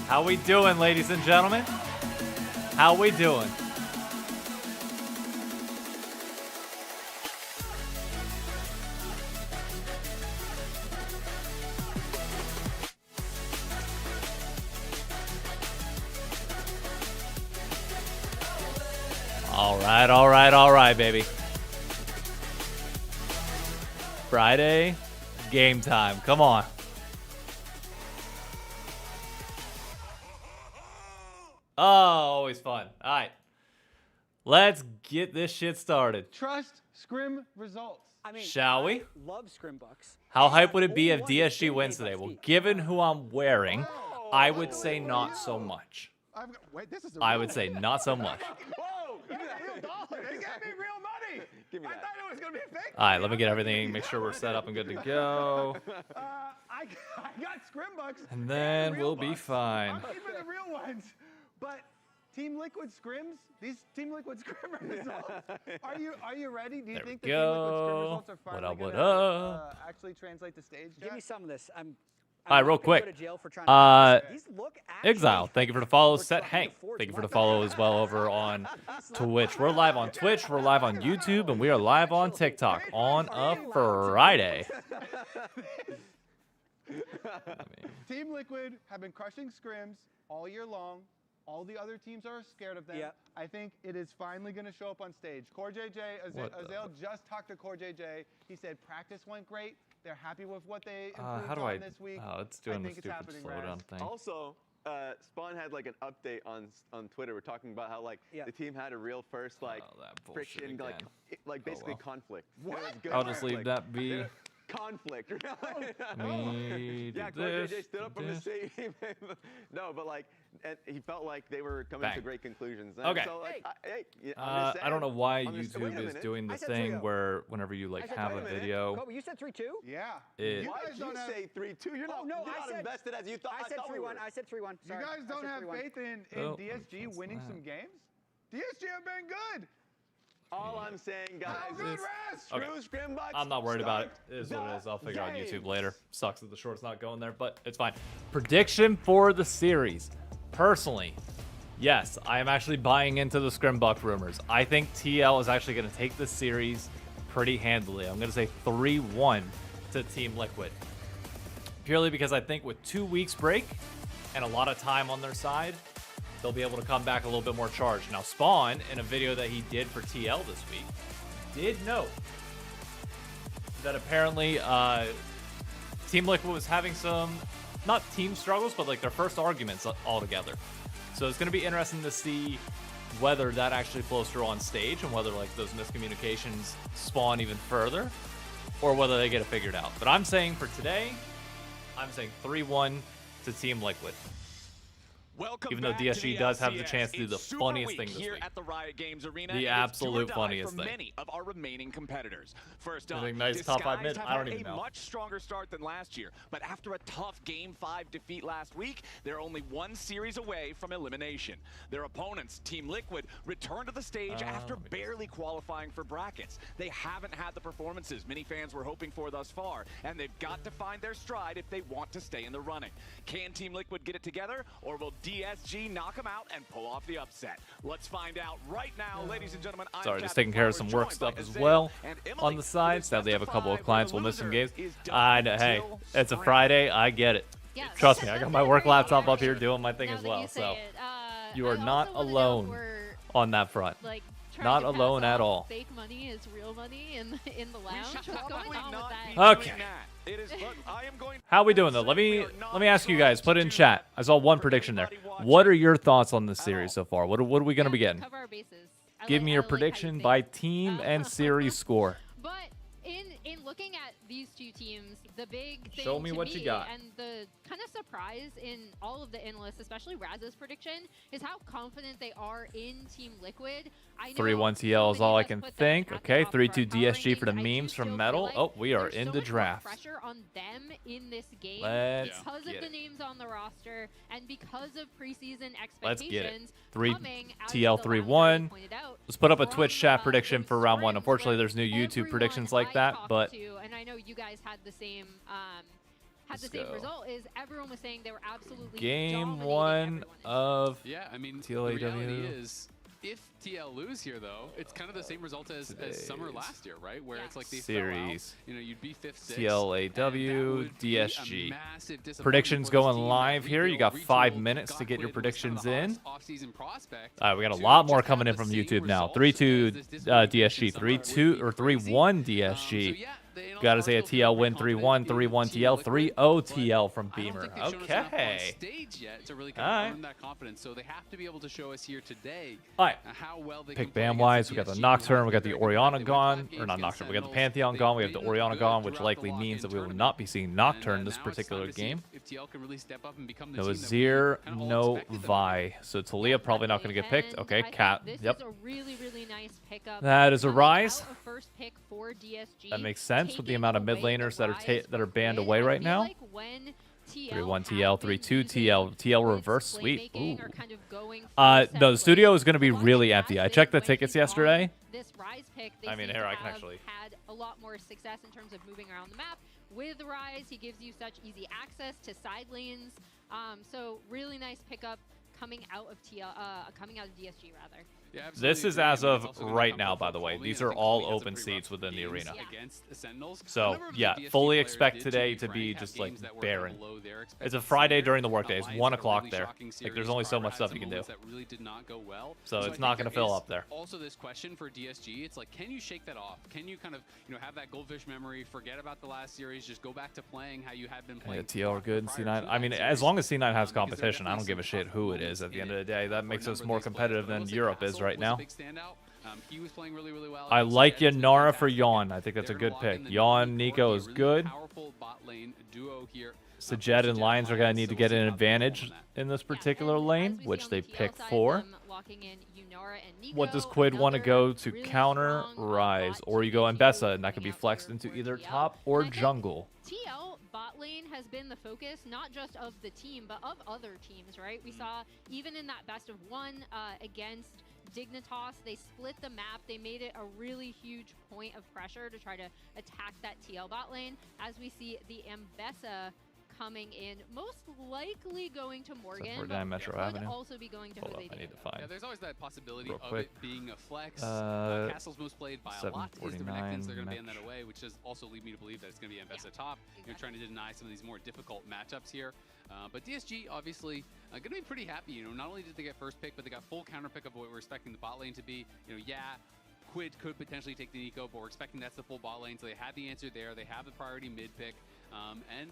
How we doing, ladies and gentlemen? How we doing? All right, baby. Friday, game time. Come on. Oh, always fun. All right. Let's get this shit started. Trust scrim results. I mean, shall we? Love scrim bucks. How hype would it be if DSG wins today? Well, given who I'm wearing, I would say not so much. Wait, this is I would say not so much. Whoa! That's a real dollar. They gave me real money. Give me I that. thought it was gonna be a fake. All right, let me get everything, make sure we're set up and good to go. I got scrim bucks. And then real we'll be bucks. fine. I'm keeping the real ones, but Team Liquid scrims. These Team Liquid scrim results. Are you ready? Do you There think we the Team Liquid scrim go. results are finally What gonna up? actually translate to stage? Give me Jack? some of this. All right, real not gonna quick. go to jail for trying to do this. These look actually Exile, thank you for the follow. we're Set trying Hank, to forge thank you for the weapons. follow as well over on Twitch. We're live on Twitch, we're live on YouTube, and we are live on TikTok on a Friday. Team Liquid have been crushing scrims all year long. All the other teams are scared of them. Yep. I think it is finally going to show up on stage. Core JJ, What the Azale just talked to Core JJ. He said practice went great. They're happy with what they How improved do I? on this week. Oh, it's doing the think it's stupid happening, slowdown Raz. thing. Also, Spawn had like an update on Twitter. We're talking about how like Yeah. the team had a real first like Oh, that bullshit friction, like again. basically well. conflict. What? It was good I'll just leave conflict. that be. Conflict. Me do Yeah, Coach this, JJ stood up do from the this. stage. No, but like, and he felt like they were coming Bang. to great conclusions. And Okay. So, like, Hey. I'm just I don't know saying- why I'm just- wait YouTube a is minute. doing I this said thing 3-0. where whenever you like said have a 3-0. video, Kobe, you said 3-2? Yeah. It- you Why guys did you don't have, say 3-2? You're not, no, you're I not said- invested as you thought. I said thought we 3-1. were. I said 3-1. you Sorry. guys I don't said have 3-1. faith in Oh, DSG that's winning not. some games? DSG have been good. All I'm saying, guys, How good, is Raz? Okay. true scrim bucks I'm not worried about it. start It is what it is. I'll figure out YouTube games. later. Sucks that the short's not going there, but it's fine. Prediction for the series. Personally, yes, I am actually buying into the scrim buck rumors. I think TL is actually going to take this series pretty handily. I'm going to say 3-1 to Team Liquid. Purely because I think with 2 weeks break and a lot of time on their side, they'll be able to come back a little bit more charged. Now, Spawn, in a video that he did for TL this week, did note that apparently Team Liquid was having some, not team struggles, but like their first arguments all together. So it's going to be interesting to see whether that actually flows through on stage and whether like those miscommunications spawn even further or whether they get it figured out. But I'm saying for today, I'm saying 3-1 to Team Liquid. Welcome Even though back to DSG the does have the LCS. chance to do the It's Super funniest Week thing this here week. at the Riot Games Arena. The and it's absolute do or die funniest for thing. many of our remaining competitors. First I up, think nice top 5 mid. Disguised I don't have even had know. a much stronger start than last year, but after a tough Game 5 defeat last week, they're only one series away from elimination. Their opponents, Team Liquid, return to the stage after barely qualifying for brackets. They haven't had the performances many fans were hoping for thus far, and they've got to find their stride if they want to stay in the running. Can Team Liquid get it together, or will DSG knock them out and pull off the upset? Let's find out right now, ladies and gentlemen. I'm Sorry, just Captain taking care of Flower, some work joined stuff by as Azale well and on Emily. the side. It's Sadly, I have a couple of best clients five, will miss some the games. loser is I done know, hey, until it's a spring. Friday. I get it. Yes. Trust me, I got my work Very laptop up here actually, doing my thing now as that well. you say So it. you I are not also wanna note alone we're, on that front. like, trying Not to pass alone at off all. Fake money is real money in the We lounge. should What's going probably on with not that? be doing Okay. that. It is, look, I am going How we doing though? Let We me are not ask you guys. trying Put to in do chat. that I saw one for prediction there. anybody watching What are your thoughts on this at series all. so far? What are we going to be Yeah, getting? cover our bases. I Give like- me I your like how you prediction think. by team and series score. But in looking at these two teams, the big thing Show me to what you got. and the kind of surprise in all of the analysts, especially Raz's prediction, is how confident they are in Team Liquid. I know 3-1 so TL is many all I of us can put them think. at the Okay, top of 3-2 our power DSG for the rankings. I do memes from still Metal. feel like Oh, we are there's in so the much more draft. pressure on them in this game Let's because get of the it. names on the roster and because of preseason Let's get it. expectations. 3 coming out of TL the lounge, 3-1. as you pointed out, Let's put up a from, Twitch chat prediction those for round 1. scrims Unfortunately, where there's new YouTube everyone predictions like I that, talked but to, and I know you guys had the same had the Let's same go. result. Is everyone was saying they were absolutely Game dominating 1 everyone in of Yeah, I mean, TLAW. the reality is, if TL lose here, though, it's kind of the same result as summer last year, right? Where it's like they Series. fell out. You know, you'd be 5th, 6th. TLAW, DSG. DSG. Predictions going live here. You got 5 minutes to get your predictions in. All right, we got a lot more coming in from YouTube now. 3-2 DSG, 3-2 or 3-1 DSG. Got to say a TL win, 3-1, 3-1 TL, 3-0 TL from Beamer. Okay. All right. That confidence, so they have to be able to show us here today. All right. How well they Pick can play band against wise, the we got the DSG, Nocturne, who we got the have been very Oriana good. gone, They or not went Nocturne, we got the Sentinels. Pantheon They've gone, we have the been Oriana good gone, which throughout likely the means that we will tournament. not be seeing Nocturne this Now it's particular time to see game. if TL can really step up and become the No team that we Azir, kinda all no expected them to be. Vi. So TLAW probably not going to get picked. And Okay, I think Cat. This Yep. is a really, really nice pickup. That is a Coming rise. out of first pick for DSG, That makes sense with the taking amount of away mid the laners that are rise that are for banned Quid. away I right feel now. like when TL 3-1 has TL, been 3-2 using TL, TL Quid reverse sweep. playmaking Ooh. or kind of going No, full the set studio play, is going to be one really thing empty. I fast checked the is when tickets he's on yesterday. This rise pick, they I mean, seem here to I can have actually- had a lot more success in terms of moving around the map. With Rise, he gives you such easy access to side lanes. So really nice pickup coming out of DSG rather. Yeah, This absolutely is agree. I as mean, of it's also gonna right come now, from by the way. Foley, These and I are think all Foley has open some pretty seats rough within the games arena. against the Sentinels. A So, number of the yeah, DSG fully players expect did, today be to be frank, have just, like, games that were barren. below their It's a expected Friday standard. during the workday. It's Lions 1 had a o'clock really there. shocking Like, there's series. only so Farah much had stuff some you can do. moments that really did not go well. So it's I not think going to there fill is up there. Also, this question for DSG, it's like, can you shake that off? Can you kind of, have that goldfish memory, forget about the last series, just go back to playing how you had been Yeah, playing? TL are good. prior C9. to I mean, that as series? long as C9 has Because there are competition, I don't definitely give a some shit tough who it moments is at the in end of it the day. That for a makes us number of more these players, competitive but I will than say Europe is Castle right was a now. big standout. He was playing really, really well. I Also, like Ed's been Yanara for fantastic. Yawn. I think that's a They're good gonna lock pick. in the Yawn, Nami Nico core, is really good. Powerful bot lane duo here. Sajet and Lions are going to need to So get we'll an see how they perform advantage on that. in this Yeah, particular and as lane, we see which on they the TL pick side, for. locking in Yunara and Nico, What does Quid want to another go to really counter strong Rise? bot Or you go team Mbessa, and that could coming be out flexed for into either TL. top or And I think jungle. TL bot lane has been the focus, not just of the team, but of other teams, right? We saw even in that best of one against Dignitas, they split the map. They made it a really huge point of pressure to try to attack that TL bot lane. As we see the Mbessa coming in, most likely going to Morgan, we're but down Metro could Avenue. also be going to Hold up, Jose I need to Diego. find. Yeah, there's always that possibility Real of quick. it being a flex. Uh, Castle's most played by a lot is the 749 Renekins. They're going to ban match. that away, which does also lead me to believe that it's going to be Mbessa top. Trying to deny some of these more difficult matchups here. But DSG obviously going to be pretty happy. Not only did they get first pick, but they got full counter pick of what we're expecting the bot lane to be. Yeah, Quid could potentially take the Nico, but we're expecting that's the full bot lane. So they had the answer there. They have the priority mid pick. And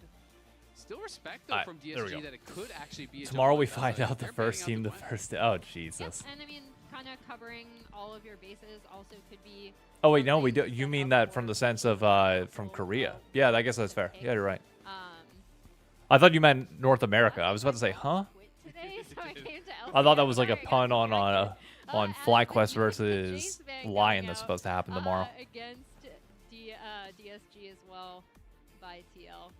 still respect though from there we go. DSG that it could actually be a Tomorrow double we Mbessa. find out the They're first banning team, out the Gwen. first day. Oh, Yep, Jesus. and I mean, kind of covering all of your bases also could be. Oh, wait, no, we something do. to You set mean up that for from the sense of from potential, Korea. Yeah, I guess that's fair. pick. Yeah, you're right. Um, I thought you meant North America. I was about to say, huh? quit today, so I came to I thought that LCS. was like a Sorry, I got pun on distracted. on As FlyQuest the versus Jace Bang Lion coming that's out, supposed to happen tomorrow. Against DSG as well by TL.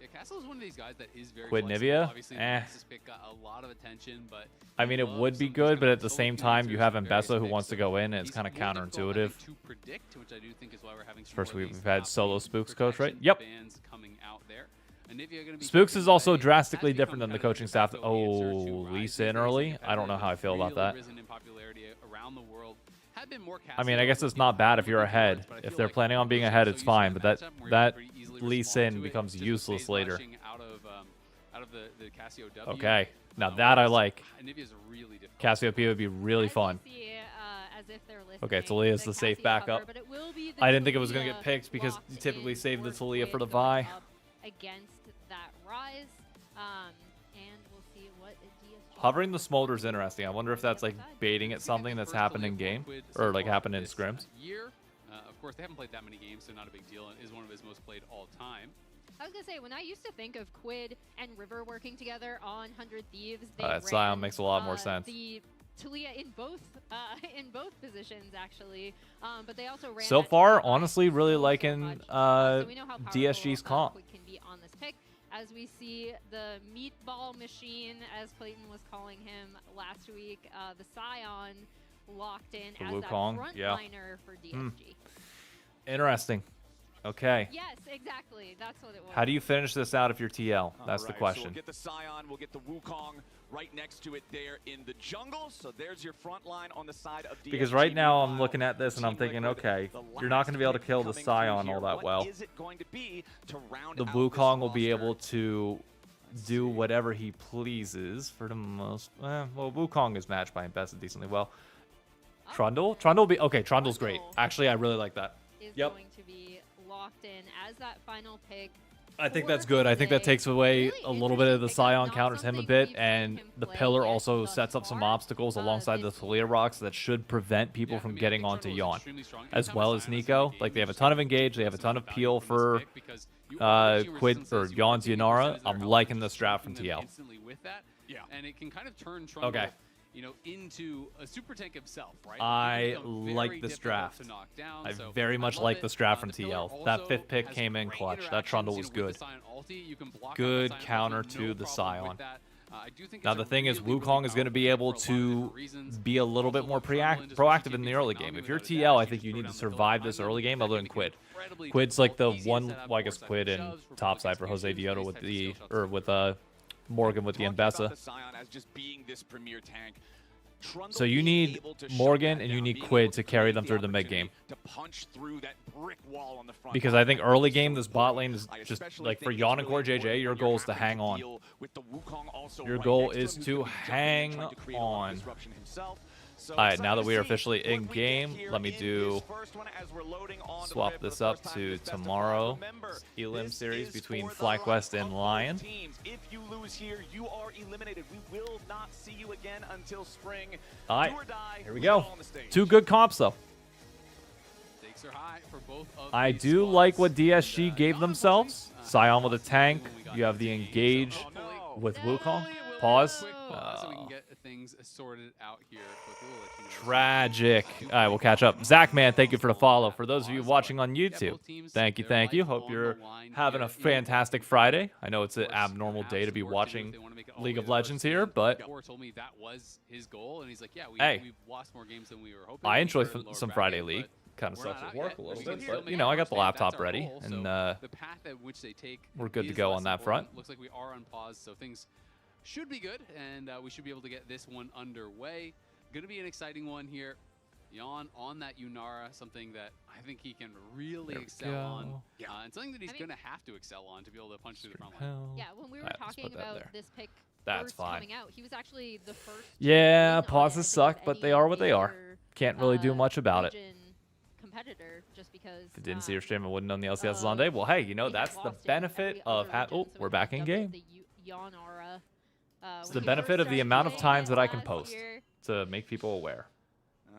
Yeah, Castle is one of these guys that is very Quid flexible. Nivea? Obviously, Eh. this pick got a lot of attention, but I mean, it would be good, but at the same time, you have Mbessa who wants to go in, and it's kind of counterintuitive. To predict, which I do think is why we're having some First, more of we've these had top solo lane Spooks coach, right? protection Yep. bans coming out there. And Nivea gonna be Spooks keeping is also away, drastically has become different than the kind of coaching staff. de facto answer to Oh, Rise. Lee He's Sin very early? I don't know how I feel about really that. risen in popularity around the world. Had been more I mean, I guess it's not bad if you're ahead. If they're planning on being ahead, it's fine, but that Lee Sin becomes useless later. Out of the Casio W. Okay, now that I like. Nivea's really difficult. Cassiopeia would be really As we fun. see, as if they're Okay, listening, Talia's the safe Cassie backup. cover, but it will be the I didn't think it was going to Talia get picked because you locked typically in save the for Talia for the Quid going Vi. up against that Rise, and we'll see what DSG Hovering the Smolder is interesting. I wonder if that's like baiting at something that's happened in game or like happened in scrims. Year. Of course, they haven't played that many games, so not a big deal. It is one of his most played all time. I was gonna say, when I used to think of Quid and River working together on 100 Thieves, they That ran, Sion makes a lot more sense. The Talia in both positions actually, but they also ran. So that far, Talia honestly, really so liking much. So we know how powerful, DSG's comp. Quid can be on this pick. As we see the meatball machine, as Clayton was calling him last week, the Scion locked in The as that Wukong, yeah. frontliner for DSG. Interesting. Okay. Yes, exactly. That's what it was. How do you finish this out if you're TL? That's the Alright, question. So we'll get the Scion, we'll get the Wukong right next to it there in the jungle. So there's your front line on the side of DSG. Because right now I'm Meanwhile, looking at this and I'm Team thinking, Liquid, okay, the you're not going to be able to last kill the pick coming Scion through all here. that well. What is it going to be to round The out Wukong this will be roster? able to do whatever he pleases for the most. Well, Wukong is matched by Embessa decently well. Trundle? Trundle will be okay. Trundle's great. Actually, I really like that. Is Yep. going to be locked in as that final pick. I think for that's good. I think that Jose. takes away Really a little bit of the interesting pickup, Scion, not counters him a something bit, we've seen and him the play pillar yet also thus sets up some far, obstacles alongside the this Thalia rocks that should prevent people Yeah, I from mean, I getting think onto Trundle is Yawn, extremely strong. as Anytime well a as Scion is in Nico. the game, Like they have a you ton of should engage, they have a put ton some of value peel from this for pick because you are pushing Quid resistances, or you are Yawn's taking Yunara. percentages of their I'm health liking and this just draft from shrinking them TL. instantly with that. Yeah. And it can kind of turn Trundle, Okay. you know, into a super tank himself, right? I It can become like very this difficult draft. to knock down, I so very much love like it. this draft from The pillar TL. That also fifth pick has came in great clutch. That interactions, Trundle you was know, good. with the Scion ulti, you can block out Good the Scion counter ulti, to no the problem with Scion. that. I do think Now it's the a thing is, really, Wukong really is going to be powerful able pick for a lot of to different reasons. be a little bit Also more love Trundle and just what proactive she in can the do early for game. Nami If you're without a TL, I dash, think she you just need throw to down the survive pillar this behind early you. game That other than can be Quid. incredibly Quid's like the difficult, easiest one, setup well, I for guess second Quid and shoves, for top side perfect for Jose executions, Dioto these with types of the, skill shots or are with Morgan with the Talking about Embessa. the Scion as just being this premier tank. Trundle So you being need able to shut Morgan that and you down, need being Quid able to carry create them through the mid opportunity game. to punch through that brick wall on the front Because line. I think That early is game, so this bot important. lane is I just especially like for think Yawn it's and Core really JJ, your important goal when is to you're having hang on. deal with the Wukong also Your right goal next to is him, who's to gonna be jumping in, hang trying to create a lot of on. disruption himself. So All right, excited now that to we are see officially what in we get game, here let me in do this first one as we're loading on the swap grid for this the up first time to this best of five. tomorrow. Remember, Elim this series is between for the FlyQuest luck and of Lion. both teams. If you lose here, you are eliminated. We will not see you again until spring. All right, Do or die, here we leave it go. all on the stage. Two good comps though. Stakes are high for both of I these do squads. like what DSG And, gave not themselves. unfortunately, Scion with a lost tank. when we got You have the into game, engage so hopefully- with No. Wukong. hopefully it will be Pause. a quick pause so we can get things sorted out here. But we'll let you know. Tragic. All right, we'll catch up. Zach, man, thank you for the follow. For those of you watching on Yeah, YouTube, both teams, thank you, their thank you. life Hope on you're the line having here a in fantastic Liquid. Friday. I know it's an Of course, abnormal have day to some be work to do if watching they wanna make it all League the of way to the Legends first here, round. but Core told me that was his goal, and he's like, "Yeah, Hey. we've lost more games than we were hoping." I We enjoy were in lower some bracket, Friday but League. Kind of we're sucks not with out work yet. a little We can bit, still but make you know, I got the progress. That's laptop our ready, goal. and So the path at which they take we're good to is go less on that important. front. Looks like we are on pause, so things should be good, and we should be able to get this one underway. Going to be an exciting one here. Yawn on that Yunara, something that I think he can really There we excel go. on, and something that he's I mean- going to have to excel on to be able to punch through the front line. Hell. Yeah, when we were Alright, let's talking put that about there. this pick That's first fine. coming out, he was actually the first. Yeah, win on pauses it, I suck, think, of but they any are what they are. major, Can't really do much about it. region competitor, just because. If you didn't see your stream, I wouldn't know the LCS is uh, on day. Well, hey, you know, we had that's the lost in benefit every of other region, oh, so we're we back kind in of game. doubled the Yawnara, It's when the we benefit first of the started amount of playing times it that I can last post year. to make people aware.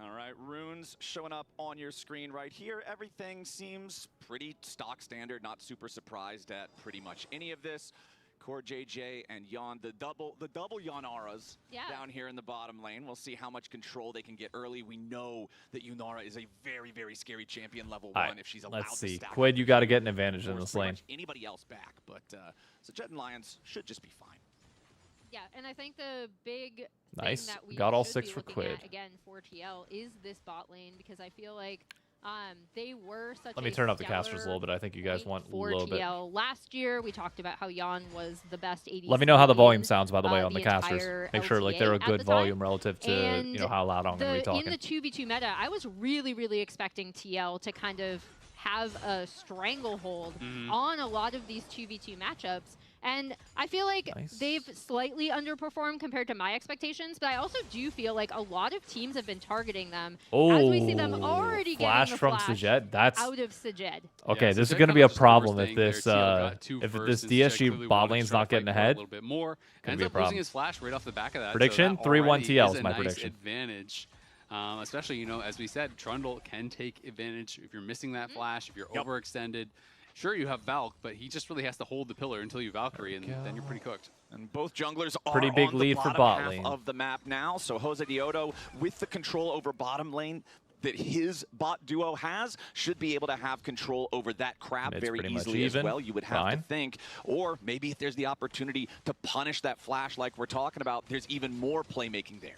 All right, runes showing up on your screen right here. Everything seems pretty stock standard, not super surprised at pretty much any of this. Core JJ and Yawn, the double Yawnaras down here in the bottom lane. We'll see how much control they can get early. We know that Yunara is a very, very scary champion level All 1 right, if she's allowed let's to see. stack Quid, you got to up get an advantage in force this pretty lane. much anybody else back, but so Jet and Lions should just be fine. Yeah, and I think the big Nice. thing that we Got all should 6 be for looking Quid. at, again, for TL is this bot lane, because I feel like they were such Let me a turn up the casters a stellar little bit. I think you guys point want a for little bit. TL. Last year, we talked about how Yawn was the best ADC. Let me know how the volume in, sounds, by the way, on the entire casters. Make sure like they're a LTA good at the time. volume relative to And you know how loud I'm going to be talking. in the 2v2 meta, I was really, really expecting TL to kind of have a stranglehold on a lot of these 2v2 matchups. And I feel like Nice. they've slightly underperformed compared to my expectations, but I also do feel like a lot of teams have been targeting them. As we see them already flash getting the from flash Sejed. That's out of Sejed. okay. Yeah, this is Sejed going to kinda be a just problem if overstaying there. this TL got two if firsts, this and Sejed DSG clearly bot wanted to lane's try not to getting fight for it ahead. a little bit more. Gonna Ends be a up losing problem. his flash right off the back of that. Prediction, so that 3-1 already TL is a my nice prediction. Advantage. Especially, you know, as we said, Trundle can take advantage if you're missing that flash, if you're overextended. Sure, you have Valk, but he just really has to hold the pillar until you Valkyrie, and then you're pretty cooked. And both junglers are Pretty big on lead the for bottom bot half lane. of the map now. So Jose Dioto, with the control over bottom lane that his bot duo has, should be able to have control over that crab Mid's very pretty much easily as even. well. You would have Fine. to think. Or maybe if there's the opportunity to punish that flash like we're talking about, there's even more playmaking there.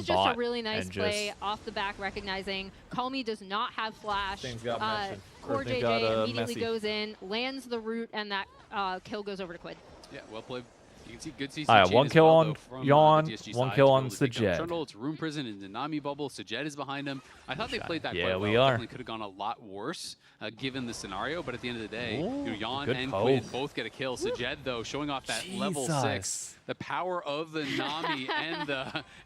is just bot a really nice and play just off the back, recognizing Calmy does not have flash. Things got mentioned. Core Or things JJ got, immediately messy. goes in, lands the root, and that kill goes over to Quid. Yeah, well played. You can see good CC. All right, chain one as kill well, on though, from, Yawn, the DSG one side kill to be on able to take down Sajed. Trundle. It's Room Prison and Nanami Bubble. Sajed is behind him. I thought they played that Yeah, quite well. we are. Definitely could have gone a lot worse given the scenario, but at the end of the day, Ooh, Yawn good and poke. Quid both get a kill. Sajed, though, showing off that level 6, Jesus. the power of the Nami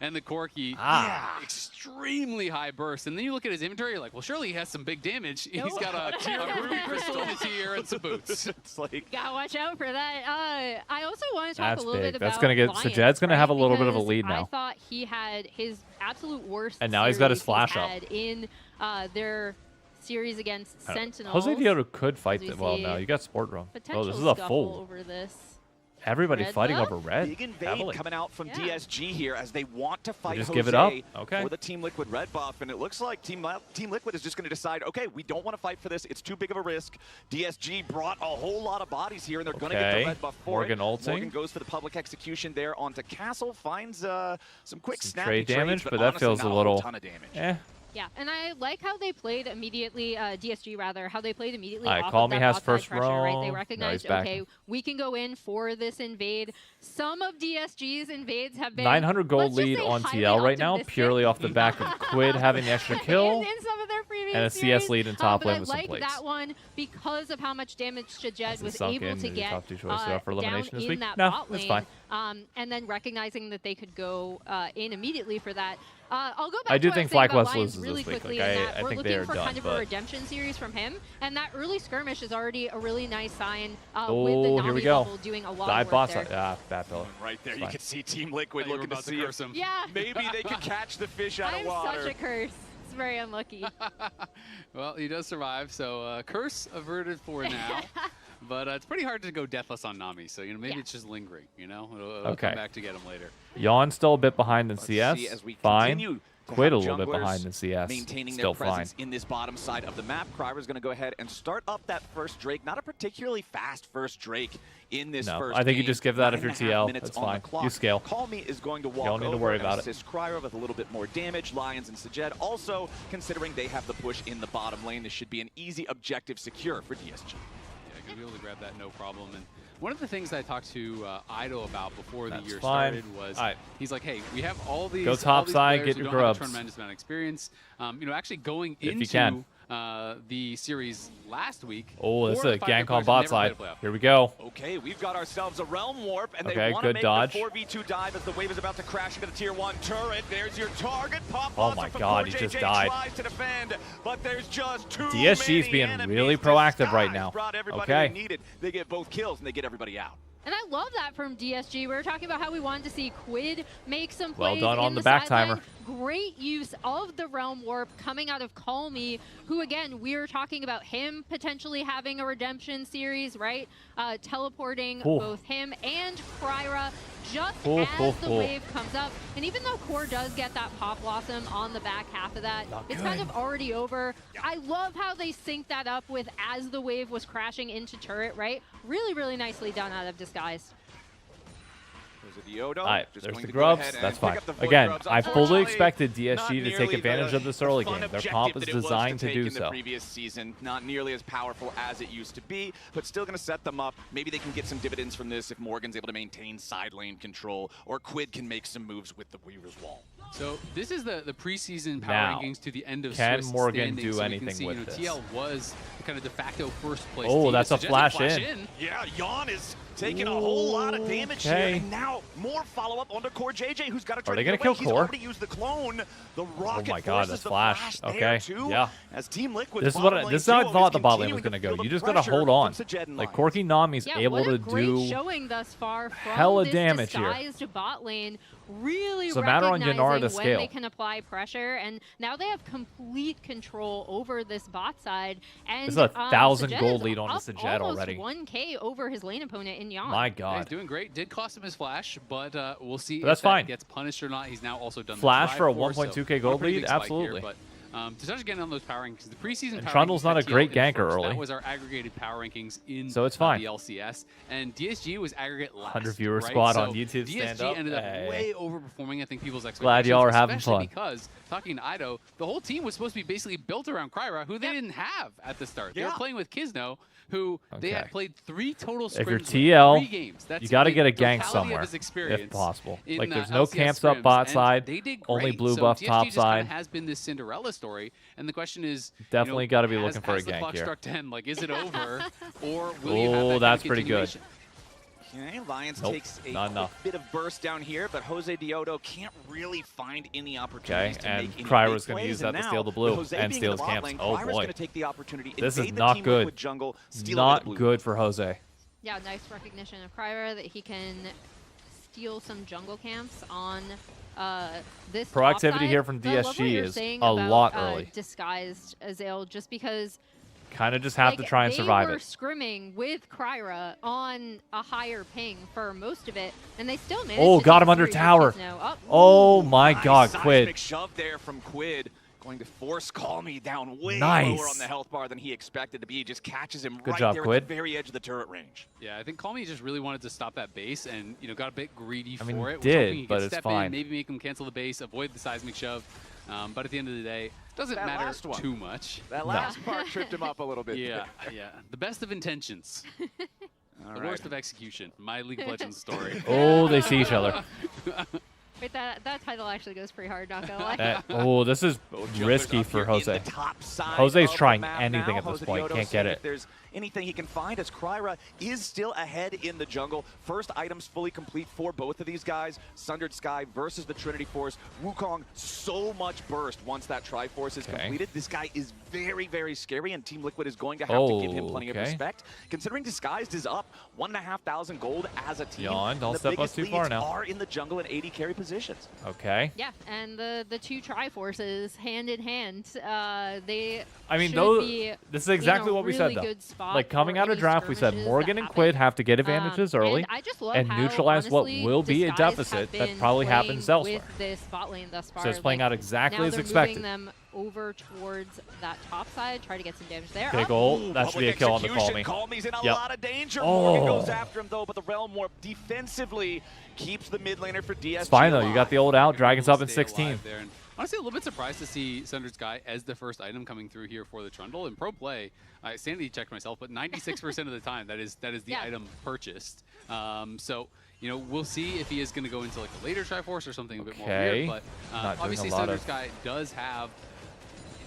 and the Corki. Ah. Extremely high burst. And then you look at his inventory, you're like, well, surely he has some big damage. He's got a ruby crystal in his ear and some boots. It's like Gotta watch out for that. I also want to talk That's a little big. bit about That's gonna get Lions, Sajed's gonna have a right? little bit of a Because lead I now. thought he had his absolute worst. And now he's got his series flash up. had in their series against Sentinels. Jose Vieira could fight As we it. Well, see no, you got Sport Room. Potential Oh, this is a scuffle full. over this. Everybody Red fighting buff? over red. Big invade heavily. coming out from Yeah. DSG here as they want to fight just Jose give it up? Okay. for the Team Liquid red buff, and it looks like Team Liquid is just going to decide, okay, we don't want to fight for this. It's too big of a risk. DSG brought a whole lot of bodies here, and they're going to get Okay. the red buff for Morgan it. ulting. Morgan goes for the public execution there onto Castle, finds some quick Some snappy trade damage, trades, but that honestly, feels not a little- whole ton of damage. Eh. Yeah, and I like how they played immediately, DSG rather, how they played immediately Alright, off Call of Me that has outside first pressure, right? They roam. No, recognized, he's back. okay, we can go in for this invade. Some of DSG's invades have been 900 gold let's just lead say on highly TL right now, optimistic. purely off the back of Quid having the extra kill. in some of their previous and a CS series. lead in top but lane I with some like plates. that one because of how much damage Sajed was sunk able in, to maybe get top two choice there for down elimination this in week? that No, bot that's lane. fine. And then recognizing that they could go in immediately for that. I'll go back I do to what think was saying about FlyQuest Lions loses really this week. quickly Like, in I that we're think looking they are for done, kind of a but- redemption series from him, and that early skirmish is already a really nice sign with the Oh, here we Nami go. bubble doing a lot Dive of bot work side. there. Ah, bad pillar. Right there, It's you fine. can see Team Liquid Thought you were looking to about to see curse if him. Yeah, maybe they could catch the fish out of I'm water. such a curse. It's very unlucky. Well, he does survive, so curse averted for now. But it's pretty hard to go deathless on Nami, so maybe Yeah. it's just lingering. It'll Okay. come back to get him later. Yawn still a bit behind in Let's CS. see as we Fine. continue to Quid a have little bit junglers behind in CS. maintaining Still their fine. presence in this bottom side of the map. Kryra's going to go ahead and start up that first Drake. Not a particularly fast first Drake in this No, first I think you game. just give that if you're 9.5 TL. minutes That's on the fine. clock. You scale. Call Me is going to walk don't need to over worry and about it. assist Kryra with a little bit more damage. Lions and Sajed also, considering they have the push in the bottom lane, this should be an easy objective secure for DSG. Yeah, gonna be able to grab that no problem. And one of the things I talked to Ido about before the That's year fine. started was Alright. he's like, hey, we have all these Go all top these side, players get who your don't have a grubs. tremendous amount of experience. Actually going If you into can. the series last week. Oh, this is four a of the 5 gank players on bot have never side. played a playoff. Here we go. Okay, we've got ourselves a Realm Warp, and Okay, they want to good make dodge. the 4v2 dive as the wave is about to crash into the tier 1 turret. There's your target. Pop Oh onto my from God, he Core just JJ died. tries to defend, but there's just too DSG's many being enemies. really The proactive right skies now. Brought everybody Okay. they needed. They get both kills, and they get everybody out. And I love that from DSG. We were talking about how we wanted to see Quid make some Well plays done in on the sideline. back timer. Great use of the Realm Warp coming out of Call Me, who again, we were talking about him potentially having a redemption series, right? Teleporting Ooh. both him and Kryra just Ooh, as ooh, the ooh. wave comes up. And even though Core does get that Pop Blossom on the back half of that, Not it's good. kind of already over. I love how they synced that up with as the wave was crashing into turret, right? Really, really nicely done out of Disguise. There's a Diodo. All right, just there's going the to go grubs. ahead and That's pick fine. up the void Again, grubs. I fully Unfortunately, expected not DSG to take nearly advantage the of this early fun game. Their comp is objective that it was designed to take do in the so. previous season, not nearly as powerful as it used to be, but still going to set them up. Maybe they can get some dividends from this if Morgan's able to maintain side lane control, or Quid can make some moves with the Weaver's Wall. So this is the preseason power Now, rankings to the end of can Swiss Morgan standings. do So we anything can see, with this? TL was the kind of de facto first place Oh, team. that's a Suggested flash in. Yeah, Yawn is taking a whole lot of damage Okay. here, and now more follow-up onto Core JJ, who's got to try Are they to gonna get kill away. He's Core? already used the clone. The rocket my God, forces that's the flash. there Okay, too, yeah. As Team Liquid This is what this is how I thought the bot lane was going to go. You just got to hold on. Like Corky Nami's Yeah, able what to a great do showing thus far from hella this damage here. disguised bot lane. Really It's a matter on recognizing Yanara to when scale. they can apply pressure, and now they have complete control over this bot side. And This is a 1,000 Sajed gold is lead on up Sajed almost already. 1K over his lane opponent in Yawn. My Yeah, he's God. doing great. Did cost him his flash, but we'll see But that's if that fine. gets punished or not. He's now also done Flash the for a drive force, 1.2K so gold a pretty lead? big spike Absolutely. Here, but to touch again on those power rankings, the preseason And power Trundle's rankings not a had TL great in ganker first. early. That was our aggregated power rankings in So it's fine. the LCS, and DSG was aggregate last. 100 viewer right? squad so on YouTube, DSG stand up. ended up Hey. way overperforming, I think, people's expectations. Glad y'all are having especially fun. because talking to Ido, the whole team was supposed to be basically built around Kryra, who they didn't have at the start. They were playing with Kizno, who they had played 3 total scrims If you're with, TL, 3 games. That's you got to the get a gank totality somewhere, of his if experience possible. in, Like, there's no LCS camps up scrims, bot and side, they did only great. blue So buff DSG top just kinda side. has been this Cinderella story, and the question is, Definitely got to be looking for a has the gank clock here. struck 10? Like, is it over, or will you have Oh, that that's kind of pretty good. continuation? Okay, Lions Nope, takes a not quick enough. bit of burst down here, but Jose Diodo can't really find any Okay, opportunities to and make any Kryra big was going to plays, use that and to now, steal the with blue Jose and being steal in his the bot camps. lane, Oh Kryra's boy. gonna take the opportunity, This is invade the not Team good. Liquid jungle, steal away the Not blue. good for Jose. Yeah, nice recognition of Kryra that he can steal some jungle camps on this top Proactivity side. here from But I love what DSG you're is saying a about, lot early. Disguised Azale, just because Kind of just have like, to try and survive they were it. scrimming with Kryra on a higher ping for most of it, and they still managed Oh, to got take him under three tower. pitches now. Oh my Nice god, seismic Quid. shove there from Quid. Going to force Call Me down way Nice. lower on the health bar than he expected to be. Just catches him Good right job, there Quid. at the very edge of the turret range. Yeah, I think Call Me just really wanted to stop that base and, you know, got a bit greedy I mean, for it. Was did, hoping he but could it's step fine. in, maybe make him cancel the base, avoid the seismic shove. But at the end of the day, doesn't That matter last one. too much. That last part tripped him up a little bit. Yeah, yeah. The best of intentions. The worst of execution. My League of Legends story. Oh, they see each other. Wait, that title actually goes pretty hard, not gonna lie. Oh, this is risky for Jose. Jose's trying anything at this point. Can't get it. If there's anything he can find, as Kryra is still ahead in the jungle. First items fully complete for both of these guys. Sundered Sky versus the Trinity Force. Wukong, so much burst once that Triforce is completed. This guy is very, very scary, and Team Liquid is going to have to give him plenty of respect. Considering Disguised is up 1,500 gold as a team. Yawn, don't the step up biggest too far leads now. are in the jungle in AD carry positions. Okay. Yeah, and the two Triforces hand in hand, they I mean, should those. be This is exactly in a what we really said, though. good spot Like, coming for out of any draft, we said skirmishes Morgan that and Quid happen. have to get advantages early And I just love and how, neutralize what honestly, will be a Disguised deficit have that been probably playing happens elsewhere. With this bot lane thus far, So it's playing like, out exactly now as they're expected. moving them over towards that top side, try to get some damage there. Big Oh, ult. That should be a kill on the Call Me. Call Me's in a Yep. lot of danger. Oh. Morgan goes after him, though, but the Realm Warp defensively keeps the mid laner for DSG. It's fine, though. You got the ult out. Dragon's up in Stay 16. alive there. And honestly, a little bit surprised to see Sundered Sky as the first item coming through here for the Trundle. In pro play, I sanity checked myself, but 96% of the time that is the Yeah. item purchased. So, you know, we'll see if he is going to go into like a later Triforce or something a bit more weird. But Not doing obviously, a lot Sundered of- Sky does have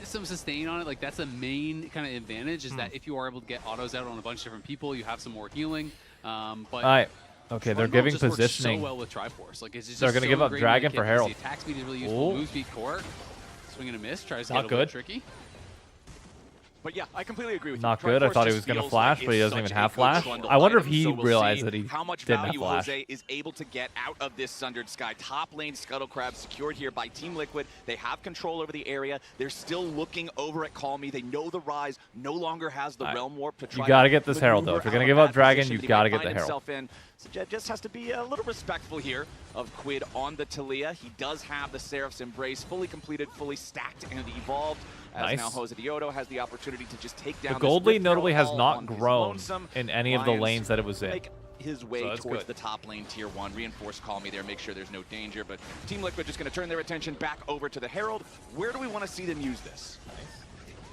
some sustain on it. Like, that's the main kind of advantage is that if you are able to get autos out on a bunch of different people, you have some more healing. But All right. Okay, they're Trundle giving just works positioning. so well with Triforce. Like, it's just They're gonna so give up ingrained in Dragon the for kit. Herald. The attack speed is really useful. Ooh. Move speed core. Swing and a miss. Tries to Not get a little good. tricky. But yeah, I completely agree with Not you. good. I Triforce thought he just was going to feels flash, like but he it's doesn't even such a have good flash. Trundle I wonder if item, he so we'll realized see that he how much didn't have value flash. Jose is able to get out of this Sundered Sky. Top lane Scuttle Crab secured here by Team Liquid. They have control over the area. They're still looking over at Call Me. They know the Rise no longer has the Realm Warp to try. You got to get this Herald, though. If you're going to give up Dragon, you got to get the Herald. Himself in. So Jed just has to be a little respectful here of Quid on the TLAW. He does have the Seraph's Embrace fully completed, fully stacked, and evolved. As Nice. now Jose Diodo has the opportunity to just take down The this gold Rift lead notably Herald has all not on his grown lonesome. in any of the Lions lanes that it was in. Make his way So that's towards good. the top lane tier 1. Reinforce Call Me there, make sure there's no danger. But Team Liquid just going to turn their attention back over to the Herald. Where do we want to see them use this?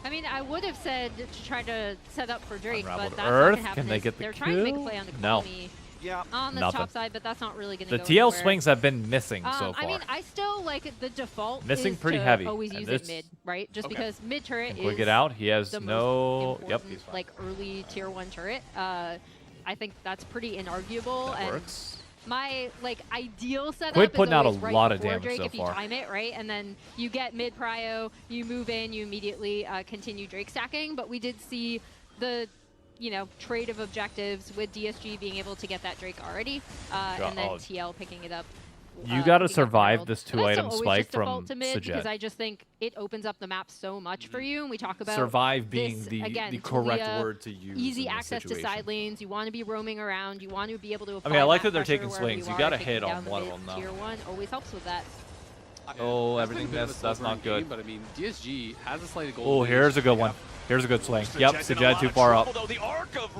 I mean, I would have said to try to set up for Drake, Unraveled but that's Earth. not gonna happen. Can they get the They're trying to make a kill? play on the No. Call Me Yeah. on the Nothing. top side, but that's not really going to The go TL anywhere. swings have been missing so far. I mean, I still like the default Missing is pretty to heavy, always and use this- it mid, right? Just Okay. because mid turret Can is Quid get out? He has the no. most Yep, important, he's fine. like early tier 1 turret. I think that's pretty inarguable. That and works. my ideal setup Quid is putting out a always right lot of before damage Drake so if you far. time it right, and then you get mid prio, you move in, you immediately continue Drake stacking. But we did see the trade of objectives with DSG being able to get that Drake already, and then oh. TL picking it up. You got to picking up survive Herald. this But I still 2-item always spike just default from to mid because Sajet. I just think it opens up the map so much for you, and we talk about Survive being this, the again, correct TLAW, word to use. easy in this access to situation. side lanes. You want to be roaming around. You want to be able to apply I mean, I like that that they're pressure taking wherever swings. You are, gotta taking hit on down the one of mid them, though. Tier 1 always helps with that. Oh, That's everything been a bit of a missed. That's slow burn not good. game, but I mean, DSG has a slight goal. Oh, lead. here's a good They one. have Here's a good swing. Yep, Sajed too far up.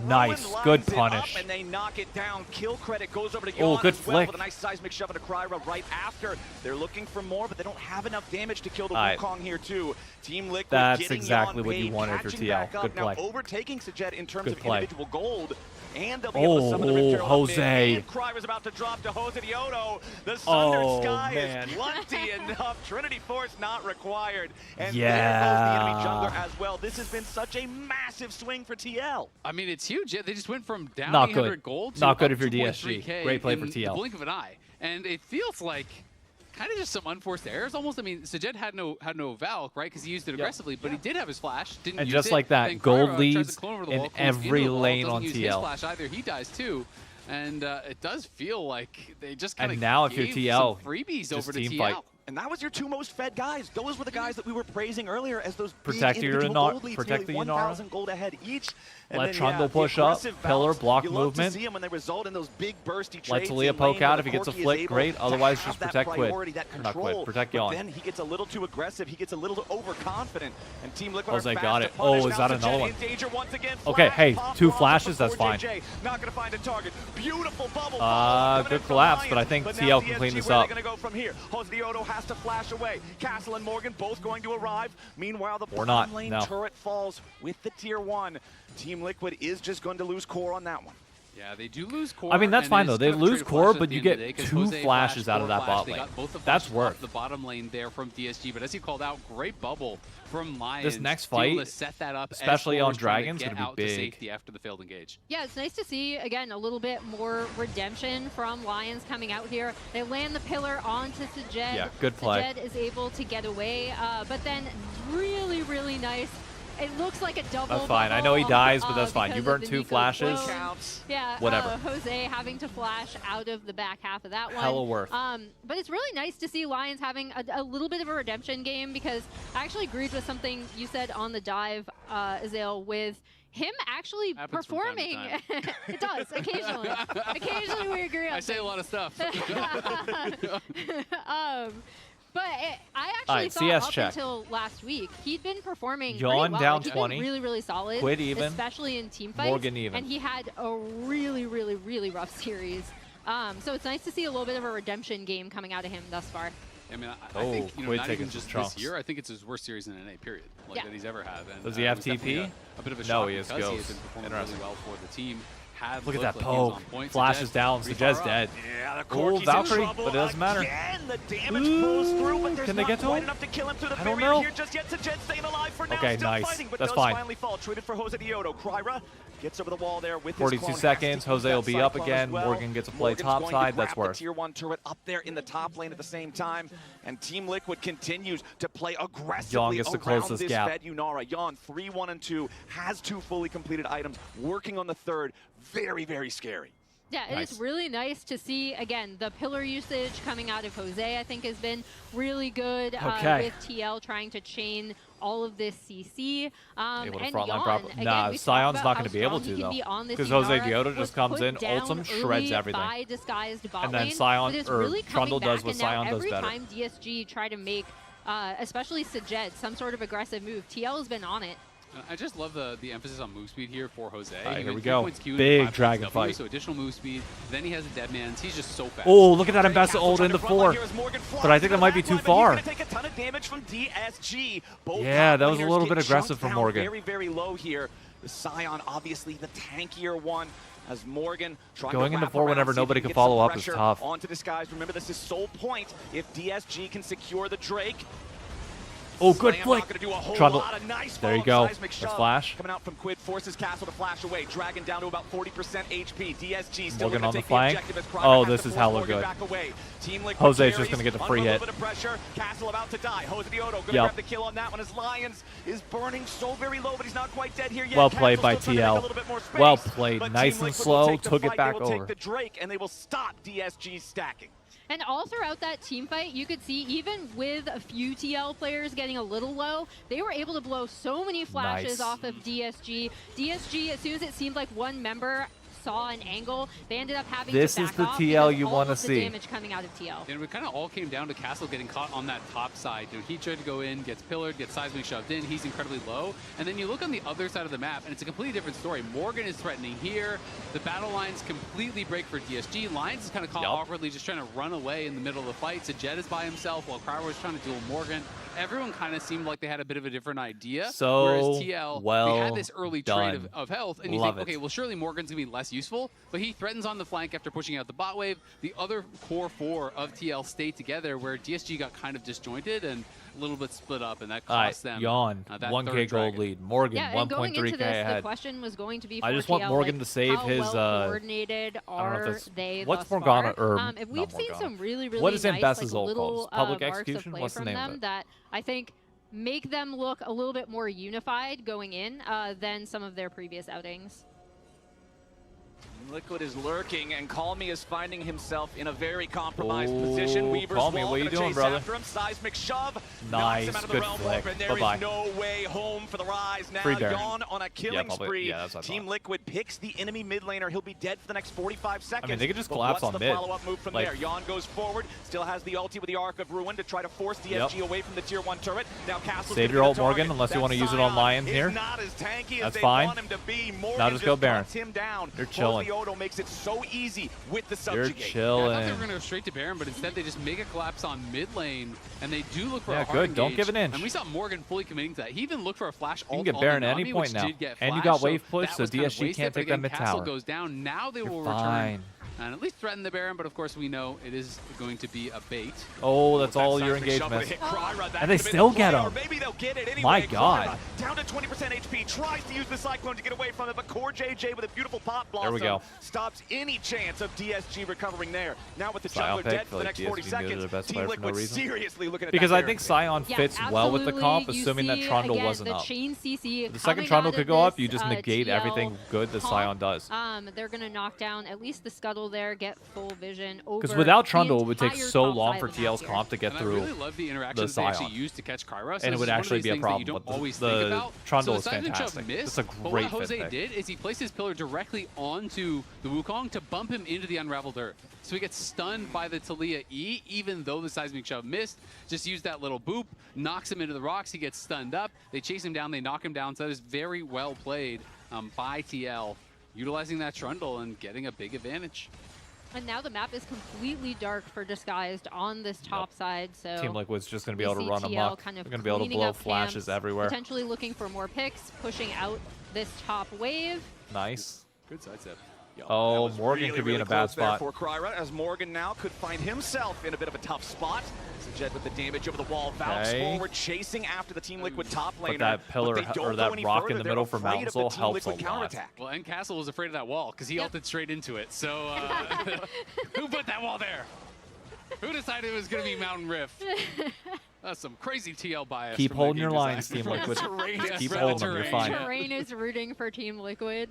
Nice. Good punish. And they knock it down. Kill credit goes over to Oh, Yon good as well flick. with a nice seismic shove into Kryra right after. They're looking for more, but they don't have enough damage to kill the Alright. Wukong here too. Team Liquid That's getting exactly Yon what you paid, want if you're catching TL. back up. Good play. Now overtaking Sajed in terms Good of play. individual gold. And they'll be able to summon the Rift Herald up mid. Jose. And Kryra's about to drop to Jose Diodo. The Sundered Oh, Sky man. is plenty enough. Trinity Force not required. And there Yeah. goes the enemy jungler as well. This has been such a massive swing for TL. I mean, it's huge. They just went from down Not 800 good. gold to Not good up if you're 2.3K DSG. Great play for in TL. the blink of an eye. And it feels like kind of just some unforced errors almost. I mean, Sajed had no Valk, right? Because he used it aggressively, but he did have his flash. Didn't And use just it. like that, Then gold Kryra tries leads to clone over the in wall, clones into every the wall, lane doesn't on use his TL. flash either. He dies too. And it does feel like they just kind of And now if you're TL, some freebies just over to team TL. fight. And that was your two most fed guys. Those were the guys that we were praising earlier as those Protect big your individual Inara- gold leads, protect nearly the Inara. 1,000 gold ahead each. And Let then, Trundle the push up, aggressive pillar, bouts, block you love movement. to see them when they result in those big bursty Let trades Talia in poke lane out where if he gets a Corki is flick, able great. to Otherwise, have just that protect Quid. priority, that Or not Quid, control. protect But Yon. then he gets a little too aggressive. He gets a little overconfident. And Team Liquid Jose are fast got to it. punish. Oh, is Now that another Sajed one? in danger once again. Okay, Flash, hey, pop 2 off flashes, before that's fine. JJ. Not going to find a target. Beautiful bubble. coming in Good from collapse, Lions. but I think But TL now can clean DSG, this where are up. they going to go from here? Jose Diodo has to flash away. Castle and Morgan both going to arrive. Meanwhile, the Or bottom not, lane no. turret falls with the tier 1. Team Liquid is just going to lose core on that one. Yeah, they do lose core. I mean, that's and fine, it's though. They kind of lose trade core, flashes but at the you end of the get day, 'cause 2 Jose flashes flashed, out of core that flash. bot They lane. got both the That's flashes worth. off the bottom lane there from DSG, but as you called out, great bubble from Lions. This next to be able fight, to set that up, especially on Edge trying Dragons, to gonna get be out to big. safety after the failed engage. Yeah, it's nice to see, again, a little bit more redemption from Lions coming out here. They land the pillar onto Sajed. Yeah, good play. Sajed is able to get away, but then really, really nice. It looks like a double That's fine. I bubble, know he dies, but that's fine. You because of burnt the 2 Nico flashes. clone. Counts. Yeah, Whatever. Jose having to flash out of the back half of that one. Hella worth. But it's really nice to see Lions having a little bit of a redemption game, because I actually agreed with something you said on the dive, Azale, with him actually Happens from time to performing. time. It does, occasionally. Occasionally we agree on I say a things. lot of stuff. But I actually Alright, thought CS up check. until last week, he'd been performing Yawn pretty well. down Like, he'd 20. been really, really solid. Quid even. Especially in team fights. Morgan even. And he had a really, really, really rough series. So it's nice to see a little bit of a redemption game coming out of him thus far. I mean, I Oh, think, Quid not taking even some just chunks. this year, I think it's his worst series in NA, period, like Yeah. that he's ever had. And, Does he have it was definitely TP? A bit of a No, shock he has because he Ghost. has been performing really Interesting. well for the team. Had Look at looked that like he was poke. on point. Flashes Sajed down. pretty Sajed's far up. dead. Yeah, the Ooh, Corki's in Valkyrie, trouble but it doesn't matter. Again, the damage flows through, but there's Can they not get to quite him? enough to kill him through the I don't barrier know. here just yet. Sajed staying alive for now, Okay, still nice. fighting, but That's does fine. finally fall. Traded for Jose Diodo. Kryra gets over the wall there with his 42 clone. Has to seconds. use Jose that will be up Cyclone again. as well. Morgan gets to play Morgan's top going side. to That's grab the worth. tier 1 turret up there in the top lane at the same time. And Team Liquid continues to play aggressively Yon gets to close around this this gap. fed Unara. Yon 3-1 and 2 has 2 fully completed items, working on the 3rd. Very, very scary. Yeah, it Nice. is really nice to see, again, the pillar usage coming out of Jose, I think, has been really good Okay. with TL trying to chain all of this CC. Able to And frontline Yon, proper. again, Nah, we talked Sion's about not how going to be able strong he to, can be though. on this Because Jose Inara, Diodo was just comes put in, down ults him, early shreds everything. by disguised bot And then lane, Sion, but it's or really coming Trundle does back, what and now Sion does every better. time DSG try to make, especially Sajed, some sort of aggressive move, TL has been on it. I just love the emphasis on move speed here for Jose. Alright, He here went we 3 go. points Q, Big 5 points dragon W, fight. So additional move speed. Then he has a dead man. He's just so fast. Oh, look at that Mbessa Castle ult trying into to front 4. line here as Morgan But I flies think to that might the be back too line, but far. He's gonna take a ton of damage from DSG. Both Yeah, top that was a laners little get bit aggressive chunked from down Morgan. Very, very low here. The Sion, obviously the tankier one, as Morgan trying Going to into wrap 4 around, whenever see if nobody he can get some follow up is pressure tough. Onto Disguise. Remember, this is sole point. If DSG can secure the Drake. Oh, good Slam flick. not gonna do a whole Trundle. lot of nice There you follow-up go. seismic Let's shove. flash. Coming out from Quid, forces Castle to flash away. Dragon down to about 40% HP. DSG still Morgan gonna on the take flank. objective as Kryra Oh, has this to is force hella Morgan good. back away. Team Liquid Jose's just carries gonna get the under free a little hit. bit of pressure. Castle about to die. Jose Diodo gonna Yep. grab the kill on that one as Lions is burning so very low, but he's not quite dead here yet. Well played by Castle's still trying to make TL. a little bit more space, Well played. but Nice Team and Liquid will slow. take the Took it fight. back They will over. take the Drake, and they will stop DSG stacking. And all throughout that team fight, you could see, even with a few TL players getting a little low, they were able to blow so many flashes Nice. off of DSG. DSG, as soon as it seemed like one member saw an angle. They ended up having This to is back the off TL because you all wanna of the see. damage coming out of TL. And it kind of all came down to Castle getting caught on that top side. You know, he tried to go in, gets pillared, gets seismic shoved in. He's incredibly low. And then you look on the other side of the map, and it's a completely different story. Morgan is threatening here. The battle lines completely break for DSG. Lions is kind of caught awkwardly, just trying to run away in the middle of the fight. So Jet is by himself while Cryer was trying to duel Morgan. Everyone kind of seemed like they had a bit of a different idea. So whereas TL, we had this early trade done. of health, and you Love think, it. okay, well, surely Morgan's going to be less useful, but he threatens on the flank after pushing out the bot wave. The other core four of TL stayed together, where DSG got kind of disjointed and a little bit split up, and that cost them Yawn, that 1K third gold dragon. lead. Morgan, Yeah, and going into 1.3K this, ahead. the question was going to be for I just want TL, Morgan like, to save how his, well coordinated I don't know if are that's- they what's thus Morgana, far? or And we've not seen Morgana. some really, really What is nice, Ambessa's like, ult little called? Public marks of execution? play What's the from name of them it? that I think make them look a little bit more unified going in than some of their previous outings. Liquid is lurking, and Call Me is finding himself in a very compromised Oh, position. Weaver's Call Me, wall what you gonna doing, chase brother? after him. Seismic shove Nice, knocks him out of the good realm flick. warp, and there Bye-bye. is no way home for the Rise. Now Free Baron. Yawn on a killing probably- spree. yeah, that's what I Team thought. Liquid picks the enemy mid laner. He'll be dead for the next 45 seconds. I mean, they could just But collapse what's on the mid. follow-up move from Like- there? Yawn goes forward, still has the ulti with the Arc of Ruin to try to force DSG away from the tier 1 turret. Now Castle's Save gonna your be ult, the Morgan, target. unless you That want to use it on Sion Lion is here. not as tanky That's as they fine. want him to be. Morgan Now just go Baron. cuts him down. You're chilling. Odo makes it so easy with the You're subjugate. Yeah, I thought chilling. they were going to go straight to Baron, but instead they just make a collapse on mid lane, and they do look for Yeah, a hard good. Don't engage. give an inch. And we saw Morgan fully committing to that. He even looked for a flash ult You can get on Baron the at any Nami, point which now. did get And you flashed, got wave push, that so was kind of DSG wasted, can't but take that again, mid Castle tower. goes down. Now they You're will fine. return and at least threaten the Baron, but of course we know it is going to be a bait. Oh, that's all your Seismic shove engagement. hit Kryra. That And they could have been still the get play, him. or maybe they'll get it anyway. My God. Kryra down to 20% HP, tries to use the Cyclone to get away from it, but Core JJ with a beautiful pop blossom There we go. stops any chance of DSG recovering there. Now with the Sion jungler pick, dead for feel the like next 40 DSG muted seconds, their best Team player for no Liquid reason. seriously looking at Because that I Baron. think Sion Yeah, fits well with the comp, absolutely. assuming that You see, Trundle again, wasn't the up. chain CC The second coming Trundle out could of go up, this, you just negate TL everything good that comp. Sion does. They're going to knock down at least the scuttle there, get full vision over. Because without the Trundle, it would take entire so top long side for of the map TL's here. comp to get And through. I really love the interaction the that they actually Sion. used to catch Kryra. And it would actually be a problem, You don't but always the think about. Trundle so is the Seismic Shove fantastic. missed, It's a but great what Jose fit did is he placed his pillar directly onto the Wukong to bump him into the Unraveled Earth. So he gets stunned by the Talia E, even though the Seismic Shove missed. Just used that little boop, knocks him into the rocks, he gets stunned up. They chase him down, they knock him down. So that is very well played by TL, utilizing that Trundle and getting a big advantage. And now the map is completely dark for Disguised on this top side, so Team Liquid's just going to be we able to see run TL amok. kind They're of going to be able to cleaning blow up flashes camps, everywhere. potentially looking for more picks, pushing out this top wave. Nice. Good sidestep. Oh, That was Morgan really, could be in really a bad close there spot. for Kryra, as Morgan now could find himself in a bit of a tough spot. So Jet with the damage over the wall, Valks Okay. forward, chasing after the Team Liquid top laner. But that pillar they don't or go that any rock further. in the They're middle for afraid Mountain of the Soul Team helps a Liquid lot. counterattack. Well, and Castle was afraid of that wall because he Yep. ulted straight into it. So who put that wall there? Who decided it was going to be Mountain Rift? That's some crazy TL bias. Keep from that holding game your lines, design. Team Liquid. Terrain Just is keep so holding them, you're terrain. fine. Terrain is rooting for Team Liquid.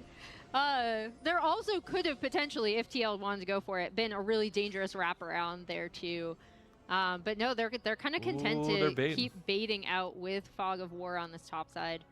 There also could have potentially, if TL wanted to go for it, been a really dangerous wraparound there too. But no, they're kind of content Ooh, they're to baiting. keep baiting out with Fog of War on this top side.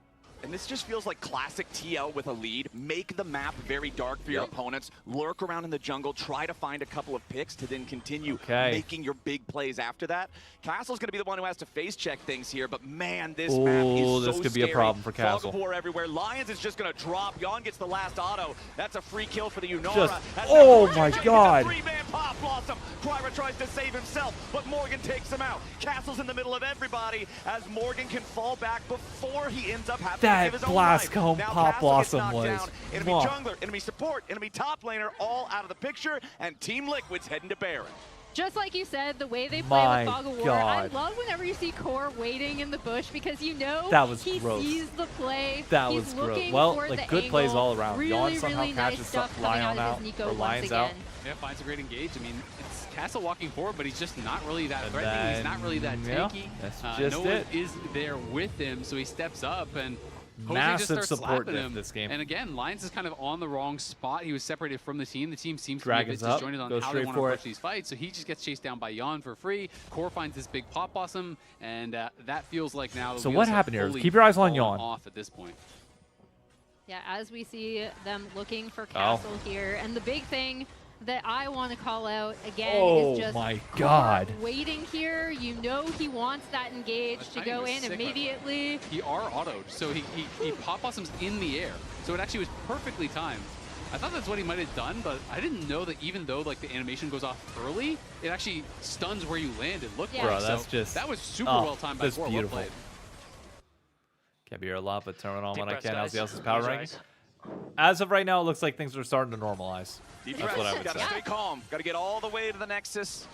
And this just feels like classic TL with a lead. Make the map very dark for your opponents. Lurk around in the jungle. Try to find a couple of picks to then continue making your big plays after that. Castle's going to be the one who has to face check things here, but man, this map is so this could be a scary. problem for Fog Castle. of War everywhere. Lions is just going to drop. Yawn gets the last auto. That's a free kill for the Unara. Just- As oh that my gets a God. three-man pop blossom. Kryra tries to save himself, but Morgan takes him out. Castle's in the middle of everybody as Morgan can fall back before he ends up having to That give his own blast life. cone Now pop Castle gets blossom knocked was down. Enemy mwah. jungler, enemy support, enemy top laner, all out of the picture, and Team Liquid's heading to Baron. Just like you said, the way they play My with Fog of War, I God. love whenever you see Core waiting in the bush because you know That was he gross. sees the play. That He's was gross. looking Well, for like the good plays angle. all around. Really, Yawn somehow really nice catches stuff coming Lion out out of his Nico or once Lions again. out. Yeah, finds a great engage. I mean, it's Castle walking forward, but he's just not really that And threatening. He's not really that then, yeah, tanky. that's no just one it. is there with him, so he steps up and Jose Massive just starts support slapping diff him. this game. And again, Lions is kind of on the wrong spot. He was separated from the team. The team seems Dragons to be a bit up, disjointed on goes how they straight want to for approach it. these fights. So he just gets chased down by Yawn for free. Core finds this big pop blossom, and that feels like now. the So wheels what have happened here? fully Keep your eyes on fallen Yawn. off at this point. Yeah, as we see them looking for Castle here. And the big thing that I want to call out again is just my God. waiting here. You know he wants that engage to go in immediately. He R-autoed, so he pop blossoms in the air. So it actually was perfectly timed. I thought that's what he might have done, but I didn't know that even though like the animation goes off early, it actually stuns where you land. It looked like. Bro, that's so just that was super well timed by that's Core. beautiful. Well played. Can't be here a lot, but turn it on when I breaths, can. How's the guys. else's power ranking? As of right now, it looks like things are starting to normalize. Deep That's what I would Gotta say. stay calm. Gotta get all the way to the Nexus.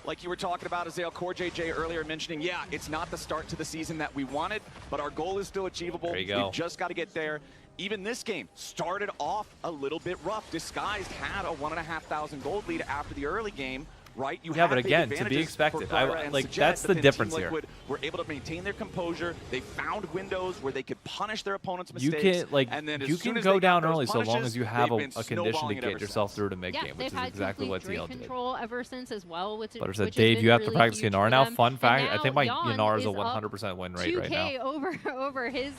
Like you were talking about, Azale, Core JJ earlier mentioning, yeah, it's not the start to the season that we wanted, but our goal is still achievable. There you go. We've just got to get there. Even this game started off a little bit rough. Disguised had a 1,500 gold lead after the early game. Right? You Yeah, had but big again, to be advantages expected. for Clara and Like, Sajed, that's but the then difference Team here. Liquid were able to maintain their composure. They found windows where they could punish their opponent's You mistakes. can like and then as you soon can as go they got down those early so long punishes, as you have they've a been condition to snowballing it get ever yourself since. through to mid Yeah, game, which they've is had exactly what complete TL Drake did. control ever since as well. Which But I which said, has Dave, been you have to really practice huge Yanar for now. them. Fun fact, And I think now my Yawn Yanar is a up 100% win rate right 2K now. over his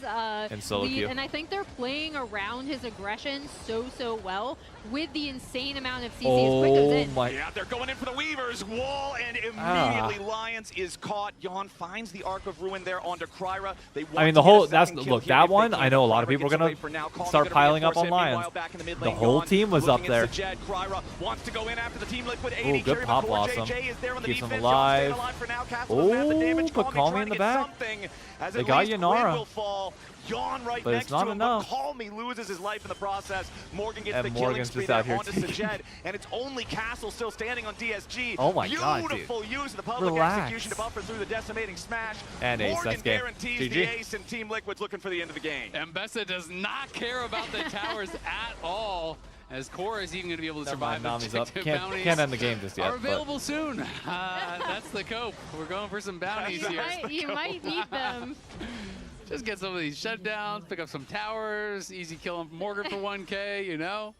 In solo lead, queue. and I think they're playing around his aggression so well with the insane amount of CCs. Quick goes in. my! Yeah, they're going in for the Weavers. Wall, and immediately Lions is caught. Yawn finds the Arc of Ruin there onto Kryra. They want I mean, to the get a whole that's second kill look here that if they one. can. I know a lot of Kryra people are gets gonna away for now. Calm's start gonna piling up reinforce on him. Lions. Meanwhile, back in the mid The lane, whole Yawn team was up looking there. at Sajed. Kryra wants to go in after the Team Liquid 80. Ooh, good Carry pop before blossom. JJ is there on the Keeps him defense. alive. Yawn's staying alive for now. Castle doesn't have the damage. But Calmy Calmy trying in to the get back. something, as They at got least Yanara. Quinn will fall. Yawn right But next it's not to him, enough. but Calmy loses his life in the process. Morgan gets And the killing Morgan's spree just there out here onto taking- Sajed, and it's only Castle still standing on DSG. Oh my God, dude. Beautiful use of the public Relax. execution to buffer through the decimating smash. And ace, Morgan that's game. guarantees GG. the ace, and Team Liquid's looking for the end of the game. Mbessa does not care about the towers at all, as Core is even going to be able to Never survive. mind, Nami's up. Objective Can't bounties end the game just yet. are but- available soon. That's the cope. We're going for some bounties You here. might need them. Just get some of these shutdowns, pick up some towers, easy kill on Morgan for 1K, you know?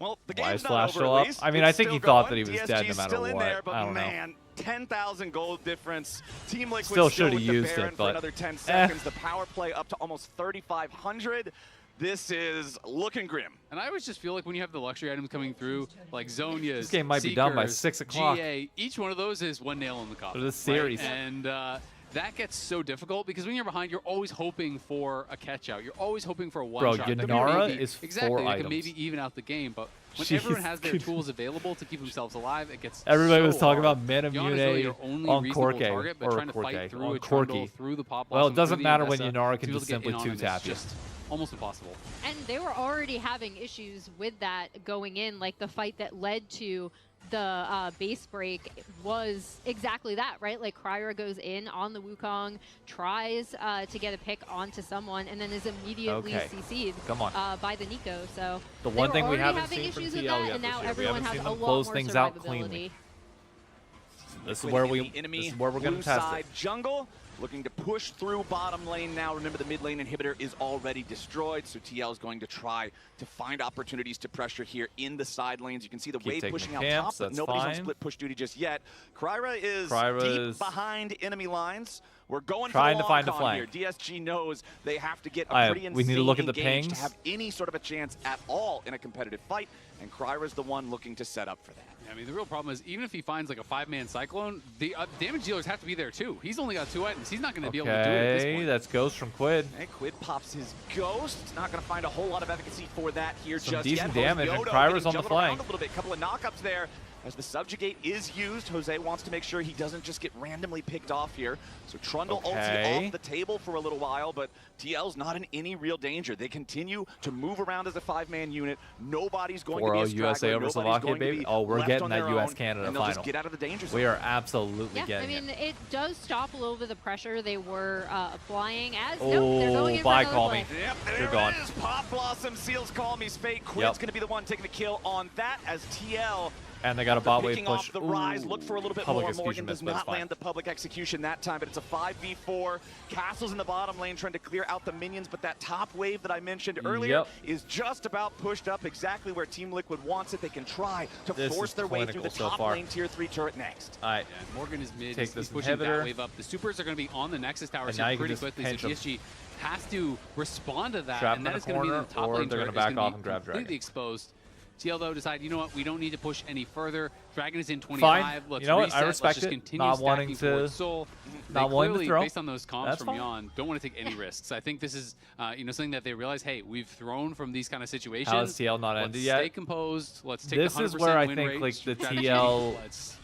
Well, the Why game's is not Flash over still at up? least. I mean, It's I think still he thought going. that he was DSG's dead no matter still in what. there, but I don't know. man, 10,000 gold difference. Team Liquid Still still shoulda with the used it, Baron for but another 10 seconds. The power play up to almost 3,500. This is looking grim. And I always just feel like when you have the luxury items coming through, like Zonia's, This game might be done by Seekers, 6 o'clock. GA, each one of those is one nail in the coffin. For this series. Right? And that gets so difficult because when you're behind, you're always hoping for a catch out. You're always hoping for a one shot. that can Yanara maybe- is exactly, 4 that items. can maybe even out the game, but when Jeez. everyone has their tools available to keep themselves alive, it gets Everybody so was talking hard. about mana Yawn is really Mune your only on reasonable Corke, target, but or trying to Corke, fight through on a trundle, Corky. through the pop Well, it blossom, doesn't through the matter when Mbessa, Yanara to can be able just to get simply in on two him is tap you. just almost impossible. And they were already having issues with that going in. Like the fight that led to the base break was exactly that, right? Like Kryra goes in on the Wukong, tries to get a pick onto someone, and then is immediately CC'd Come on. by the Nico. So The they one were thing we already haven't having seen from issues TL with that, yet and this now year. We everyone haven't has seen a them lot close more things out survivability. cleanly. This is Liquid where in we. the enemy This is where we're going blue to test side it. jungle, looking to push through bottom lane now. Remember, the mid lane inhibitor is already destroyed, so TL is going to try to find opportunities to pressure here in the side lanes. You can see the Keep wave taking pushing the out camps, top, but that's nobody's on fine. split push duty just yet. Kryra is Kryra deep behind enemy lines. We're going trying for to the find a long con flank. here. DSG knows they have to get a Alright, pretty we need to look at the engage pings. to have any sort of a chance at all in a competitive fight, and Kryra's the one looking to set up for that. I mean, the real problem is even if he finds like a 5-man Cyclone, the damage dealers have to be there too. He's only got 2 items. He's not going to be able to do it at this Okay, point. that's Ghost from Quid. Okay, Quid pops his Ghost. Not going to find a whole lot of efficacy for that here Some just decent yet. damage, and Yodo Kryra's getting on the juggled around flank. a little bit. Couple of knockups there as the Subjugate is used. Jose wants to make sure he doesn't just get randomly picked off here. So Trundle ulti off the table for a little while, but TL's not in any real danger. They continue to move around as a 5-man unit. Nobody's going to be a 4-0 USA straggler. over Nobody's Slovakia, going to baby. be Oh, we're left getting on that their US own, Canada and they'll final. just get out of the danger zone. We are absolutely Yeah, getting I mean, it. it does stop a little bit of the pressure they were applying as Oh, nope, they're going in bye, for Call another Me. play. Yep, You're there gone. it is. Pop Blossom seals Calmy's fate. Quid's Yep. going to be the one taking the kill on that as TL And they got a bot wave Picking push. off the rise, look for a little bit Public more. execution Morgan miss, does but it's not fine. land the public execution that time, but it's a 5v4. Castle's in the bottom lane trying to clear out the minions, but that top wave that I mentioned earlier is just about pushed up exactly where Team Liquid wants it. They can try to force their way through the top lane tier 3 turret next. All right. Yeah, Morgan is mid. Take He's this pushing inhibitor. that wave up. The supers are going to be on the Nexus tower And now you can pretty just quickly, so pinch 'em. DSG has to respond to that, Trap and them that in is a going to be corner, the top or lane they're turret gonna is back gonna off be and grab completely Dragon. exposed. TL though decide, you know what, we don't need to push any further. Dragon is in 25. Fine. Let's You know what? reset. I respect Let's just it. continue Not stacking wanting to- forward Soul. not They wanting to clearly, throw. based on those comms That's from fine. Yon, don't want to take any risks. I think this is something that they realize, hey, we've thrown from these kind of situations. How is TL not Let's ended yet? Stay composed. Let's take This the 100% is where I win think rate like the strategy. TL Let's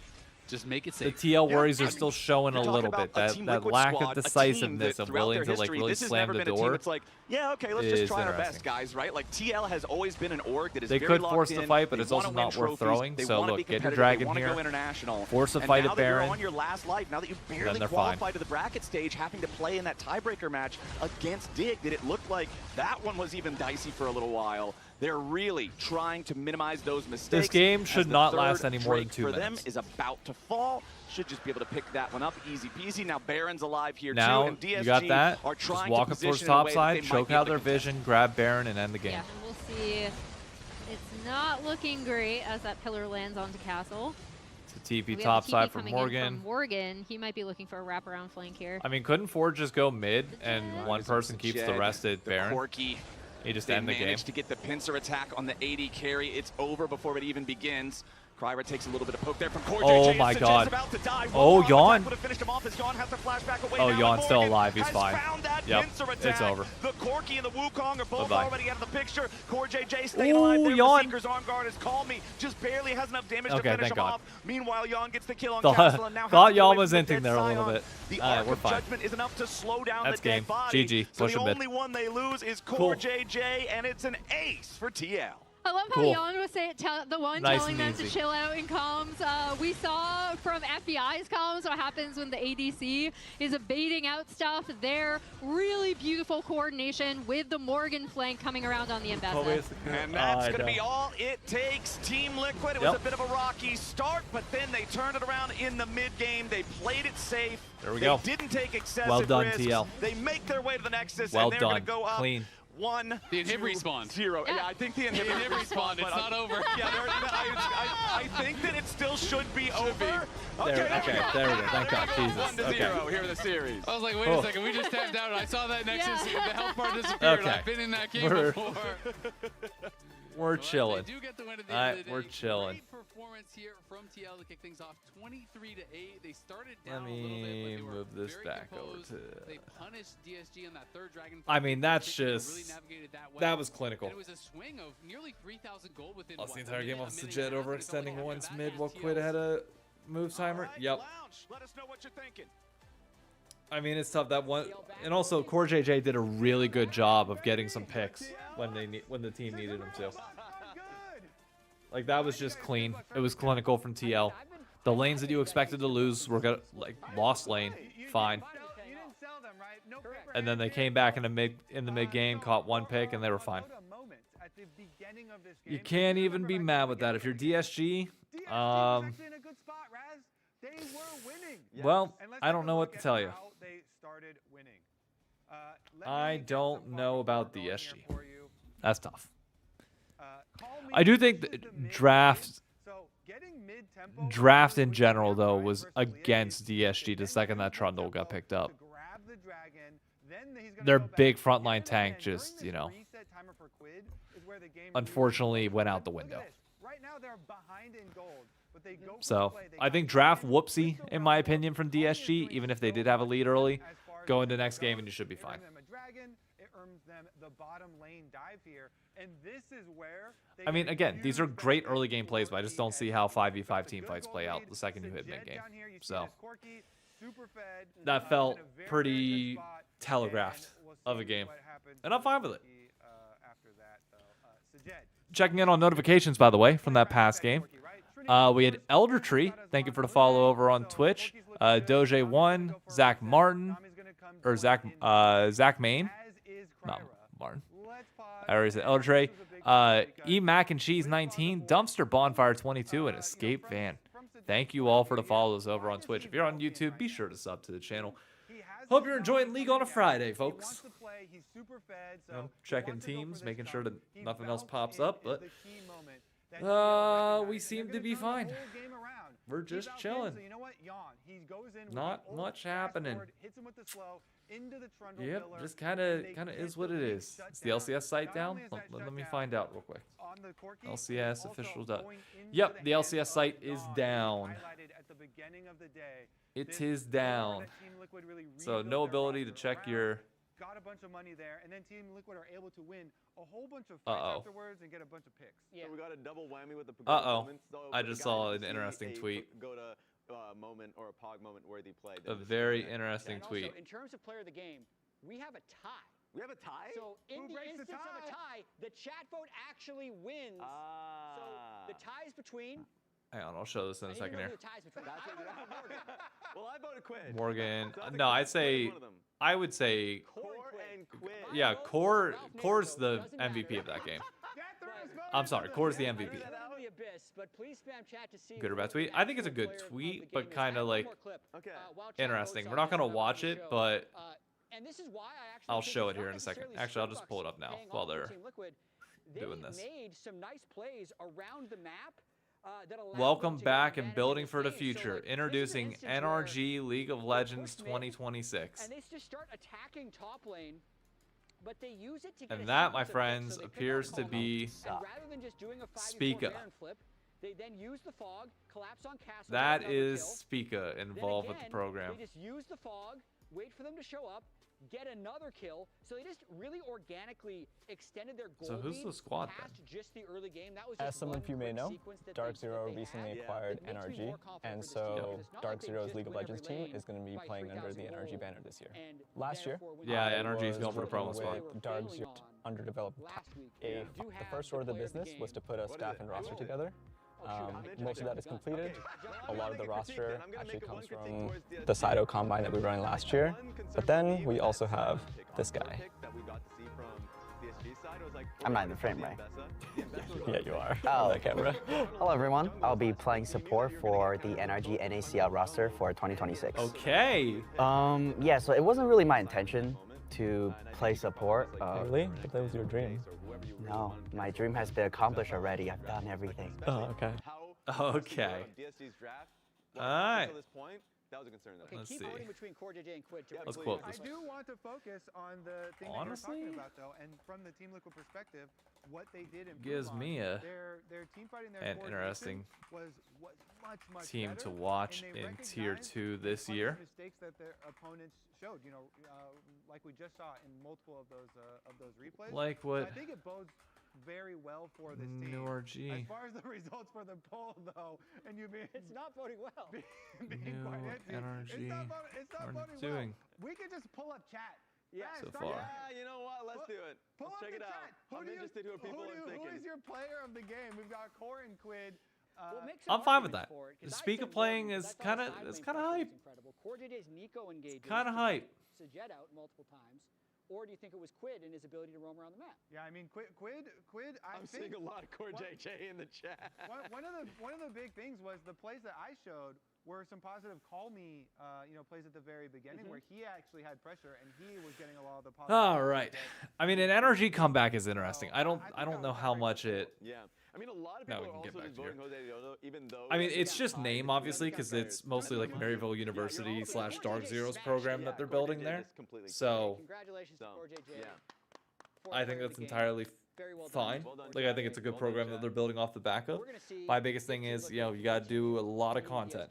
just make it the safe. TL Yeah, worries I are mean, still showing a you're little talking bit. about a That Team that Liquid lack squad, of a team decisiveness that of throughout willing their to like history, really this has slam never the been a team door. that's like, yeah, okay, let's just is try our interesting. best, guys, right? Like TL has always been an org that is They very could locked force the in. fight, but They it's also wanna not win worth trophies. throwing. They So wanna look, be get your competitive. dragon They wanna here. go international. Force a And fight now at that you're Baron. on your last life, now that you barely they're qualified fine. to the bracket stage, having to play in that tiebreaker match against Dig, that it looked like that one was even dicey for a little while. They're really trying to minimize those mistakes. This game as should the not third last any more than Drake 2 for minutes. them is about to fall. Should just be able to pick that one up easy peasy. Now Baron's alive here Now too, and DSG you got that. are Just trying walk to up towards position in a top way that side, they might choke be able out to their contest. vision, grab Baron, and end the game. Yeah, and we'll see. It's not looking great as that pillar lands onto Castle. It's a TP We have top a TP side for coming in Morgan. from Morgan. He might be looking for a wraparound flank here. I mean, couldn't Ford just go mid and one person keeps the Jed, rest at the Baron? Corky. He just They end the game. managed to get the pincer attack on the AD carry. It's over before it even begins. Kryra takes a little bit of poke there from Core Oh JJ. my Sinjin's God. about to die. Oh, One Yawn. attack would have finished him off as Yawn has to flash back away Oh, now, Yawn's and still Morgan alive. He's has fine. found that Yep, pincer it's attack. over. The Corky and the Wukong are both Bye-bye. already out of the picture. Core JJ staying Ooh, alive there. Yawn. The Seeker's arm guard has called me. Just barely has enough damage to Okay, finish thank him God. off. Meanwhile, Yawn gets the kill on Thought- Castle and now thought has to go Yawn away was from the inting dead there a little Scion. bit. The All right, arc we're of fine. judgment is enough to slow down That's the dead game. body. GG. So Push the a bit. only one they lose is Cool. Core JJ, and it's an ace for TL. I love how Cool. Yon was the one Nice telling and them to easy. chill out in comms. We saw from FBI's comms what happens when the ADC is baiting out stuff there. Really beautiful coordination with the Morgan flank coming around on the Embessa. And that's going to be all it takes. Team Liquid, it was a bit of a rocky start, but then they turned it around in the mid-game. They played it safe. There we they go. didn't take excessive Well done, risks. TL. They make their way to the Nexus, Well and they're going to done. go up Clean. 1 The inhib 2, respawn. 0. Yeah, I think the inhib respawn. It's not over. Yeah, I think that it still should be over. There we go. There Thank God. Jesus. 1-0 here in the series. I was like, wait Oh. a second, we just tapped out and I saw that Nexus, Yeah. the health bar disappeared. Okay. I've been in that game We're- before. We're chilling. They do get the win at the All end right, of the we're day. chilling. Great performance here from TL to kick things off. 23-8. They started Let down a little bit, me but they were move this very back composed. over to- They punished DSG on that third dragon. I mean, that's They really just- navigated that, that well. was clinical. And it was a swing of nearly 3,000 gold within Lost what, the a entire minute, game a off the minute Jet and a half, and it's overextending only once after mid that while TL's Quid had a move timer. All right, Yep. Lounge, let us know what you're thinking. I mean, it's tough. That one, and also Core JJ did a really good job of getting some picks when the team needed him to. Like that was just clean. It was clinical from TL. The lanes that you expected to lose were like lost lane, fine. You didn't sell them, right? No paper And then they came back in the mid game, caught one pick, and they were fine. You can't even be mad with that if you're DSG. Well, I don't know what to tell you. I don't know about DSG. That's tough. I do think that draft in general though was against DSG the second that Trundle got picked up. Their big frontline tank just, you know, unfortunately went out the window. So I think draft whoopsie in my opinion from DSG, even if they did have a lead early, go into next game and you should be fine. I mean, again, these are great early game plays, but I just don't see how 5v5 team fights play out the second you hit mid game. So that felt pretty telegraphed of a game, and I'm fine with it. Checking in on notifications, by the way, from that past game. We had Elder Tree. Thank you for the follow over on Twitch. Doge1, Zach Martin, or Zach Main. No, Martin. Let's pause. I already said Elder Trey. E Mac and Cheese 19, Dumpster Bonfire 22, and Escape Van. Thank you all for the follows over on Twitch. If you're on YouTube, be sure to sub to the channel. Hope you're enjoying League on a Friday, folks. I'm checking teams, making sure that nothing else pops up, but we seem to be fine. We're just chilling. Not much happening. Yep, just kind of is what it is. Is the LCS site down? Let me find out real quick. LCS official. Yep, the LCS site is down. It is down. So no ability to check your. Got a bunch of money there, and then Team Liquid are able to win a whole bunch of fights afterwards and get a bunch of picks. Yeah, so we got a double whammy with the moments. I just saw an interesting tweet. Go to moment or a pog moment worthy play. A very interesting tweet. Also, in terms of player of the game, we have a tie. We have a tie? So in the instance of a tie, the chat vote actually wins. So the tie is between. Hang on, I'll show this in a second here. Well, I voted Quid. Morgan. No, I would say. Core and Quid. Yeah, Core's the MVP of that game. I'm sorry, Core's the MVP. Good or bad tweet? I think it's a good tweet, but kind of like interesting. We're not gonna watch it, but I'll show it here in a second. Actually, I'll just pull it up now while they're doing this. Welcome back and building for the future. Introducing NRG League of Legends 2026. And they just start attacking top lane, but they use it to get and that, my friends, appears to be Spica. They then use the fog, collapse on castle. That is Spica involved with the program. They just use the fog, wait for them to show up, get another kill. So they just really organically extended their goal. So who's the squad then? Just the early game. That was As some of you may know, Dark Zero recently acquired NRG, and so Dark Zero's League of Legends team is going to be playing under the NRG banner this year. Last year, NRG is going for the promo spot. Dark Zero underdeveloped. The first order of the business was to put a staff and roster together. Most of that is completed. A lot of the roster actually comes from the Sido Combine that we were running last year. But then we also have this guy. I'm not in the frame, right? Yeah, you are. Oh, that camera. Hello, everyone. I'll be playing support for the NRG NACL roster for 2026. Okay. Yeah, so it wasn't really my intention to play support. Really? But that was your dream. No, my dream has been accomplished already. I've done everything. Oh, okay. Okay. All right. That was a concern. Let's see. Let's quote this. I do want to focus on the thing that you're talking about, though, and from the Team Liquid perspective, what they did improve gives me their team fighting an interesting was much team better, to watch and they in Tier 2 this recognized year. the mistakes that their opponents showed, like we just saw in multiple of those replays. Like what? So I think it bodes very well for this team. NRG. As far as the results for the poll, though, and you mean it's not voting well. NRG. It's not voting doing well. We can just pull up chat. Yeah, so far. Yeah, you know what? Let's do it. Let's check it out. I'm interested who are people are thinking. Who is your player of the game? We've got Core and Quid. I'm fine with that. The Speak of playing is kind of hype. It's kind of hype. Jet out multiple times. Or do you think it was Quid and his ability to roam around the map? Yeah, I mean, Quid. I'm seeing a lot of Core JJ in the chat. One of the big things was the plays that I showed were some positive call me, plays at the very beginning where he actually had pressure and he was getting a lot of the positive. All right. I mean, an NRG comeback is interesting. I don't know how much it. Yeah. I mean, a lot of people are also just voting Jose Diodo, even though. I mean, it's just name, obviously, because it's mostly like Maryville University / Dark Zero's program that they're building there. So, I think that's entirely fine. Like, I think it's a good program that they're building off the back of. My biggest thing is, you got to do a lot of content.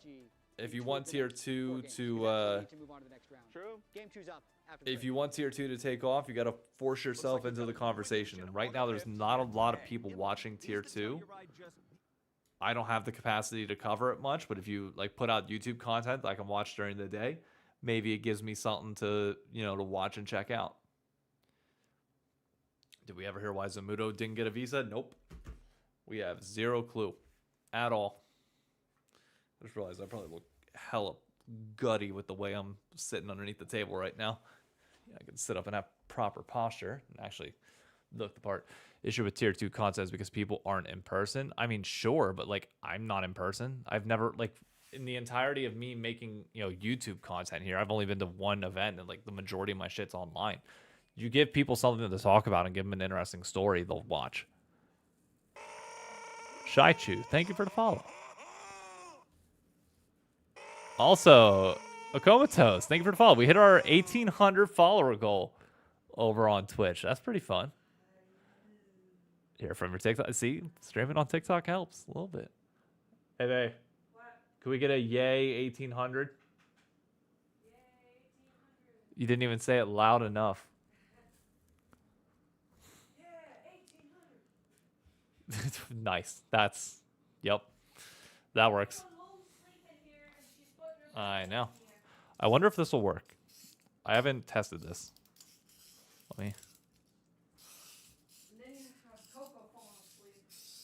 If you want Tier 2 to, if you want Tier 2 to take off, you got to force yourself into the conversation. And right now, there's not a lot of people watching Tier 2. I don't have the capacity to cover it much, but if you like put out YouTube content that I can watch during the day, maybe it gives me something to, to watch and check out. Did we ever hear why Zamudo didn't get a visa? Nope. We have zero clue at all. I just realized I probably look hella gutty with the way I'm sitting underneath the table right now. Yeah, I could sit up and have proper posture and actually look the part. Issue with tier 2 content is because people aren't in person. I mean, sure, but like I'm not in person. I've never like in the entirety of me making, you know, YouTube content here, I've only been to one event and like the majority of my shit's online. You give people something to talk about and give them an interesting story, they'll watch. ShyChu, thank you for the follow. Also, Akomatos, thank you for the follow. We hit our 1,800 follower goal over on Twitch. That's pretty fun. Hear from your TikTok. See, streaming on TikTok helps a little bit. Hey, babe. Can we get a yay 1,800? You didn't even say it loud enough. Nice. That's, yep. That works. I know. I wonder if this will work. I haven't tested this. Let me.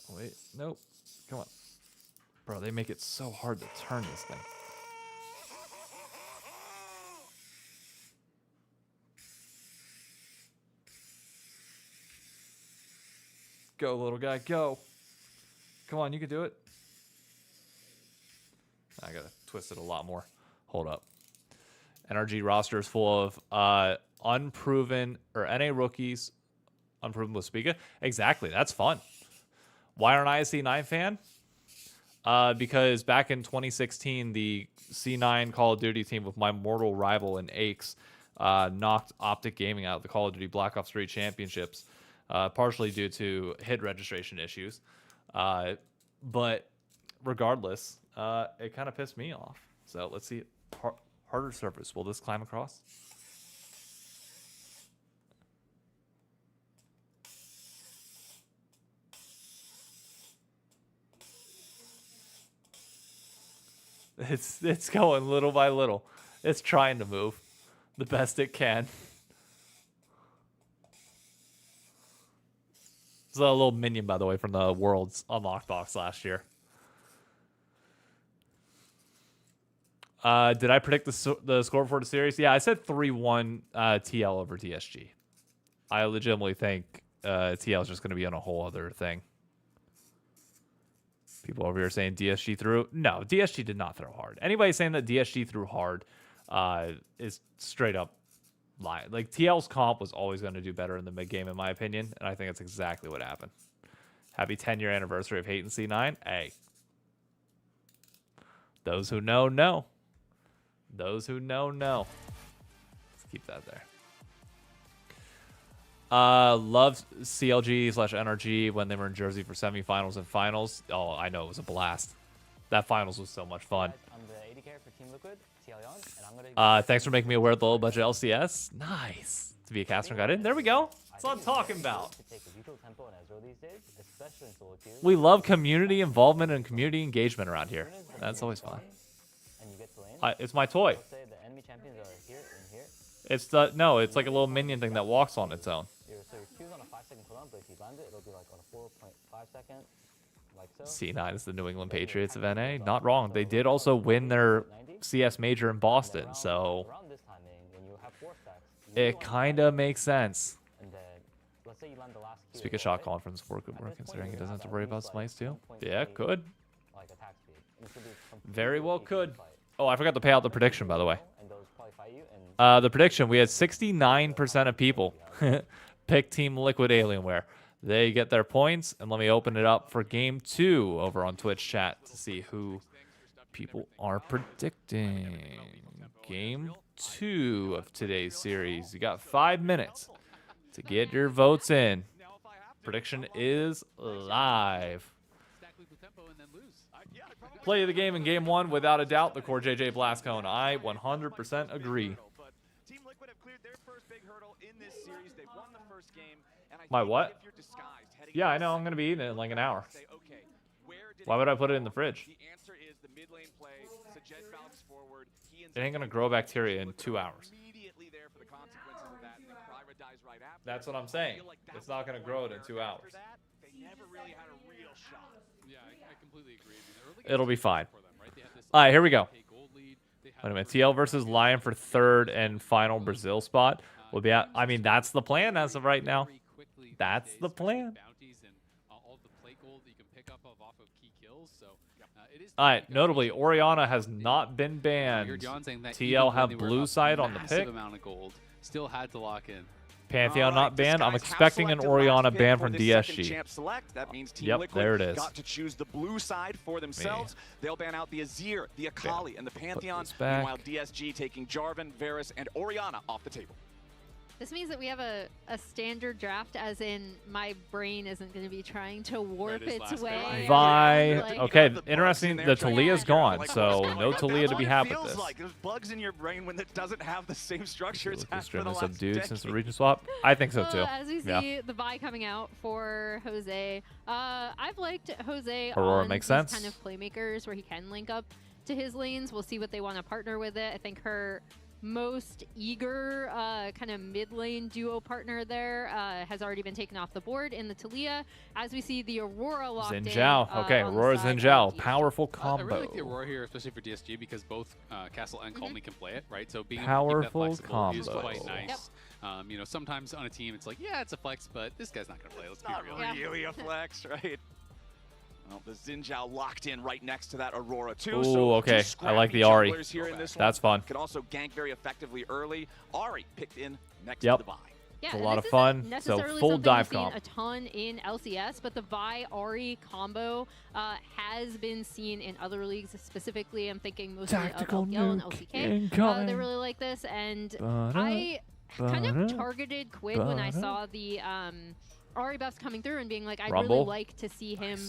Wait, nope. Come on. Bro, they make it so hard to turn this thing. Go, little guy, go. Come on, you can do it. I gotta twist it a lot more. Hold up. NRG roster is full of unproven or NA rookies. Unproven with Spiga. Exactly, that's fun. Why aren't I a C9 fan? Because back in 2016, the C9 Call of Duty team with my mortal rival in Aches knocked Optic Gaming out of the Call of Duty Black Ops 3 championships. Partially due to HID registration issues. But regardless, it kind of pissed me off. So let's see. Harder surface. Will this climb across? It's going little by little. It's trying to move the best it can. It's a little minion, by the way, from the Worlds Unlocked box last year. Did I predict the score before the series? Yeah, I said 3-1 TL over DSG. I legitimately think TL is just going to be on a whole other thing. People over here saying DSG threw. No, DSG did not throw hard. Anybody saying that DSG threw hard is straight up lying. Like, TL's comp was always going to do better in the mid game, in my opinion, and I think that's exactly what happened. Happy 10-year anniversary of Hate and C9. Hey. Those who know, know. Those who know, know. Let's keep that there. Loved CLG/NRG when they were in Jersey for semifinals and finals. Oh, I know, it was a blast. That finals was so much fun. I'm the AD carry for Team Liquid, TLAW, and I'm gonna thanks for making me aware of the low budget LCS. Nice. To be a caster got in. There we go. That's what I'm talking about. We love community involvement and community engagement around here. That's always fun. It's my toy. It's the no, it's like a little minion thing that walks on its own. C9 is the New England Patriots of NA. Not wrong. They did also win their CS major in Boston, so it kind of makes sense. Speak of shot confidence for good work, considering he doesn't have to worry about smites too. Yeah, could. Very well could. Oh, I forgot to pay out the prediction, by the way. The prediction, we had 69% of people pick Team Liquid Alienware. They get their points, and let me open it up for Game 2 over on Twitch chat to see who people are predicting. Game 2 of today's series. You got 5 minutes to get your votes in. Prediction is live. Play of the game in Game 1, without a doubt, the core JJ Blastcone. I 100% agree. My what? Yeah, I know. I'm going to be eating it in like an hour. Why would I put it in the fridge? It ain't going to grow bacteria in 2 hours. That's what I'm saying. It's not going to grow it in 2 hours. Yeah, I completely agree. It'll be fine. All right, here we go. Wait a minute. TL versus Lion for third and final Brazil spot. will be out. I mean, that's the plan as of right now. That's the plan. All right, notably, Orianna has not been banned. TL have blue side on the pick. Amount of gold. Still had to lock in. Pantheon not banned. I'm expecting an Orianna ban from DSG. That means Team Yep, Liquid there it is. got to choose the blue side for themselves. They'll ban out the Azir, the Akali, and the Pantheon. Meanwhile, DSG taking Jarvan, Varus, and Orianna off the table. This means that we have a standard draft, as in my brain isn't going to be trying to warp its way. Okay, interesting. The Talia's gone, so no Talia to be happy with this. Like there's bugs in your brain when it doesn't have the same structure it's had This for the stream is last subdued decade. since the region swap. I think so too. As we see the buy coming out for Jose, I've liked Jose Aurora on makes these sense. kind of playmakers where he can link up to his lanes. We'll see what they want to partner with it. I think her most eager kind of mid lane duo partner there has already been taken off the board in the Talia. As we see the Aurora locked in. Zhao. Okay, Aurora Zhao. Powerful combo. I really like the Aurora here, especially for DSG, because both Castle and Call Me can play it, right? So being Powerful able to keep that flexible is combo. quite nice. You know, sometimes on a team it's like, yeah, it's a flex, but this guy's not going to play. Let's be real. Not really a flex, right? Well, the Xin Zhao locked in right next to that Aurora too. Ooh, so okay. two I like the scrappy Ari. junglers here in this That's one. fun. Can also gank very effectively early. Ari picked in next Yep. to the buy. Yeah, It's a and lot this of fun. isn't So necessarily full something dive we've seen comp. a ton in LCS, but the Vi Ari combo has been seen in other leagues. Specifically, I'm thinking mostly Tactical of LGL and nuke LCK. incoming. They really like this, and I kind of targeted Quid when I saw the Ari buffs coming through and being like, I'd really like to see him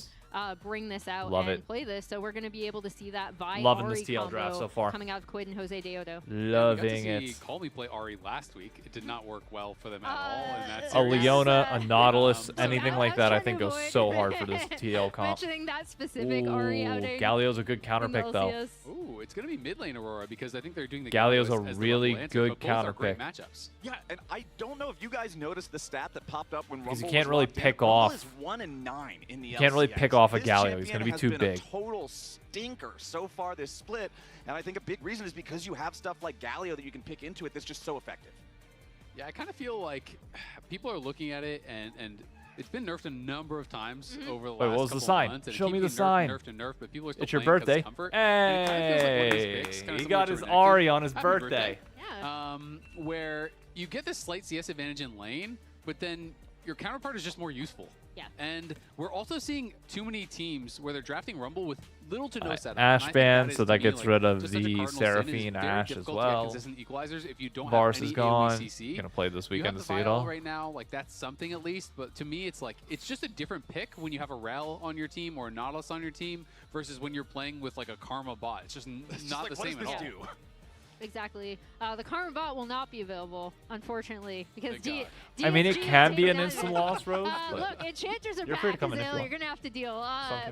bring this out and play this. So we're going to be able to see that Vi Loving Ari this TL draft combo so far. coming out of Quid and Jose Deodo. Loving we got to see it. Call Me play Ari last week. It did not work well for them at all. In that A series. Leona, a Nautilus, anything I like was that, I trying think to goes avoid so hard for this TL comp. mentioning that specific Ari Ooh, outing. Galio's a good counter in the pick though. LCS. Ooh, it's going to be mid lane Aurora because I think they're doing the Galio's Galio a as the really Rumble answer, good but both are counter great pick. matchups. Yeah, and I don't know if you guys noticed the stat that popped up when Rumble Because you was can't really locked in. pick Rumble off. is 1-9 in the You can't really LCS. pick off a This Galio. He's champion going to be has too been big. A total stinker so far this split, and I think a big reason is because you have stuff like Galio that you can pick into it that's just so effective. Yeah, I kind of feel like people are looking at it and it's been nerfed a number of times over the last Wait, what was the couple of sign? months, and it Show keeps me the getting sign. nerfed, but people are still It's your playing 'cause birthday. of comfort. And it kind of feels like one of those picks, kinda He similar got to his Renekton. Ari on his Happy birthday. Where you get this slight CS advantage in lane, but then your counterpart is just more useful. Yeah. And we're also seeing too many teams where they're drafting Rumble with little to no setup. Ash And I think ban, is, so to that me, gets like, rid of just such a the cardinal sin. It is Seraphine very Ash as difficult to get well. consistent equalizers if you don't Varus have any is gone. AoE CC. Gonna play this You weekend have to the see it Vial all. right now, like that's something at least. But to me, it's like it's just a different pick when you have a Rel on your team or a Nautilus on your team versus when you're playing with like a Karma bot. It's just not the same at all. Exactly. The Karma bot will not be available, unfortunately, because I mean, it DSG can is be an taking instant out- loss, Rose. but Look, enchanters are you're back, free to come in if you Azale. want. You're gonna have to deal.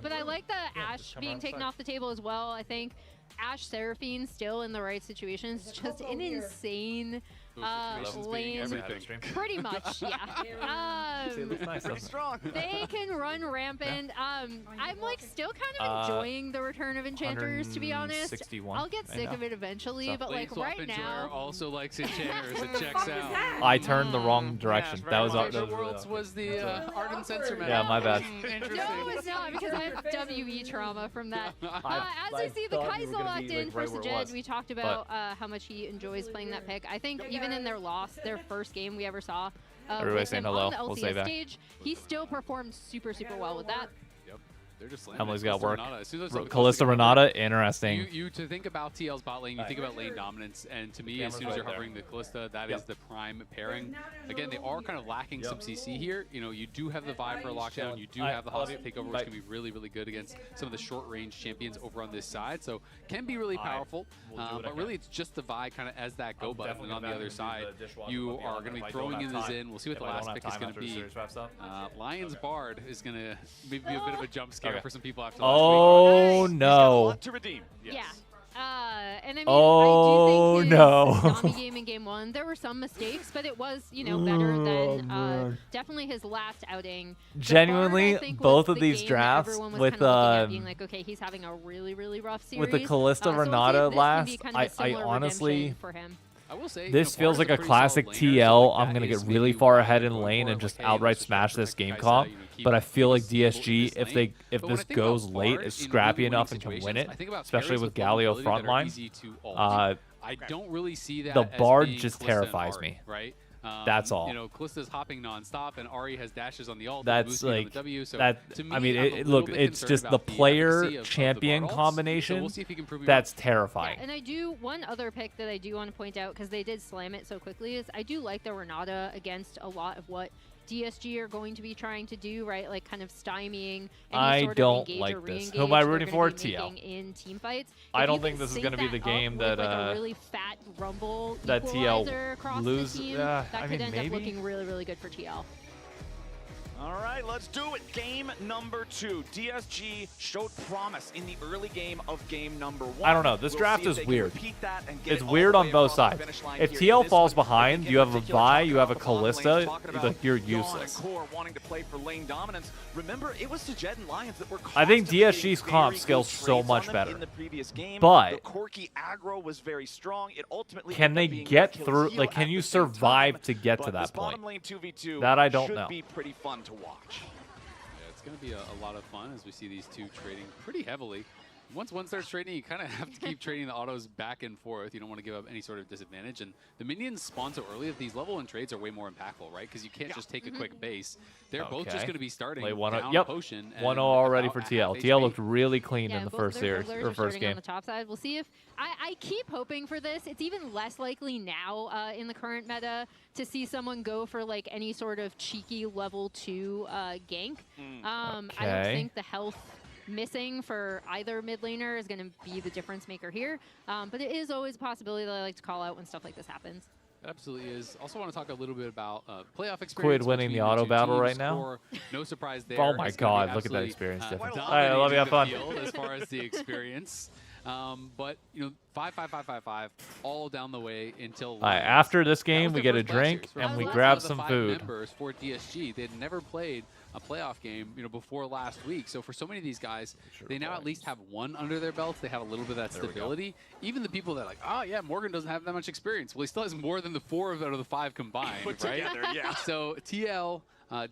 But I like the Ashe being taken off the table as well. I think Ashe Seraphine still in the right situations. Just an insane lane. Pretty much, yeah. Pretty strong. They can run rampant. I'm like still kind of enjoying the return of enchanters, to be honest. 161 I'll get sick of it eventually, but like right now. Also likes enchanters. It checks out. I turned the wrong direction. That was Worlds was the Ardent Sensor match. Yeah, my bad. No, it's not, because I have WE trauma from that. As I see the Kai'Sa locked in for Sajed, we talked about how much he enjoys playing that pick. I think even in their loss, their first game we ever saw with saying him hello. on the We'll say LCS that. stage, he still performed super well with that. They're just slamming Emily's it. got work. Renata, as soon as those Kalista Renata, interesting. You to think about TL's bot lane, you think about lane dominance, and to me, as soon as you're hovering the Kalista, that is the prime pairing. Again, they are kind of lacking some CC here. You know, you do have the Vi for lockdown, you do have the hostile takeover, which can be really good against some of the short-range champions over on this side. So can be really powerful, but really it's just the Vi kind of as that go button, and on the other side, you are going to be throwing in the Xin. We'll see what the last pick is going to be. Lion's Bard is going to maybe be a bit of a jump scare for some people after last week. No. To redeem. Yeah. And I mean, Oh, I do think his Nami game in game 1, there were some mistakes, but it was, you know, better than definitely his last outing. Genuinely, Bard, I think, both was of the these game drafts everyone was with kind of looking at being like, okay, he's having a really rough series. with the Kalista So we'll see if Renata this can last, be kind of a I similar honestly redemption for him. I will say, this feels like a classic TL. I'm going to get really far ahead in lane and just outright smash this game comp. But I feel like DSG, if this goes late, is scrappy enough and can win it, especially with Galio frontline. I don't really see that. The Bard being just Kalista terrifies and Ari, me. right? That's all. You know, Kalista's hopping nonstop, and Ari has dashes on the ult. That's like W, so that. to me, I mean, I'm a look, little bit it's concerned just the about efficacy player of the champion Bard ults, combination. so we'll see if he can prove me That's wrong. terrifying. Yeah, and I do one other pick that I do want to point out because they did slam it so quickly is I do like the Renata against a lot of what DSG are going to be trying to do, right? Like kind of stymieing any sort of engage or re-engage Who am I they're rooting gonna for? be TL. making in team fights. I If don't you think can this is sync going to be the that game up that with, like a really fat rumble that equalizer TL across lose. the team, Yeah, that I could mean, end maybe. up looking really, really good for TL. All right, let's do it. Game number 2. DSG showed promise in the early game of game number 1. I don't know. This We'll draft see if is they can weird. repeat that and get It's it all weird the on way both across the sides. finish line If here. TL This falls one, behind, in you have a particular, Vi, talking you have a about the bottom lane, Kalista, talking about like you're Yawn useless. and Core wanting to play for lane dominance. Remember, it was Sejed and Lions that were I think constantly DSG's getting comp very scales good so trades much on them better. in the previous game. But the Corki aggro was very strong. It ultimately can they ended up being get Achilles' through? heel Like, can at you the same survive time, to get to but that this point? bottom lane 2v2 That I don't should know. be pretty fun to watch. Yeah, it's going to be a lot of fun as we see these two trading pretty heavily. Once one starts trading, you kind of have to keep trading the autos back and forth. You don't want to give up any sort of disadvantage. And the minions spawn so early that these level 1 trades are way more impactful, right? Because you can't just take a quick base. They're both just going to be starting Like down potion. 1-0 already for TL. TL looked really clean in the both first their series jugglers or are first starting game. on the top side. We'll see if I keep hoping for this. It's even less likely now in the current meta to see someone go for like any sort of cheeky level 2 gank. I don't think the health missing for either mid laner is going to be the difference maker here. But it is always a possibility that I like to call out when stuff like this happens. It absolutely is. Also want to talk a little bit about playoff experience. Quid winning the auto battle right now. Core. No surprise there. Oh my It's gonna be God, look at that absolutely, experience difference. dominating All right, I love you, have the fun. field as far as the experience. But, you know, 5-5-5-5-5 all down the way until All right, after this That game, was we their get a first Blast drink Series. and we One grab of the some 5 food. members for DSG, they had never played a playoff game, you know, before last week. So for so many of these guys, they now at least have one under their belts. They have a little bit of that stability. Even the people that are like, oh yeah, Morgan doesn't have that much experience. Well, he still has more than the 4 out of the 5 combined, Put right? together, yeah. So TL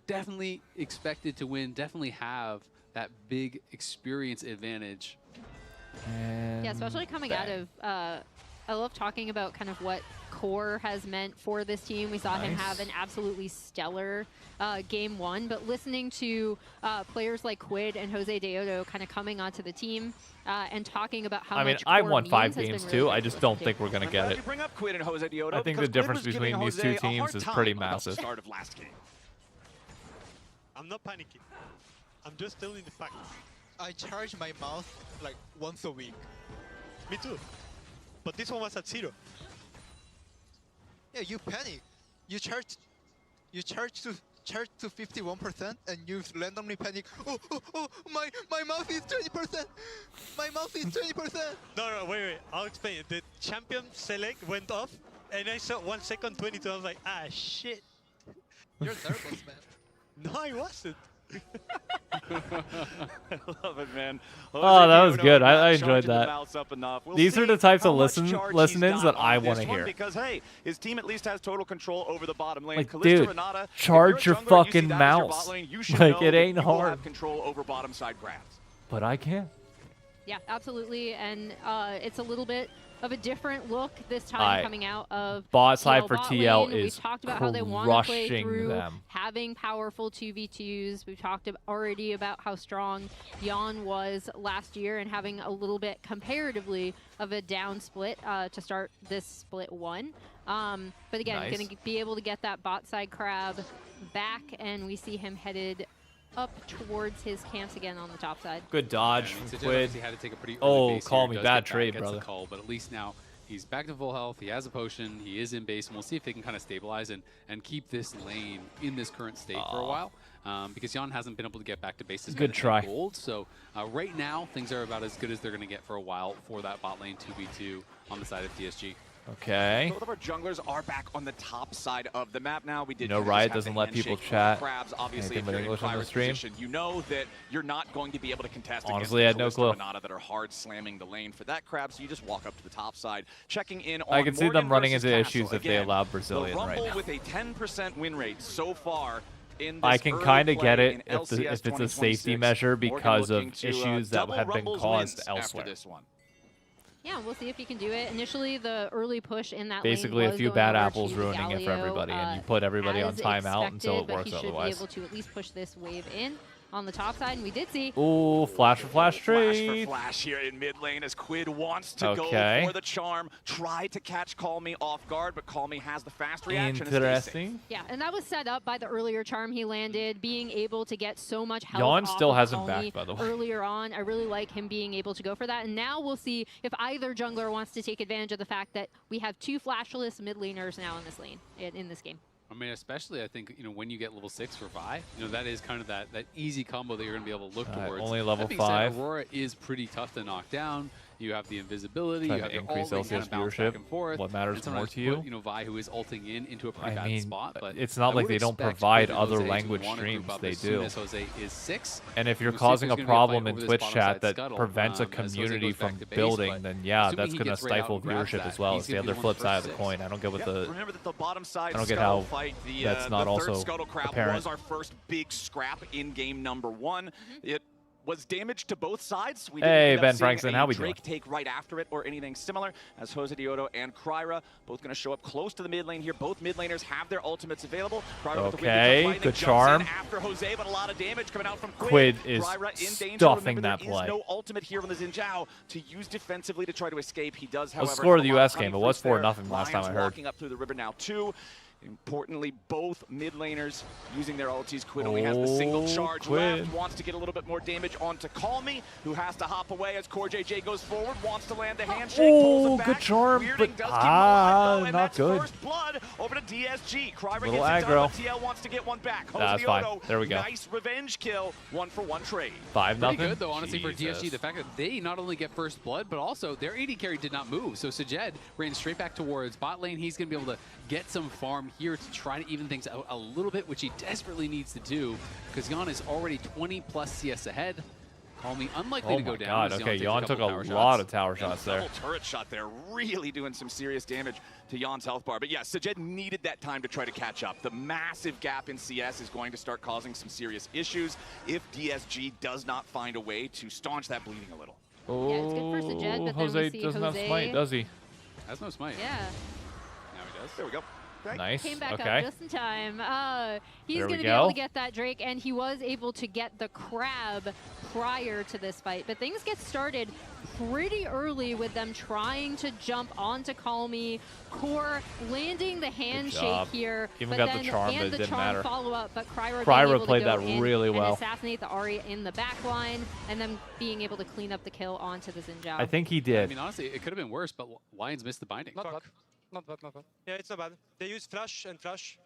definitely expected to win, definitely have that big experience advantage. Yeah, especially coming out of, I love talking about kind of what Core has meant for this team. We saw him have an absolutely stellar game 1, but listening to players like Quid and Jose Deodo kind of coming onto the team and talking about how much I Core won means 5 has games been too. really I just don't think we're going to I'm get glad it. you bring up Quid and Jose Deodo I think because the Quid difference was between giving these Jose two a teams hard is time pretty about the massive. start of last game. I'm not panicking. I'm just telling the fact. I charge my mouse like once a week. Me too. But this one was at 0. Yeah, you panic. You charge to 51% and you randomly panic. Oh, my mouse is 20%. My mouse is 20%. No, wait. I'll explain. The champion select went off, and I saw 1 second 22. I was like, ah, shit. You're nervous, man. No, I wasn't. I love it, man. Oh, that was good. I enjoyed charging the that. mouse up enough. We'll These are see the types how of much charge he's listen-ins got that I on want this to one hear. Because hey, his team at least has total control over the bottom lane. Like, Kalista, dude, Renata, if charge you're your a jungler, you see fucking that as your mouse. bot lane, you should Like, know it that ain't you will hard. have control over bottom side grabs. But I can't. Yeah, absolutely. And it's a little bit of a different look this time coming out of bot side for bot TL lane. is We talked about how they want to play crushing through them. having powerful 2v2s. We've talked already about how strong Yawn was last year and having a little bit comparatively of a down split to start this split 1. But again, going to be able to get that bot side crab back, and we see him headed up towards his camps again on the top side. Good dodge Yeah, from Sejed Quid. obviously had to take a pretty early Oh, base call here. me Does bad get back, trade, gets brother. the call, but at least now he's back to full health. He has a potion. He is in base, and we'll see if they can kind of stabilize and keep this lane in this current state for a while. Because Yawn hasn't been able to get back to base. Good try. Gold. So right now, things are about as good as they're going to get for a while for that bot lane 2v2 on the side of DSG. Okay. Both of our junglers are back on the top side of the map now. We did Riot doesn't let people chat Crabs, obviously, anything if but you're English in on the Cryra's stream. position, you know that you're not going to be able to contest Honestly, I had no against the clue. Renata that are hard slamming the lane for that Crab, so you just walk up to the top side, checking in on I can see them Morgan running versus into Castle. issues if they Again, allow Brazilian the right Rumble now. with a 10% win rate so far in this I can kind of get it if it's a safety measure because of issues that have been caused elsewhere. This one. Yeah, we'll see if he can do it. Initially, the early push in that Basically, lane a was few going bad over apples to ruining it for Galio, everybody, and you put everybody on as timeout until it expected, works but he otherwise. should be able to at least push this wave in on the top side, and we did see. Ooh, flash for flash trade. Flash here in mid lane as Quid wants to go for the charm. Try to catch Call Me off guard, but Call Me has the fast reaction. Interesting. Yeah, and that was set up by the earlier charm he landed, being able to get so much health Yawn off still of has him Call back, Me by the way. earlier on. I really like him being able to go for that, and now we'll see if either jungler wants to take advantage of the fact that we have 2 flashless mid laners now in this lane, in this game. I mean, especially I think, when you get level 6 for Vi, that is kind of that easy combo that you're going to be able to look towards. Only level That being said, 5. Aurora is pretty tough to knock down. You have the invisibility, Trying you have to the increase ult, you LCS kind of bounce viewership. back and forth. What matters And more sometimes to you? Put, Vi, who is ulting into a pretty bad spot. But it's not like they don't provide other language streams. They do. Jose is 6. And if you're We'll see if causing there's a gonna be a problem fight in over this Twitch bottom chat side that scuttle, prevents a as Jose community goes back from to base, building, but then yeah, assuming that's he going to gets right out stifle and grabs viewership that, as well. he's It's the gonna be other the flip one side of the for coin. I don't get what the Remember that the bottom side I don't get scuttle how fight, that's not the also third scuttle crab apparent. was our first big scrap in game number 1. It was damage to both sides. We didn't Hey, end up Ben seeing Frankston, a how we doing? Drake take right after it or anything similar, as Jose Diodo and Cryra both going to show up close to the mid lane here. Both mid laners have their ultimates available. Cryra with the Okay, Wicked good jumps charm. in after Jose, but a lot of damage coming out from Quid. Quid is Cryra in danger. stuffing Remember, that there play. is no ultimate here on the Xin Zhao to use defensively to try to escape. He does, however, Let's score have the a lot US of game. It honey was fruits there. 4-0 last time I Lions heard. walking up through the river now too. Importantly, both mid laners using their ultis. Quid only has the single charge Quid. left. Wants to get a little bit more damage onto Call Me, who has to hop away as Core JJ goes forward. Wants to land the handshake. Pulls it back. Good charm, Weirding but does keep him alive, though, and not that's good. First blood over to DSG. Cryra Little gets it aggro. done, but TL wants to get one back. That's Jose fine. Diodo, There we go. Nice revenge kill. 1-for-1 trade. 5-0. Pretty good, though, honestly, for Jesus. DSG. The fact that they not only get first blood, but also their AD carry did not move. So Sajed ran straight back towards bot lane. He's going to be able to get some farm here to try to even things out a little bit, which he desperately needs to do, because Yon is already 20+ CS ahead. Call Me unlikely Oh to go my down. god, as okay, takes Yon took couple a tower lot shots. of tower shots there. Double turret shot there, really doing some serious damage to Jan's health bar. But yeah, Sajed needed that time to try to catch up. The massive gap in CS is going to start causing some serious issues if DSG does not find a way to staunch that bleeding a little. Oh, Yeah, it's good for Sajed, but then Jose we see doesn't have Jose- smite, does he? Has no smite. Yeah. Now he does. There we go. Nice. Came back okay. up just in time. He's There we going to be able go. to get that Drake, and he was able to get the crab prior to this fight. But things get started pretty early with them trying to jump onto Call Me. Core landing the handshake job. here. Even but got the then, charm, and but it the didn't charm matter. follow-up, but Cryra Cryra being able played to go that in really well. and assassinate the Ahri in the back line, and then being able to clean up the kill onto the Xin Zhao. I think he I did. mean, honestly, it could have been worse, but Lions missed the binding. Not bad. Not bad, not bad. Yeah, it's not bad. They use flash and flash.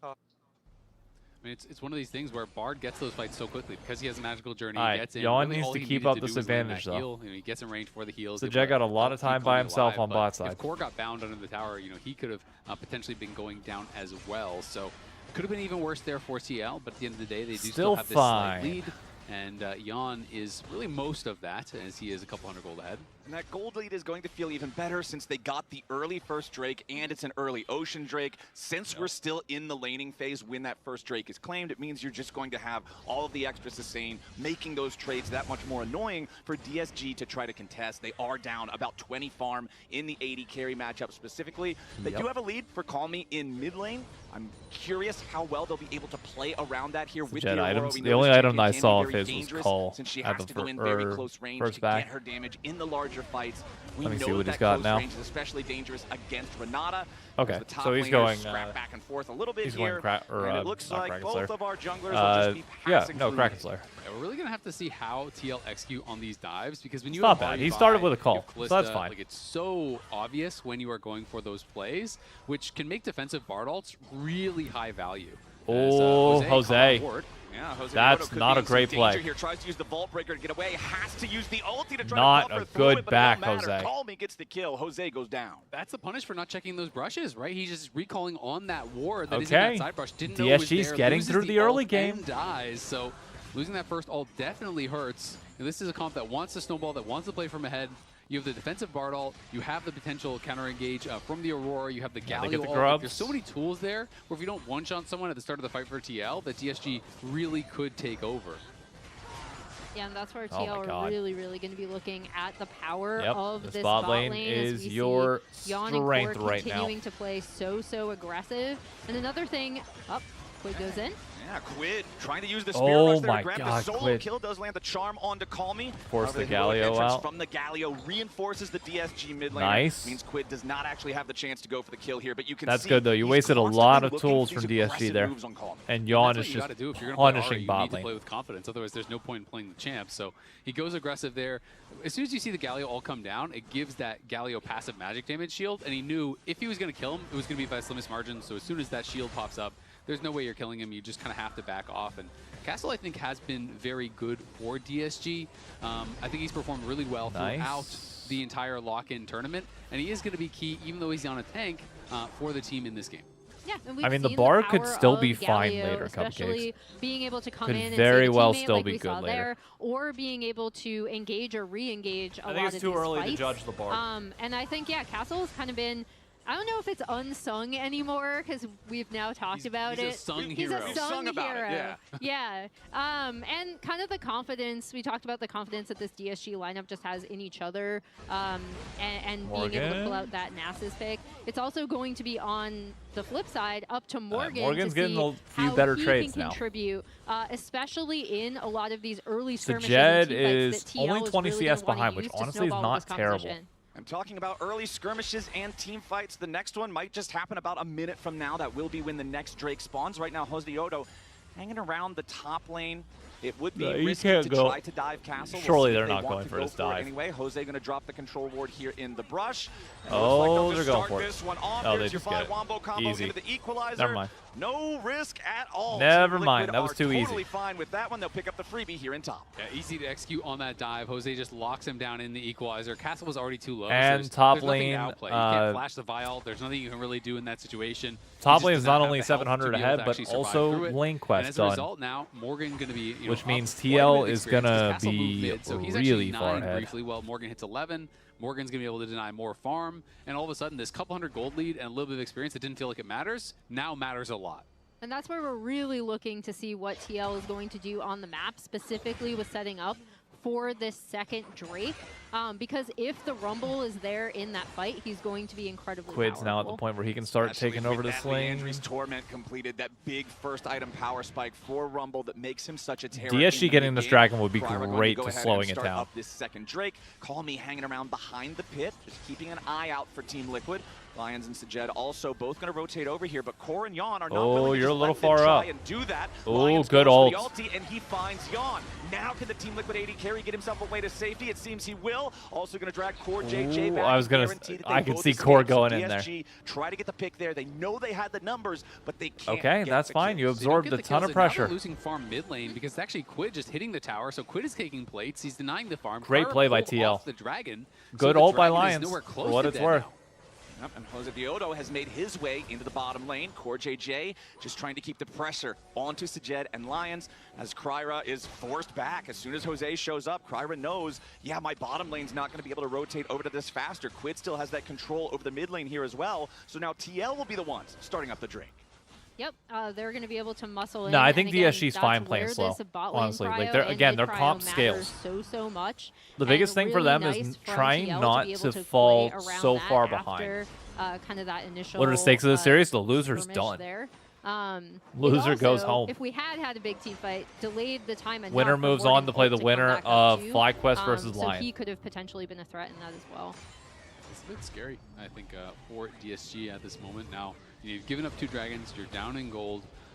I mean, it's one of these things where Bard gets those fights so quickly because he has a magical journey. Alright, He gets in. Yon really needs all to he keep needed up to this do was land advantage, that though. heal. He gets in range for the heals. So They Jett got a lot help of keep time by Call Me himself alive, on but bot side. If Core got bound under the tower, he could have potentially been going down as well. So could have been even worse there for TL, but at the end of the day, they do still have this slight fine. lead. And Yon is really most of that, as he is a couple hundred gold ahead. And that gold lead is going to feel even better since they got the early first Drake, and it's an early Ocean Drake. Since we're still in the laning phase when that first Drake is claimed, it means you're just going to have all of the extra sustain, making those trades that much more annoying for DSG to try to contest. They are down about 20 farm in the 80 carry matchup specifically. They do have a lead for Call Me in mid lane. I'm curious how well they'll be able to play around that here with Jet the Aurora. items. We The know only this item champion I can be saw of very his was dangerous Cull since she at has the to go in very fir- close range first to back. get her damage in the larger fights. We Let me know see what that he's got close now. range is especially dangerous against Renata. Okay, The top so he's laners going, scrap back and forth a little bit he's here, going and it looks not like Kraken both Slayer. of our junglers will just be Yeah, passing no, through Kraken these. Slayer. Yeah, we're really gonna have to see how TL execute on these dives, because when you It's have not bad. Body He by, started with a you call, have so that's Kalista, fine. Like, it's so obvious when you are going for those plays, which can make defensive Bard ults really high value. Oh, As, Jose. Jose. caught on board. Yeah, Jose That's could not be a in great some danger play. Here, tries to use the Vault Breaker to get away, has to use the ulti to try Not to buffer a through good it, but back, it don't matter. Jose. Call Me gets the kill. Jose goes down. That's the punish for not checking those brushes, right? He's just recalling on that ward that is Okay. in that side brush. Didn't know it was DSG's there, getting loses through the early ult game. and dies, so losing that first ult definitely hurts. And this is a comp that wants to snowball, that wants to play from ahead. You have the defensive Bard ult, you have the potential counter engage from the Aurora, you have the Yeah, they Galio get the ult. grubs. There's so many tools there where if you don't one-shot someone at the start of the fight for TL, that DSG really could take over. Yeah, and that's where Oh my TL are God. really going to be looking at the power Yep, of this this bot bot lane lane is as we your see Yon and Core strength right now. continuing to play so aggressive. And another thing, Quid goes in. Yeah, Quid trying to use the Oh Spirit Rush there my to grab God, the solo Quid. kill. Does land the charm on to Call Me. Force However, the heroic Galio entrance out. from the Galio reinforces the DSG mid lane. Nice. Means Quid does not actually have the chance to go for the kill here, but you can That's see good though. You he's wasted a constantly lot of looking tools for from these DSG aggressive there. moves on Call Me. And Yon That's is what you just got to do if you're going to play punishing Ari, you bot need to play lane. with confidence. Otherwise, there's no point in playing the champ. So he goes aggressive there. As soon as you see the Galio all come down, it gives that Galio passive magic damage shield. And he knew if he was going to kill him, it was going to be by the slimmest margin. So as soon as that shield pops up, there's no way you're killing him. You just kind of have to back off. And Castle, I think, has been very good for DSG. I think he's performed really well throughout the entire lock-in tournament. And he is going to be key, even though he's on a tank, for the team in this game. Yeah, and we've I mean, the seen Bar could power still of be fine Galio, later, especially Cupcakes. being able to come Could in and very save a well teammate still like be we saw good later. there, or being able to engage or re-engage a I lot think of it's too these early fights. to judge the Bar. And I think, yeah, Castle's kind of been, I don't know if it's unsung anymore because we've now talked about he's it. a sung He's hero. a We've sung sung about it, hero. Yeah. And kind of the confidence, we talked about the confidence that this DSG lineup just has in each other and being able to pull out that Nasus pick. It's also going to be on the flip side up to Morgan Morgan's to getting see a few how better he trades can now. contribute, especially in a lot of these early skirmishes Jed and team fights is that TL only 20 is really CS gonna wanna behind, which use to honestly is snowball not with this terrible. competition. I'm talking about early skirmishes and team fights. The next one might just happen about a minute from now. That will be when the next Drake spawns. Right now, Jose Odo hanging around the top lane. It would be No, you risky can't to go. try to dive Castle. Surely see if they're they not want going to for go this it dive. Anyway, Jose going to drop the control ward here in the brush. Oh, Looks they're like going for it. This one off. Oh, they There's your just get 5 it. wombo combo Easy. into the equalizer. Never mind. No risk at all. Never Team mind. Liquid That was are too easy. Totally fine with that one. They'll pick up the freebie here in top. Yeah, easy to execute on that dive. Jose just locks him down in the equalizer. Castle was already too low. And so top there's nothing lane, to outplay. You can't flash the vial. There's nothing you can really do in that situation. Top He lane just is does not have only the health to 700 be able ahead, to but actually survive also through it. lane And quest as a done. result, now Morgan going to be, Which means up quite a bit TL of is experience, gonna 'cause Castle moved be mid, so he's really actually far 9 ahead. briefly. Well, Morgan hits 11. Morgan's going to be able to deny more farm, and all of a sudden, this couple hundred gold lead and a little bit of experience that didn't feel like it matters, now matters a lot. And that's where we're really looking to see what TL is going to do on the map, specifically with setting up for this second Drake. Because if the Rumble is there in that fight, he's going to be incredibly Quid's now at the powerful. point where he can start Especially taking over with this that lane. Leandri's Torment completed that big first item power spike for Rumble that makes him such a terror. DSG in the getting this mid-game. dragon would be Kryra going great go to ahead slowing and it start down. Up this second Drake. Call Me hanging around behind the pit, just keeping an eye out for Team Liquid. Lions and Sajed also both going to rotate over here, but Core and Yon are not willing to you're a just little let them far try up. and do that. Oh, Lions good goes for ult. the ulti, and he finds Yon. Now can the Team Liquid AD carry get himself away to safety? It seems he will. Also going to drag Core JJ Ooh, back. I was gonna guarantee that I they could both see escape. Core So going in there. DSG try to get the pick there. They know they had the numbers, but they can't. Okay, get that's the fine. You kills. They don't absorbed get a the ton kills, of and now they're pressure. losing farm mid lane because it's actually Quid just hitting the tower, so Quid is taking plates. He's denying the farm. Great Kryra play by pulled TL. off the dragon. So Good the ult by dragon is Lions, nowhere for close what to it's dead worth. now. Yep, and Jose Diodo has made his way into the bottom lane. Core JJ just trying to keep the pressure onto Sajed and Lions as Kryra is forced back. As soon as Jose shows up, Kryra knows, yeah, my bottom lane's not going to be able to rotate over to this faster. Quid still has that control over the mid lane here as well. So now TL will be the ones starting up the Drake. Yep, they're going to be able to muscle in. No, I think and again, DSG's that's fine playing where slow, this bot lane honestly. Like, cryo they're- and again, mid their cryo comp matters scales. so much. The biggest And thing for really them nice is from trying TL not be able to play fall around so that far after, kind of that initial. What are the stakes of the series? The loser's skirmish done. There. Loser it goes also, home. If we had a big team fight, delayed the time enough. Winner for moves Morgan on to play the to come winner back up of too. FlyQuest versus so Lion. he could have potentially been a threat in that as well. It's a bit scary, I think, for DSG at this moment. Now, you've given up 2 dragons, you're down in gold.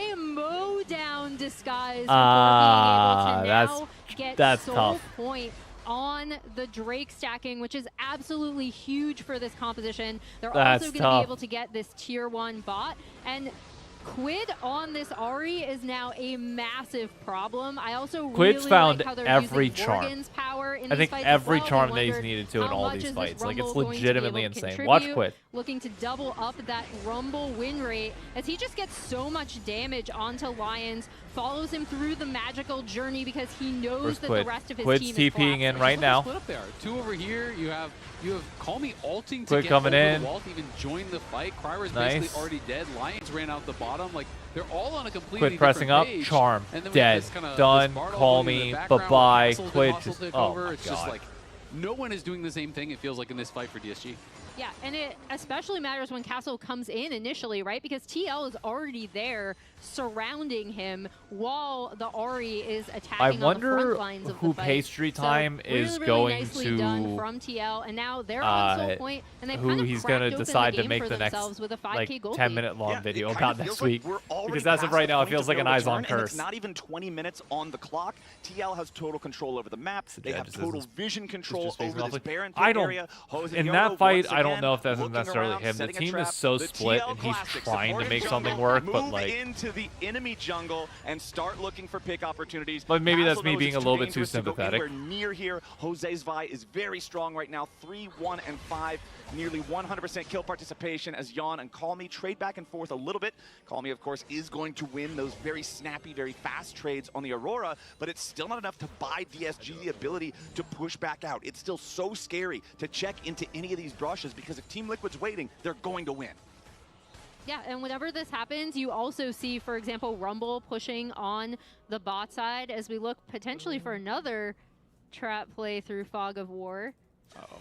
they mow down Disguise before being able to now get that's Soul tough. Point on the Drake stacking, which is absolutely huge for this composition. They're That's also going to be tough. able to get this tier 1 bot. And Quid on this Ahri is now a massive problem. I also Quid's really found like how they're every using charm. Morgan's power in I these think fights every as well. charm We that he's wondered needed to in how all much these is this fights. Like, it's Rumble going to be legitimately able to insane. contribute. Watch Quid. Looking to double up that Rumble win rate as he just gets so much damage onto Lions, follows him through the magical journey because he knows Where's that Quid? the rest of his Quid's team is TPing collapsing. in right now. Split up there. 2 over here. You have Call Me ulting to Quid get coming over in. the wall to even join the fight. Cryra's Nice. basically already dead. Lions ran out the bottom. Like, they're all on a completely Quid pressing different up, page. charm, And then we have dead, this kinda, done, this Bardock call going in the me, background bye-bye, with Hustle, Quid Hustle just, take oh over. my It's just God. like, no one is doing the same thing, it feels like, in this fight for DSG. Yeah, and it especially matters when Castle comes in initially, right? Because TL is already there surrounding him while the Ahri is attacking I on the wonder front lines of who the fight. Pastry Time so is really going nicely to, done from TL, and now they're on Soul Point, and they've who kind of he's going to decide to game make for the next themselves with a 5K like gold 10-minute long Yeah, video it kind about of next feels like week. we're already Because as of past right the now, it point feels of like an no eyes on return, and curse. It's not even 20 minutes on the clock. TL has total control over the map. They have total vision control over this Baron I don't. area. In that fight, I don't know if that's necessarily him. The team is so split, and he's trying to make something work, but move like. into the enemy jungle and start looking for pick opportunities. But maybe that's Castle me knows being it's a little bit too dangerous to go sympathetic. anywhere near here. Jose's Vi is very strong right now. 3-1 and 5, nearly 100% kill participation as Jan and Call Me trade back and forth a little bit. Call Me, of course, is going to win those very snappy, very fast trades on the Aurora, but it's still not enough to buy DSG the ability to push back out. It's still so scary to check into any of these brushes because if Team Liquid's waiting, they're going to win. Yeah, and whenever this happens, you also see, for example, Rumble pushing on the bot side as we look potentially for another trap play through Fog of War. Uh-oh.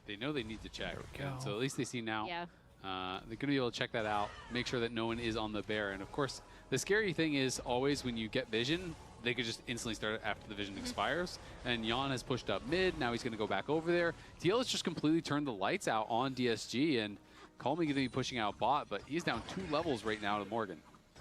They know they need to check. There we go. So at least they see now. Yeah. They're going to be able to check that out, make sure that no one is on the bear. And of course, the scary thing is always when you get vision, they could just instantly start after the vision expires. And Jan has pushed up mid. Now he's going to go back over there. TL has just completely turned the lights out on DSG. And Call Me going to be pushing out bot, but he's down 2 levels right now to Morgan.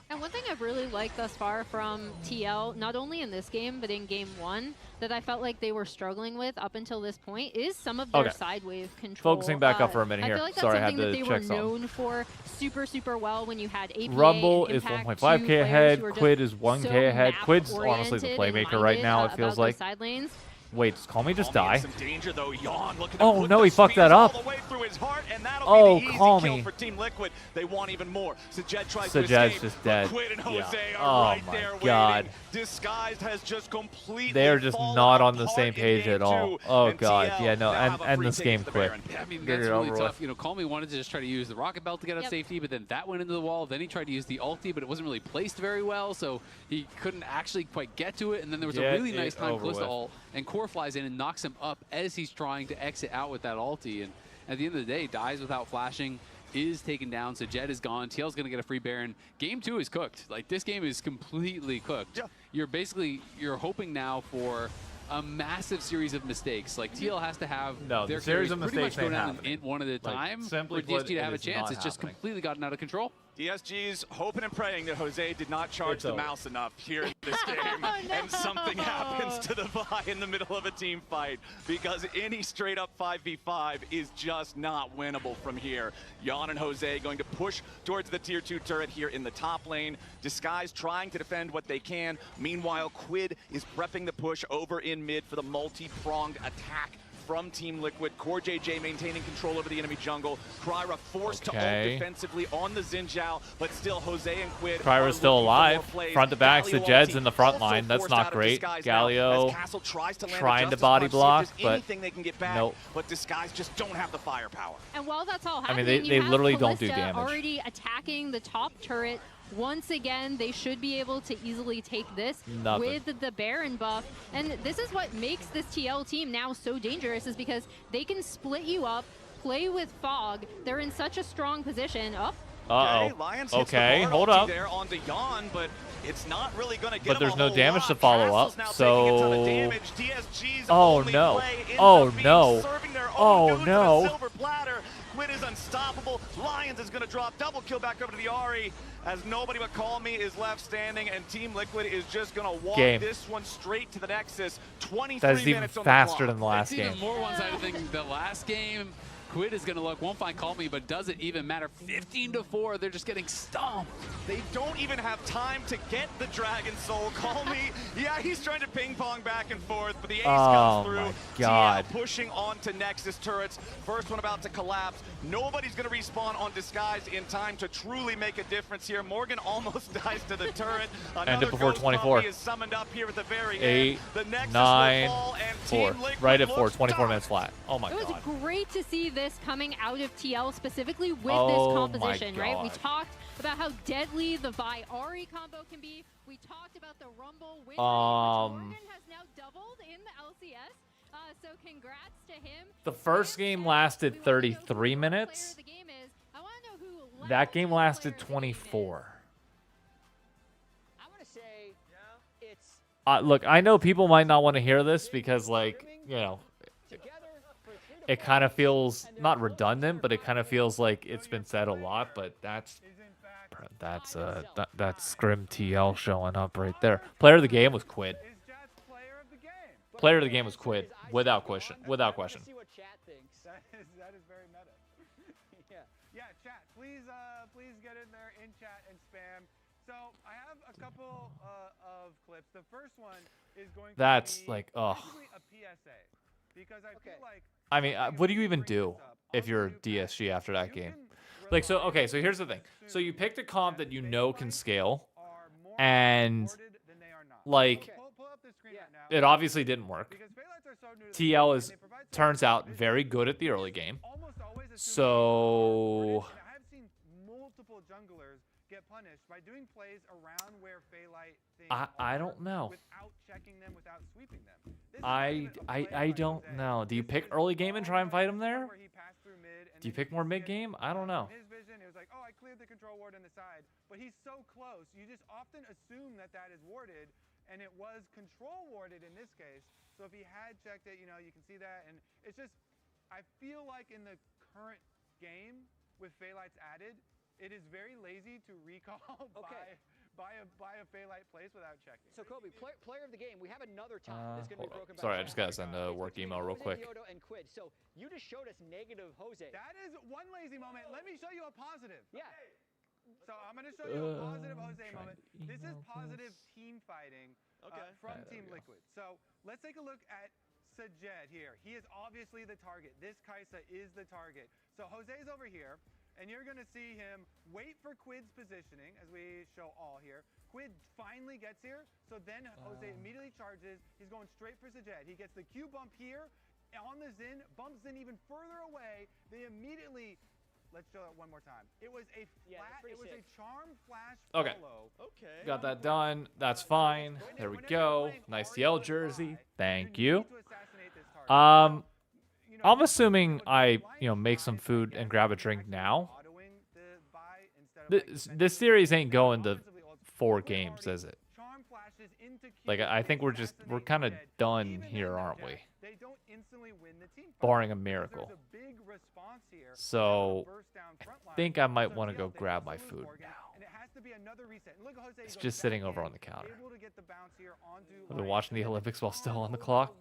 And one thing I've really liked thus far from TL, not only in this game, but in game 1, that I felt like they were struggling with up until this point is some of their side wave control. Focusing back up for a minute here. I feel like that's Sorry, I had something that to they were check something. known for super well when you had APA Rumble and is Impact, 1.5k two ahead. players who are Quid just is 1k so ahead. Quid's honestly the map-oriented and playmaker right now, minded it feels about like. those side lanes. Wait, does Call Me just Call Me die? in some danger, though. Jan looking to Oh, put no, the he fucked that squeeze all up. the way through his heart, and that'll Oh, be the easy Call kill Me. for Team Liquid. They want even more. Sajed tries to Sajed's escape, just but dead. Quid and Yeah. Jose Oh are right my there God. waiting. Disguised has just completely They're just fallen not on the apart same in page game at all. 2, Oh and God, TL yeah, no, now have a and free this ticket game to the quick. Baron. Yeah, I mean, Get that's it really over tough. with. You know, Call Me wanted to just try to use the rocket belt to get out safety, but then that went into the wall. Then he tried to use the ulti, but it wasn't really placed very well, so he couldn't actually quite get to it. And then there was Get a really it nice time over close to with. ult, and Core flies in and knocks him up as he's trying to exit out with that ulti. And at the end of the day, dies without flashing, is taken down. So Jed is gone. TL's going to get a free Baron. Game 2 is cooked. Like, this game is completely cooked. Yeah. You're hoping now for a massive series of mistakes. Like, TL has to have No, their the series carries of pretty mistakes much go ain't down happening. in one at a Like, time simply for put, DSG to have it a is chance. not It's just happening. completely gotten out of control. DSG's hoping and praying that Jose did not charge It's the over. mouse enough here in this game, and something happens to the Vi in the middle of a team fight, because any straight-up 5v5 is just not winnable from here. Jan and Jose going to push towards the tier 2 turret here in the top lane. Disguise trying to defend what they can. Meanwhile, Quid is prepping the push over in mid for the multi-pronged attack from Team Liquid. Core JJ maintaining control over the enemy jungle. Cryra forced to ult defensively on the Xin Zhao, but still Jose and Quid Cryra's are still looking for alive. more plays. Front to back, Galio Sajed's ulti in the front also line. That's forced not out of great. Disguise now, Galio as Castle tries to land trying a to Justice body Punch, see if block, there's but anything they can get back, nope. but Disguise just don't have the firepower. And while that's all I happening, mean, they you have literally don't do Kalista damage. already attacking the top turret. Once again, they should be able to easily take this Nothing. with the Baron buff. And this is what makes this TL team now so dangerous, is because they can split you up, play with Fog. They're in such a strong position. Uh-oh. Lions hits the Okay, guard hold ulti up. there onto Yon, but it's not really going to get But him there's a no whole damage lot. to follow Castle's up, now so... taking a ton of damage. DSG's Oh, only no. play ends Oh, up being no. serving their own Oh, dudes with a no. silver platter. Quid is unstoppable. Lions is going to drop double kill back over to the Ahri as nobody but Call Me is left standing, and Team Liquid is just going to walk Game. this one straight to the Nexus. 23 That is even minutes on faster the than clock. the last It's game. even more one-sided than the last game. Quid is going to look, won't find Call Me, but does it even matter? 15-4, they're just getting stomped. They don't even have time to get the Dragon Soul. Call Me. Yeah, he's trying to ping pong back and forth, but the ace comes through. my God. TL pushing onto Nexus turrets. First one about to collapse. Nobody's going to respawn on Disguise in time to truly make a difference here. Morgan almost dies to the turret. Ended before Ghost 24. Puppy is summoned up here at the very 8, end. The Nexus 9, will fall, and 4. Team Liquid Right at 4, looks 24 done. minutes flat. Oh my It was god. great to see this coming out of TL, specifically with Oh this my composition, right? We God. talked about how deadly the Vi Ahri combo can be. We talked about the Rumble win rate, which Morgan has now doubled in the LCS. So congrats to him. The first game lasted 33 minutes. That game lasted 24. I want to say it's Look, I know people might not want to hear this because, like, you know, it kind of feels not redundant, but it kind of feels like it's been said a lot. But that's Scrim TL showing up right there. Player of the game was Quid. Player of the game was Quid, without question. Without question. see what chat thinks. That is very meta. Yeah, chat. Please get in there in chat and spam. So I have a couple of clips. The first one is going to That's be like, oh. basically a PSA, because I feel like I mean, what do you even do if you're DSG after that game? Like, so, okay, so here's the thing. So you picked a comp that you know can scale, and, like, it obviously didn't work. TL is, turns out, very good at the early game. So... I've seen multiple junglers get punished by doing plays around where Phaelite things I don't know. without checking them, without sweeping them. I don't know. Do you pick early game and try and fight him there? Do you pick more mid game? I don't know. His vision, it was like, oh, I cleared the control ward on the side, but he's so close. You just often assume that that is warded, and it was control warded in this case. So if he had checked it, you know, you can see that, and it's just, I feel like in the current game with Phaelites added, it is very lazy to recall by a Phaelite place without checking. So Kobe, player of the game, we have another time that's going to be broken by Sorry, I just gotta send a work email real quick. Yodo and Quid. So you just showed us negative Jose. That is one lazy moment. Let me show you a positive. Yeah. So I'm going to show you a positive Jose moment. This is positive team fighting from Team Liquid. So let's take a look at Sajed here. He is obviously the target. This Kaisa is the target. So Jose's over here, and you're going to see him wait for Quid's positioning, as we show all here. Quid finally gets here, so then Jose immediately charges. He's going straight for Sajed. He gets the Q bump here on the Xin, bumps Xin even further away. They immediately... Let's show it one more time. It was a flat, it was a charm flash follow. Okay. Got that done. That's fine. There we go. Nice TL jersey. Thank you. I'm assuming I, make some food and grab a drink now. This series ain't going to 4 games, is it? Like, I think we're kind of done here, aren't we? Barring a miracle. So, I think I might want to go grab my food now. It's just sitting over on the counter. I've been watching the Olympics while still on the clock.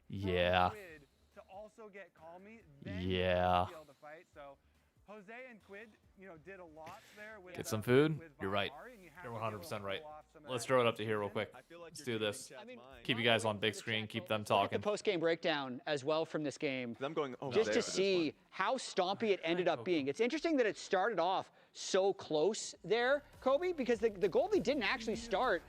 Yeah. Yeah. Jose and Quid, did a lot there with Get some food? You're right. You're 100% right. Let's throw it up to here real quick. Let's do this. Keep you guys on big screen. Keep them talking. The post-game breakdown as well from this game. I'm going just to see how stompy it ended up being. It's interesting that it started off so close there, Kobe, because the goalie didn't actually start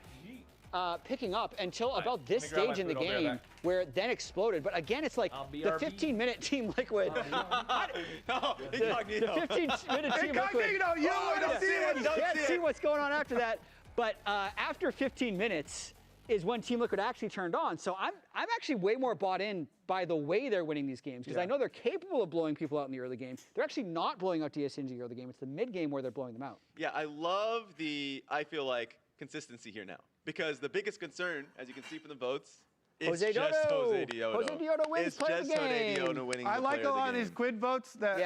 picking up until about this stage in the game, where it then exploded. But again, it's like the 15-minute Team Liquid. The 15-minute Team Liquid. You don't can't see what's going on after that. But after 15 minutes, is when Team Liquid actually turned on. So I'm actually way more bought in by the way they're winning these games, because I know they're capable of blowing people out in the early game. They're actually not blowing out DSG in the early game. It's the mid game where they're blowing them out. Yeah, I love I feel like, consistency here now. Because the biggest concern, as you can see from the votes, it's just Jose Diodo. Jose Diodo wins it's player of just the Jose game. Diodo winning I the like player a of lot of the these game. quid votes that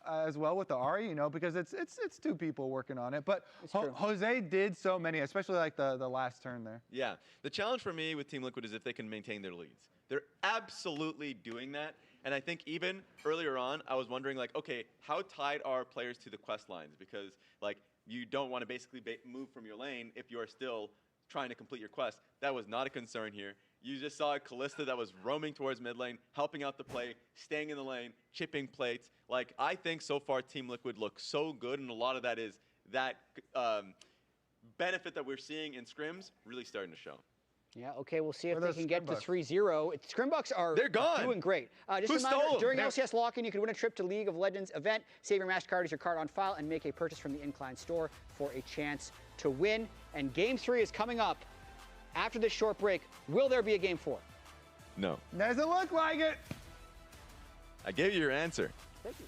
as well with the Ari, you know, because it's two people working on it. But Jose did so many, especially like the last turn there. Yeah, the challenge for me with Team Liquid is if they can maintain their leads. They're absolutely doing that. And I think even earlier on, I was wondering, like, okay, how tied are players to the quest lines? Because, like, you don't want to basically move from your lane if you're still trying to complete your quest. That was not a concern here. You just saw a Kalista that was roaming towards mid lane, helping out the play, staying in the lane, chipping plates. Like, I think so far Team Liquid looks so good, and a lot of that is that benefit that we're seeing in scrims really starting to show. Yeah, okay, we'll see if they can get to 3-0. Scrimbucks are doing great. Just Who a reminder, stole during them? LCS lock-in, you can win a trip to League of Legends event. Save your MasterCard as your card on file and make a purchase from the Incline store for a chance to win. And Game 3 is coming up after this short break. Will there be a Game 4? No. Doesn't look like it. I gave you your answer. Thank you.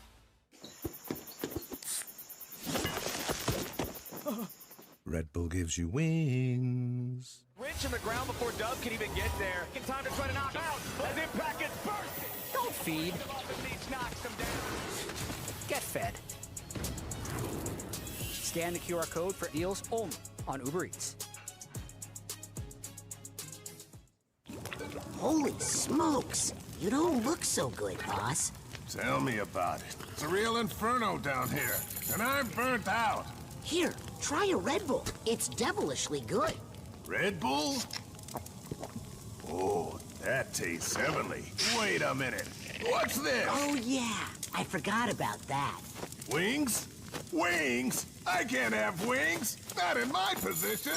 Red Bull gives you wings. Rich in the ground before Dub can even get there. In time to try to knock out as Impact gets bursted. Don't feed. Knocks him down. Get fed. Scan the QR code for deals only on Uber Eats. Holy smokes! You don't look so good, boss. Tell me about it. It's a real inferno down here, and I'm burnt out. Here, try a Red Bull. It's devilishly good. Red Bull? Oh, that tastes heavenly. Wait a minute. What's this? Oh, yeah. I forgot about that. Wings? Wings? I can't have wings. Not in my position.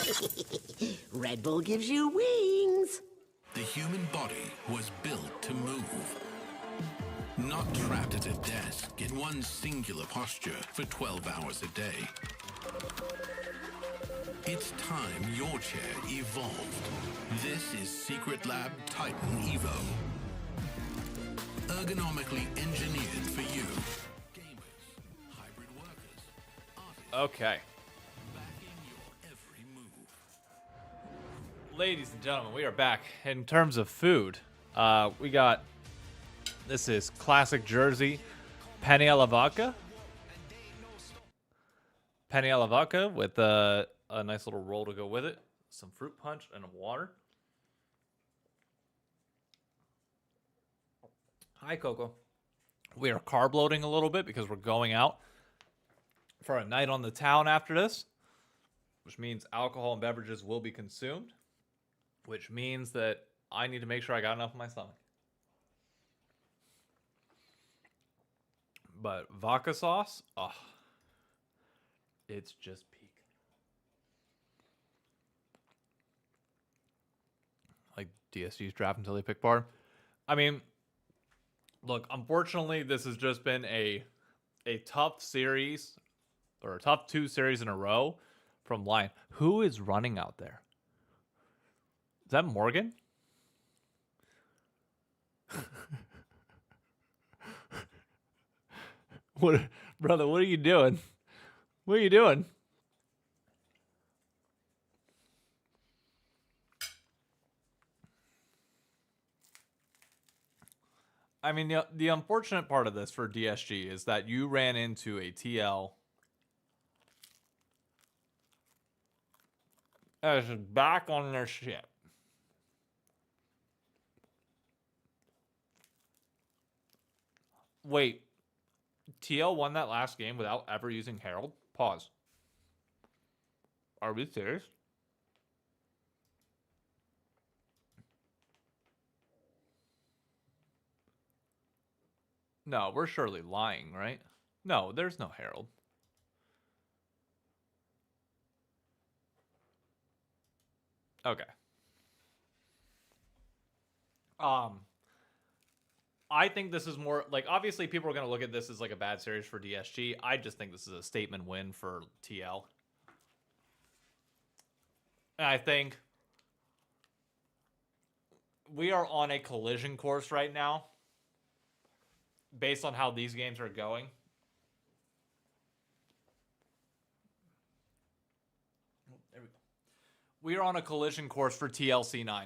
Red Bull gives you wings. The human body was built to move. Not trapped at a desk in one singular posture for 12 hours a day. It's time your chair evolved. This is Secret Lab Titan Evo. Ergonomically engineered for you. Gamers, hybrid workers, artists. Okay. Backing your every move. Ladies and gentlemen, we are back. In terms of food, we got, this is classic Jersey penne alla vodka. Penne alla vodka with a nice little roll to go with it. Some fruit punch and water. Hi, Coco. We are carb loading a little bit because we're going out for a night on the town after this, which means alcohol and beverages will be consumed, which means that I need to make sure I got enough in my stomach. But vodka sauce, oh, it's just peak. Like DSG's draft until they pick bar. I mean, look, unfortunately, this has just been a tough series, or a tough 2 series in a row from Lion. Who is running out there? Is that Morgan? What, brother, what are you doing? What are you doing? I mean, the unfortunate part of this for DSG is that you ran into a TL that is back on their shit. Wait, TL won that last game without ever using Herald? Pause. Are we serious? No, we're surely lying, right? No, there's no Herald. Okay. I think this is more like, obviously people are going to look at this as like a bad series for DSG. I just think this is a statement win for TL. And I think we are on a collision course right now based on how these games are going. There we go. We are on a collision course for TLC9.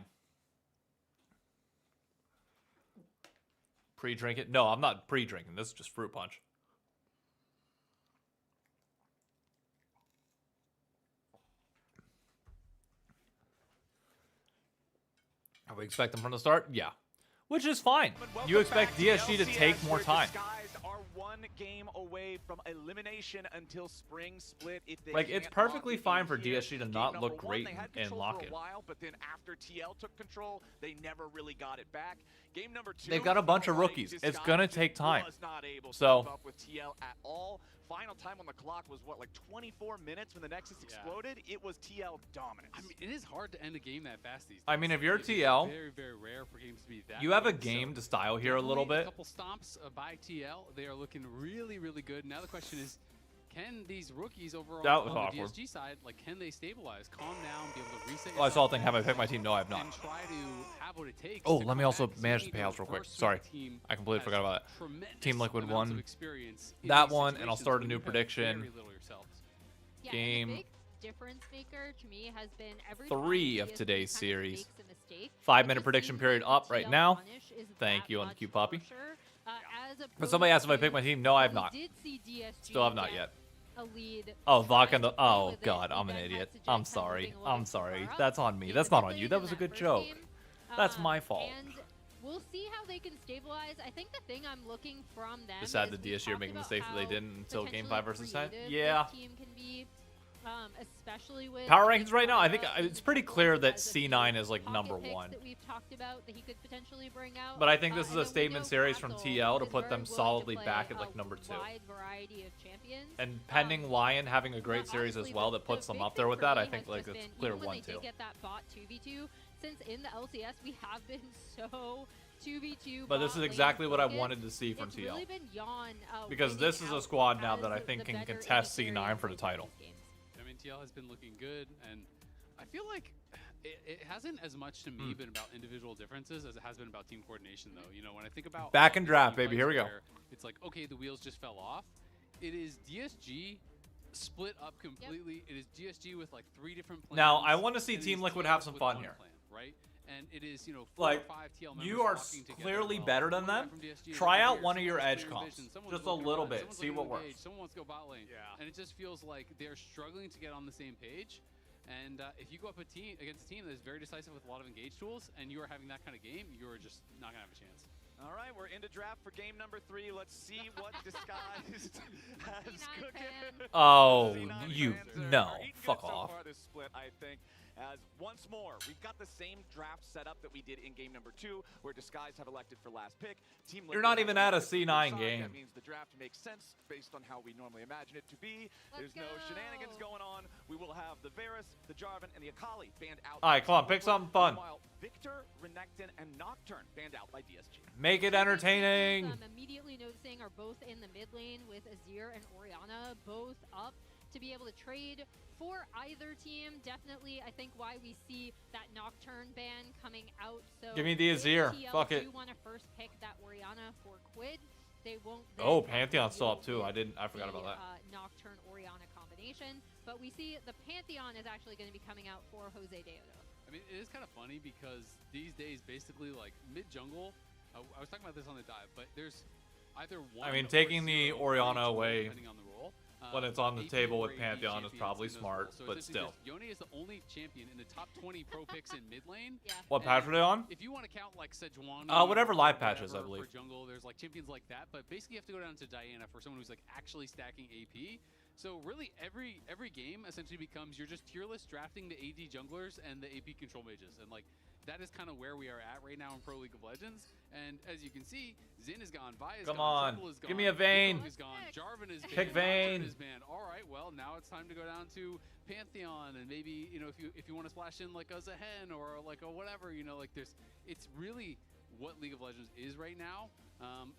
Pre-drink it? No, I'm not pre-drinking. This is just fruit punch. Are we expecting from the start? Yeah. Which is fine. You expect DSG to take more time. Are one game away from elimination until spring split. If they Like, it's perfectly fine for DSG to not look great in lock-in. But then after TL took control, they never really got it back. Game number 2. They've got a bunch of rookies. It's gonna take time. Was not able to So keep up with TL at all. Final time on the clock was what, like 24 minutes when the Nexus exploded? It was TL dominance. I mean, it is hard to end a game that fast these days. I mean, if you're It's TL, very, very rare for games to be that you have a quick, game so to style here a little definitely bit. A couple stomps by TL. They are looking really, really good. Now the question is, can these rookies overall That was on awkward. the DSG side, like, can they stabilize, calm down, be able to reset? Oh, I saw a thing. Have I picked my team? No, I have not. And try to have what it takes. Oh, to let me come also back. manage the Seeing, you know, payouts real quick. first Sorry. team I completely has forgot about that. tremendous Team Liquid amounts of won. experience in That these one, and I'll situations start a when new you have prediction. very little yourselves. Yeah, Game and the big difference maker to me has been every 3 time of DSG today's kind series. makes a mistake, 5-minute it prediction seems period like up the right TL now. punish is Thank that you, much Uncu Poppy. harsher, as But somebody asked if I opposed picked my to team. No, I have when not. we did see DSG Still have not get yet. a lead, Oh, Vaka and the... try to play Oh, with it, God. we I'm an then had idiot. Sajid I'm kind of sorry. moving a little I'm too sorry. far up. That's on me. He That's was not on mid you. lane That in was a that good first joke. game. That's my fault. And we'll see how they can stabilize. I think the thing I'm looking from them Just sad is that we DSG are talked making about mistakes that they how didn't until game 5 versus 10. creative Yeah. this team can be, especially with Power rankings right now, I think Kara in it's the pretty jungle clear that as a few C9 is like pocket number picks 1. that we've talked about that he could potentially bring out. But I think this is and a then we statement know series from Castle TL to is put very them willing to solidly play back at a like number 2. wide variety of champions. And pending Lion having a great series as well that puts them up there with that, I think like it's clear 1-2. When they did get that bot 2v2, since in the LCS we have been so 2v2. But this is bot exactly lane what I focused. wanted to see from It's TL. really been Yawn, Because winning this is a out squad now as that I the think can better contest AD carry C9 in for the both of title. these games. I mean, TL has been looking good, and I feel like it hasn't as much to me been about individual differences as it has been about team coordination, though. You know, when I think about Back in draft, team baby. Here we fights go. where it's like, okay, the wheels just fell off. It is DSG split up completely. It is DSG with like 3 different plans. Now, I want to see and it Team is Liquid TL have some with fun one here. plan, right? And it is, you know, 4 Like, or 5 TL members you are walking together. clearly Well, better than one guy them. from DSG is Try over out here, one of your someone's edge clear comps. vision, someone's Just a looking little right, bit. someone's See looking what to works. engage, someone wants to go bot lane. Yeah. And it just feels like they're struggling to get on the same page. And if you go up against a team that's very decisive with a lot of engage tools, and you are having that kind of game, you're just not going to have a chance. All right, we're into draft for game number 3. Let's see what Disguised has cooking. Oh, C9 you fans are no. eating Fuck good so off. far this split, I think. As once more, we've got the same draft setup that we did in game number 2, where Disguised have elected for last pick. Team You're Liquid not has even at a elected for C9 side. game. That means the draft makes sense based on how we normally imagine it to be. There's no shenanigans going on. We will have the Varus, the Jarvan, and the Akali banned out. All right, come on, pick something fun. Meanwhile, Victor, Renekton, and Nocturne banned out by DSG. Make it entertaining. I'm immediately noticing are both in the mid lane with Azir and Orianna both up to be able to trade for either team. Definitely, I think why we see that Nocturne ban coming out. So Give me the if Azir. TL Fuck it. do want to first pick that Orianna for Quid, they won't. then Oh, have to Pantheon's still deal up too. with I forgot the, about that. Nocturne Orianna combination, but we see the Pantheon is actually going to be coming out for Jose Deodo. I mean, it is kind of funny because these days, basically, like mid-jungle, I was talking about this on the dive, but there's either one. I mean, or taking the zero Orianna for each away depending on the role. when it's on the AP table or with AD Pantheon is champions probably in those smart, roles. So but essentially still. just Yone is the only champion in the top 20 pro picks in mid lane. Yeah. What patch are they on? If you want to count like Sejuani, Whatever live or patches, I whatever believe. For jungle, there's like champions like that, but basically you have to go down to Diana for someone who's like actually stacking AP. So really, every game essentially becomes you're just tier list drafting the AD junglers and the AP control mages, and like that is kind of where we are at right now in Pro League of Legends. And as you can see, Xin is gone, Vi is Come gone, on, Trouble is gone, give me a Vayne. Wukong is gone, Jarvan is banned, Pick Vayne. Nocturne is banned. All right, well now it's time to go down to Pantheon, and maybe if you want to splash in like a Zehen or like a whatever, like it's really what League of Legends is right now.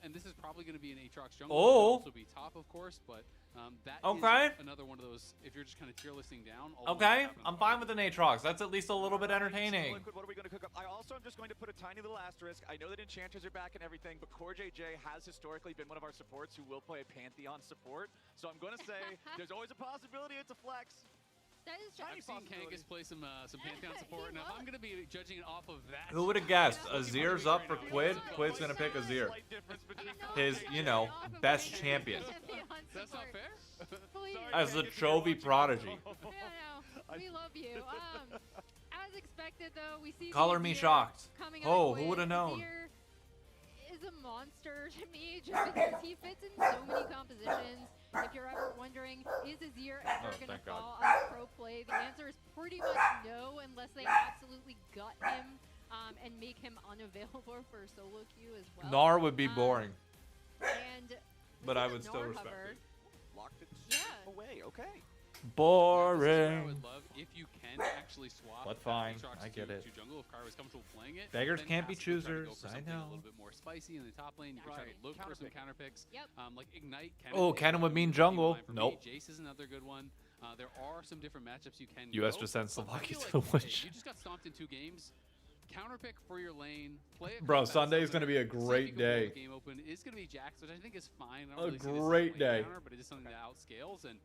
And this is probably going to be an Aatrox jungle. Oh. It could also be top, of course, but that Okay. is another one of those, if you're just kind of tier listing down. all the Okay, ones that I'm fine with an Aatrox. That's at least a little bit entertaining. Liquid, what are we going to cook up? I also am just going to put a tiny little asterisk. I know that enchanters are back and everything, but Core JJ has historically been one of our supports who will play a Pantheon support. So I'm going to say there's always a possibility it's a flex. That is I've seen Kangas play some Pantheon support, and if I'm going to be judging it off of that... Who would have guessed? Azir's up for Quid. Quid's going to pick Azir. His, you know, best champion. That's not fair? As the Chovy prodigy. No, we love you. As expected, though, we see Color me shocked. Oh, who would have known? Is a monster to me just because he fits in so many compositions. If you're ever wondering, is Azir ever going to fall out of pro play? The answer is pretty much no, unless they absolutely gut him and make him unavailable for solo queue as well. Gnar would be boring. But I this would is still Gnar respect hover. it. Locked it away, okay. Boring. I would love if you can actually swap. But fine, Aatrox I get to, it. To jungle if Kyra is comfortable playing it. Beggars then can't be possibly try to go choosers, for I something know. A little bit more spicy in the top lane. You can try to look for some counter picks. Yep. Like Ignite. Oh, Cannon would mean jungle. Nope. Jace is another good one. There are some different matchups you can US go, just sent but I Slovakia feel to the like, hey, witch. you just got stomped in 2 games. Counter pick for your lane. Play it. Bro, Sunday is going to be a great day. Game open is going to be Jax, which I think is fine. I A don't really see this as great lane day. Counter, but it is something that outscales and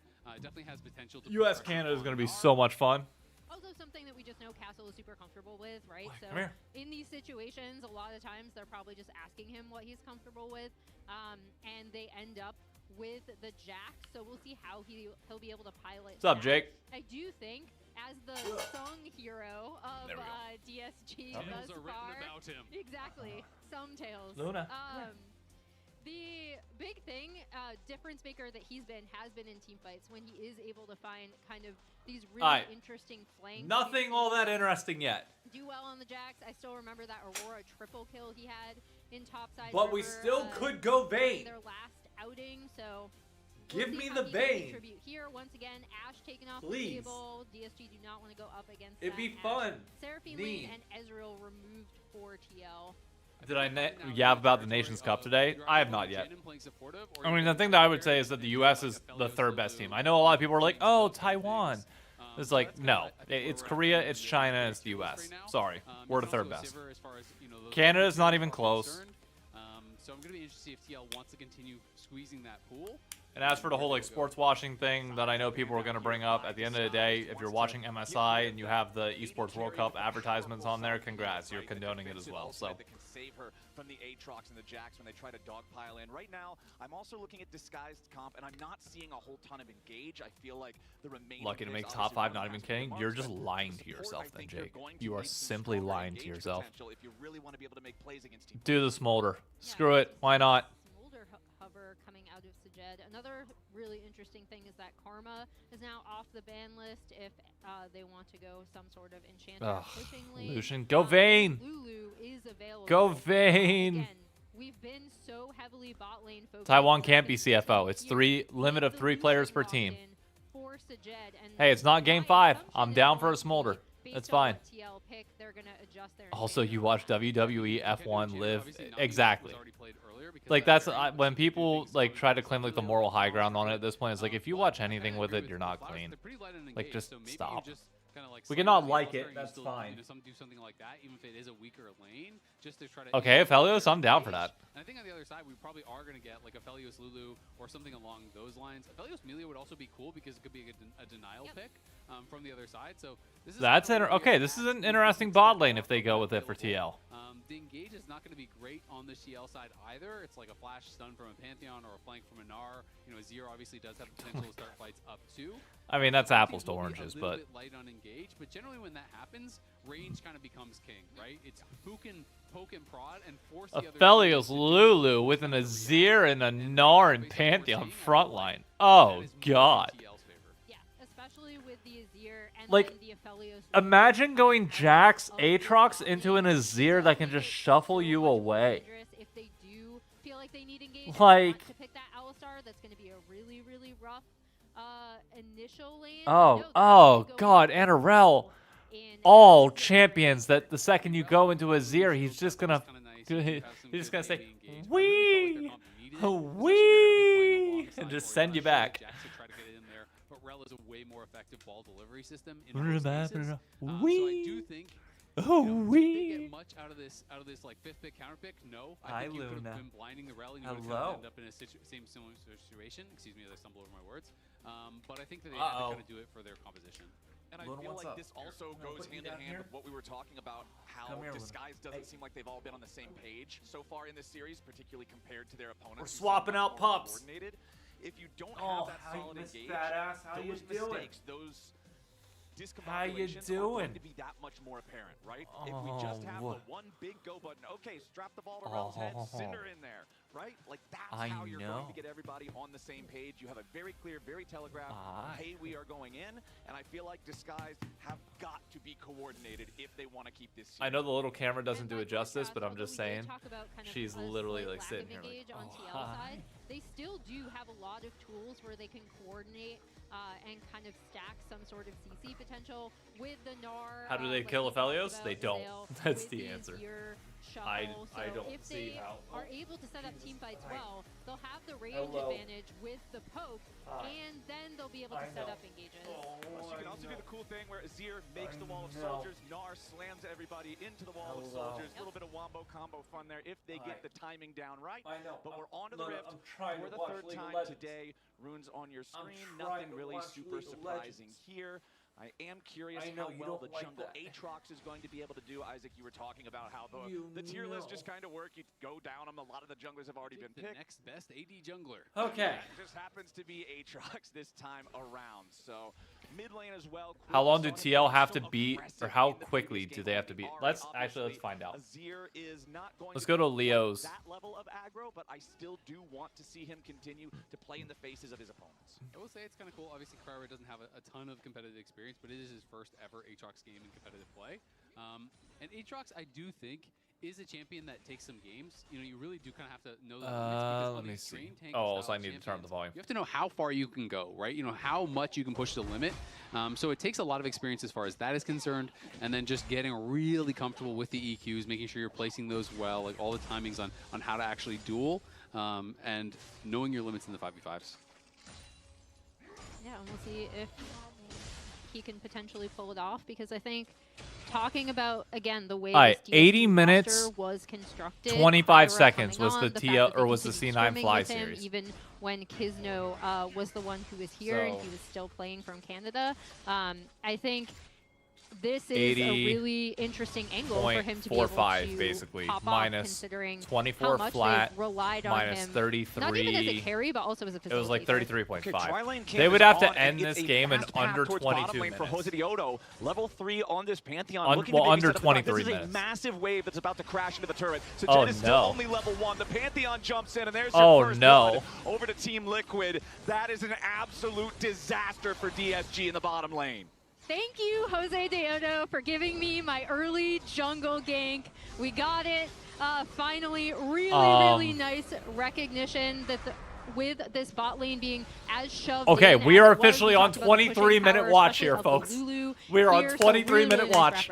definitely has potential to. US Canada is going to be so much fun. Also something that we just know Castle is super comfortable with, right? So come here. in these situations, a lot of times they're probably just asking him what he's comfortable with, and they end up with the Jax. So we'll see how he'll be able to pilot. What's up, that. Jake? I do think, as the song hero of DSG thus far, about him. Exactly, some tales. Luna. The big thing, difference maker that has been in team fights when he is able to find kind of these really interesting flanks. Nothing all that interesting yet. Do well on the Jax. I still remember that Aurora triple kill he had in topside. But we still could go Vayne. Their last outing, so give me the Vayne. Here once again, Ash taken off Please. the table. DSG do not want to go up against. It'd that be Ash. fun. Seraphine Lane and Ezreal removed for TL. Did I yab about the Nations Cup today? I have not yet. I mean, the thing that I would say is that the U.S. is the 3rd best team. I know a lot of people are like, oh, Taiwan. It's like, no. It's Korea, it's China, and it's the U.S. Sorry. We're the 3rd best. Canada's not even close. So I'm going to be interested to see if TL wants to continue squeezing that pool. And as for the whole like sports watching thing that I know people are going to bring up, at the end of the day, if you're watching MSI and you have the Esports World Cup advertisements on there, congrats, you're condoning it as well. So. That can save her from the Aatrox and the Jax when they try to dogpile in. Right now, I'm also looking at disguised comp, and I'm not seeing a whole ton of engage. I feel like the remaining Lucky to make top 5, not even kidding. You're just lying to yourself then, Jake. You are simply lying to yourself. Do the smolder. Screw it. Why not? Smolder hover coming out of Sajed. Another really interesting thing is that Karma is now off the ban list if they want to go some sort of enchanter pushing lane. Lucian, go Vayne. Lulu is available. Go Vayne. Again, we've been so heavily bot lane focused. Taiwan can't be CFO. It's limit of 3 players per team. Hey, it's not game 5. I'm down for a smolder. That's fine. Also, you watch WWE F1 live. Exactly. Like, that's when people like try to claim like the moral high ground on it at this point. It's like, if you watch anything with it, you're not clean. Like, just stop. We cannot like it. That's fine. Do something like that, even if it is a weaker lane, just to try to. Okay, Aphelios, I'm down for that. And I think on the other side, we probably are going to get like Aphelios Lulu or something along those lines. Aphelios Melia would also be cool because it could be a denial pick from the other side. So this is okay. This is an interesting bot lane if they go with it for TL. The engage is not going to be great on the TL side either. It's like a flash stun from a Pantheon or a flank from a Gnar. You know, Azir obviously does have the potential to start fights up too. I mean, that's apples to oranges, but. A little bit light on engage, but generally when that happens, range kind of becomes king, right? It's who can poke and prod and force the other. Aphelios Lulu with an Azir and a Gnar and Pantheon frontline. Oh God. Yeah, especially with the Azir and like, the Aphelios. Imagine going Jax Aatrox into an Azir that can just shuffle you away. If they do feel like they need engagement, like to pick that Alistar, that's going to be a really, really rough initial lane. Oh God, Anarel. All champions that the second you go into Azir, he's just gonna He's just gonna say, "Wee, wee," and just send you back. But Rel is a way more effective ball delivery system in Wee. most cases. So I do think did they get much out of this like 5th pick counter pick? No. I think you could have been blinding the Rel and you would have ended up in a similar situation. Excuse me as I stumble over my words. But I think that they had to kind of do it for their composition. And I feel like this also goes hand in hand with what we were talking about, how Disguise doesn't seem like they've all been on the same page so far in this series, particularly compared to their opponents. We're swapping out pups. Coordinated. If you don't have that solid engage, those mistakes, those discombobulations are going to be that much more apparent, right? If we just have the one big go button, okay, strap the ball to Rel's head, Cinder in there, right? Like that's how you're going to get everybody on the same page. You have a very clear, very telegraphed, hey, we are going in, and I feel like Disguise have got to be coordinated if they want to keep this series. I know the little camera doesn't do it justice, but I'm just saying, she's literally like sitting here like, on TL side. They still do have a lot of tools where they can coordinate and kind of stack some sort of CC potential with the Gnar. How do they kill Aphelios? They don't. That's the answer. I don't see how. Are able to set up team fights well. They'll have the range advantage with the poke, and then they'll be able to set up engages. You can also do the cool thing where Azir makes the wall of soldiers, Gnar slams everybody into the wall of soldiers. A little bit of wombo combo fun there if they get the timing down right. But we're on to the Rift for the 3rd time today. Runes on your screen, nothing really super surprising here. I am curious how well the jungle Aatrox is going to be able to do. Isaac, you were talking about how the tier list just kind of work. You go down them. A lot of the junglers have already been picked. The next best AD jungler. Okay. It just happens to be Aatrox this time around. So mid lane as well. How long do TL have to beat, or how quickly do they have to beat? Let's find out. Let's go to Leo's. That level of aggro, but I still do want to see him continue to play in the faces of his opponents. I will say it's kind of cool. Obviously, Cryer doesn't have a ton of competitive experience, but it is his first ever Aatrox game in competitive play. And Aatrox, I do think, is a champion that takes some games. You know, you really do kind of have to know the limits because let me see. Oh, so I need to turn up the volume. You have to know how far you can go, right? You know, how much you can push the limit. So it takes a lot of experience as far as that is concerned, and then just getting really comfortable with the EQs, making sure you're placing those well, like all the timings on how to actually duel, and knowing your limits in the 5v5s. Yeah, and we'll see if he can potentially pull it off, because I think talking about, again, the way this 80 minutes was constructed, 25 seconds was the TL or was the C9 Fly him, series. even when Kizno was the one who was here and he was still playing from Canada. I think this is a really interesting angle for him to be able to basically pop minus off, considering 24 how much flat, relied on minus him. 33. Not even as a carry, but also as a facilitator. It was like 33.5. Okay, they would have to end this game in under 22 minutes. For Jose Diodo, level 3 on this Pantheon. Under 23 this minutes. is a massive wave that's about to crash into the turret. So Jet is still only level 1. The Pantheon jumps in, and there's your first blood over to Team Liquid. That is an absolute disaster for DSG in the bottom lane. Thank you, Jose Diodo, for giving me my early jungle gank. We got it. Finally, really nice recognition that with this bot lane being as shoved Okay, in we as are it was. officially on 23-minute watch here, folks. We are on 23-minute watch.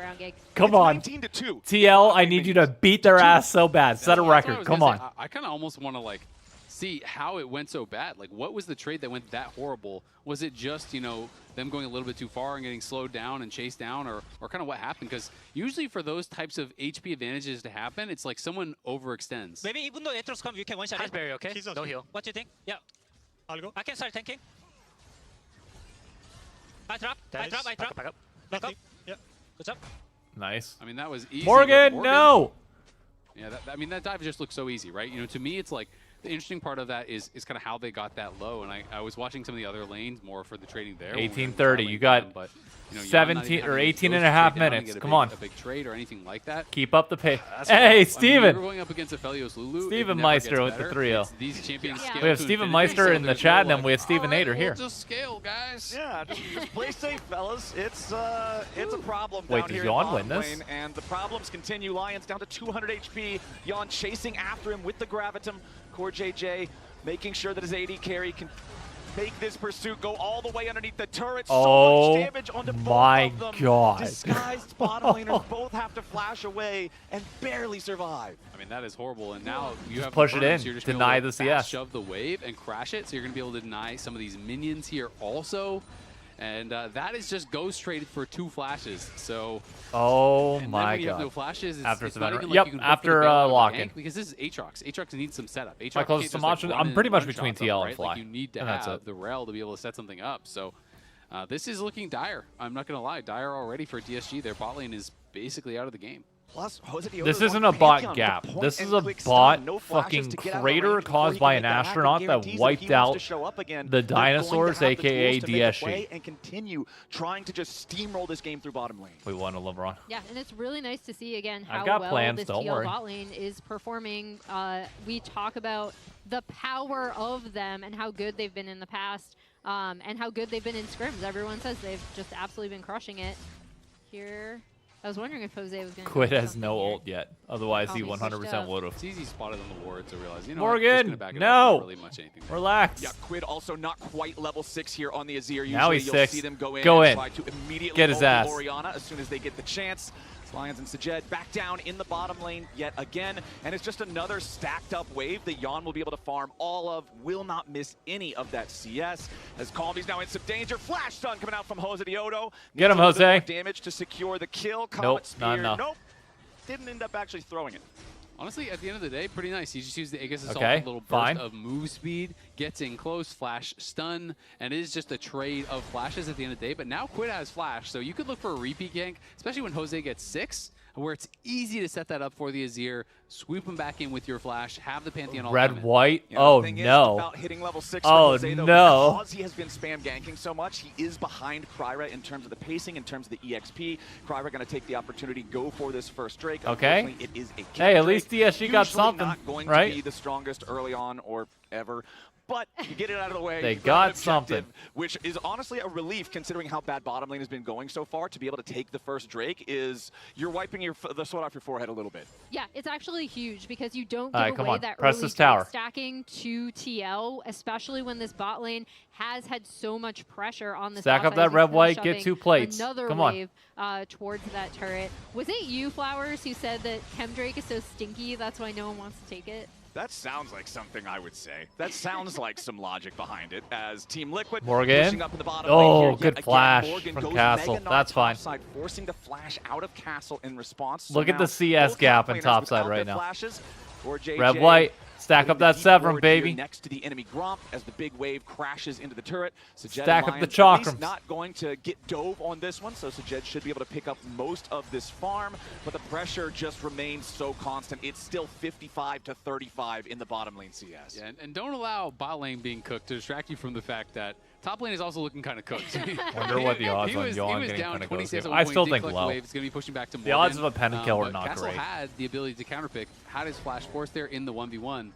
Come on. TL, I need you to beat their ass so bad. Set a record. Come on. I kind of almost want to, like, see how it went so bad. Like, what was the trade that went that horrible? Was it just, you know, them going a little bit too far and getting slowed down and chased down, or kind of what happened? Because usually for those types of HP advantages to happen, it's like someone overextends. Maybe even though Aatrox comes, you can one-shot it. Barrier, okay? No heal. What do you think? Yeah. I'll go. I can start tanking. I drop. I drop. Back up. Yeah. Good job. Nice. I mean, that was easy. Morgan, no! Yeah, I mean, that dive just looks so easy, right? You know, to me, it's like, the interesting part of that is kind of how they got that low, and I was watching some of the other lanes more for the trading there. 18:30. You got but, you know, 17 or 18 and a half minutes. Come on. A big trade or anything like that. Keep up the pace. Hey, Steven. I mean, we were going up against Aphelios Lulu. Steven Meister with the 3-0. These champions scale we have Steven Meister in the chat, and then we have Steven Nader here. Just scale, guys. Yeah, just play safe, fellas. It's a problem Wait, down does here Yawn in win bottom this? lane, and the problems continue. Lions down to 200 HP. Yawn chasing after him with the Gravitum. Core JJ making sure that his AD carry can make this pursuit go all the way underneath the turret. Oh, so much damage onto my both of them. God. Disguised bottom laners both have to flash away and barely survive. I mean, that is horrible. And now you have push it burns, in, you're just deny gonna the be able to CS. shove the wave and crash it, so you're going to be able to deny some of these minions here also. And that is just ghost traded for 2 flashes. So, oh and my then when you have God. no flashes, After it's not even yep, like you can hope for after the bail out of the lock-in. gank, because this is Aatrox. Aatrox needs some setup. Aatrox My closest can't to just, like, Monster, run I'm in pretty much one between shots TL up, and right? Like, Fly. you need to And that's have it. the rel to be able to set something up. So this is looking dire. I'm not going to lie. Dire already for DSG. Their bot lane is basically out of the game. Plus, Jose Diogo This isn't won a bot Pantheon gap. with a This is a point-and-click bot stun. No flashes fucking to get out of crater range before caused he by can an make that happen. astronaut that Guarantees if wiped he wants out to show up again, the they're going to dinosaurs, have the aka tools to make a DSG. play and continue trying to just steamroll this game through bottom lane. We won a LeBron. Yeah, and it's really nice to see again I've how got well plans, this don't TL worry. bot lane is performing. We talk about the power of them and how good they've been in the past, and how good they've been in scrims. Everyone says they've just absolutely been crushing it. Here, I was wondering if Jose was going to. Quid has no ult yet. Otherwise, he Oh, he's 100% would have. It's easy spotted on the ward to realize, you know, what, just Morgan, gonna back it up, no. not really much anything there. Relax. Yeah, Quid also not quite level 6 here on the Azir. Usually Now he's you'll 6. see them go in Go and in. try to immediately Get his ult ass. Orianna as soon as they get the chance. Lions and Sajed back down in the bottom lane yet again, and it's just another stacked up wave that Yon will be able to farm all of, will not miss any of that CS. As Calmy's now in some danger, flash stun coming out from Jose Diodo. Get him, Needs a little bit Jose. more damage to secure the kill. Comet Nope, Spear, not enough. nope, didn't end up actually throwing it. Honestly, at the end of the day, pretty nice. He just used the Aegis Assault, Okay, a little burst fine. of move speed, gets in close, flash, stun, and it is just a trade of flashes at the end of the day. But now Quid has flash, so you could look for a repeat gank, especially when Jose gets 6, where it's easy to set that up for the Azir, sweep him back in with your flash, have the Pantheon all Red, come in. white. Yeah, Oh, the thing is no. about hitting level 6 Oh, for Jose, though, no. because he has been spam ganking so much, he is behind Kryra in terms of the pacing, in terms of the EXP. Kryra going to take the opportunity, go for this first Drake. Okay. Unfortunately, it is a kill Hey, at Drake. least DSG got Usually something, not going right? to be the strongest early on or ever. But you get it out of the way. They you've got an objective, something. which is honestly a relief considering how bad bottom lane has been going so far. To be able to take the first Drake is you're wiping the sweat off your forehead a little bit. Yeah, it's actually huge because you don't All give right, come away on. that Press early this tower. Drake stacking to TL, especially when this bot lane has had so much pressure on this Stack bot up side. that He's red, still white, get shoving 2 plates. Another Come on. wave towards that turret. Was it you, Flowers, who said that Chemdrake is so stinky, that's why no one wants to take it? That sounds like something I would say. That sounds like some logic behind it. As Team Liquid Morgan. pushing up in the bottom Oh, lane here. Yet good again, flash Morgan from goes Castle. Mega Knock That's fine. topside, forcing the flash out of Castle in response. So Look at now the CS both gap top in laners topside without right their now. Flashes for JJ. Red, white. Stack up Putting the that deep Severin, ward here baby. Next to the enemy Gromp as the big wave crashes into the turret. Sajed Stack up and the Lions at least chakrams. not going to get dove on this one, so Sajed should be able to pick up most of this farm, but the pressure just remains so constant. It's still 55 to 35 in the bottom lane CS. Yeah, and don't allow bot lane being cooked to distract you from the fact that top lane is also looking kind of cooked. Wonder what the odds he on was Yon down getting kind of 20 goes CS to. at one I point, still did think collect low. Wave. It's going to be pushing back to The Morgan. odds of a pentakill were But not Castle great. had the ability to counterpick, had his flash force there in the 1v1.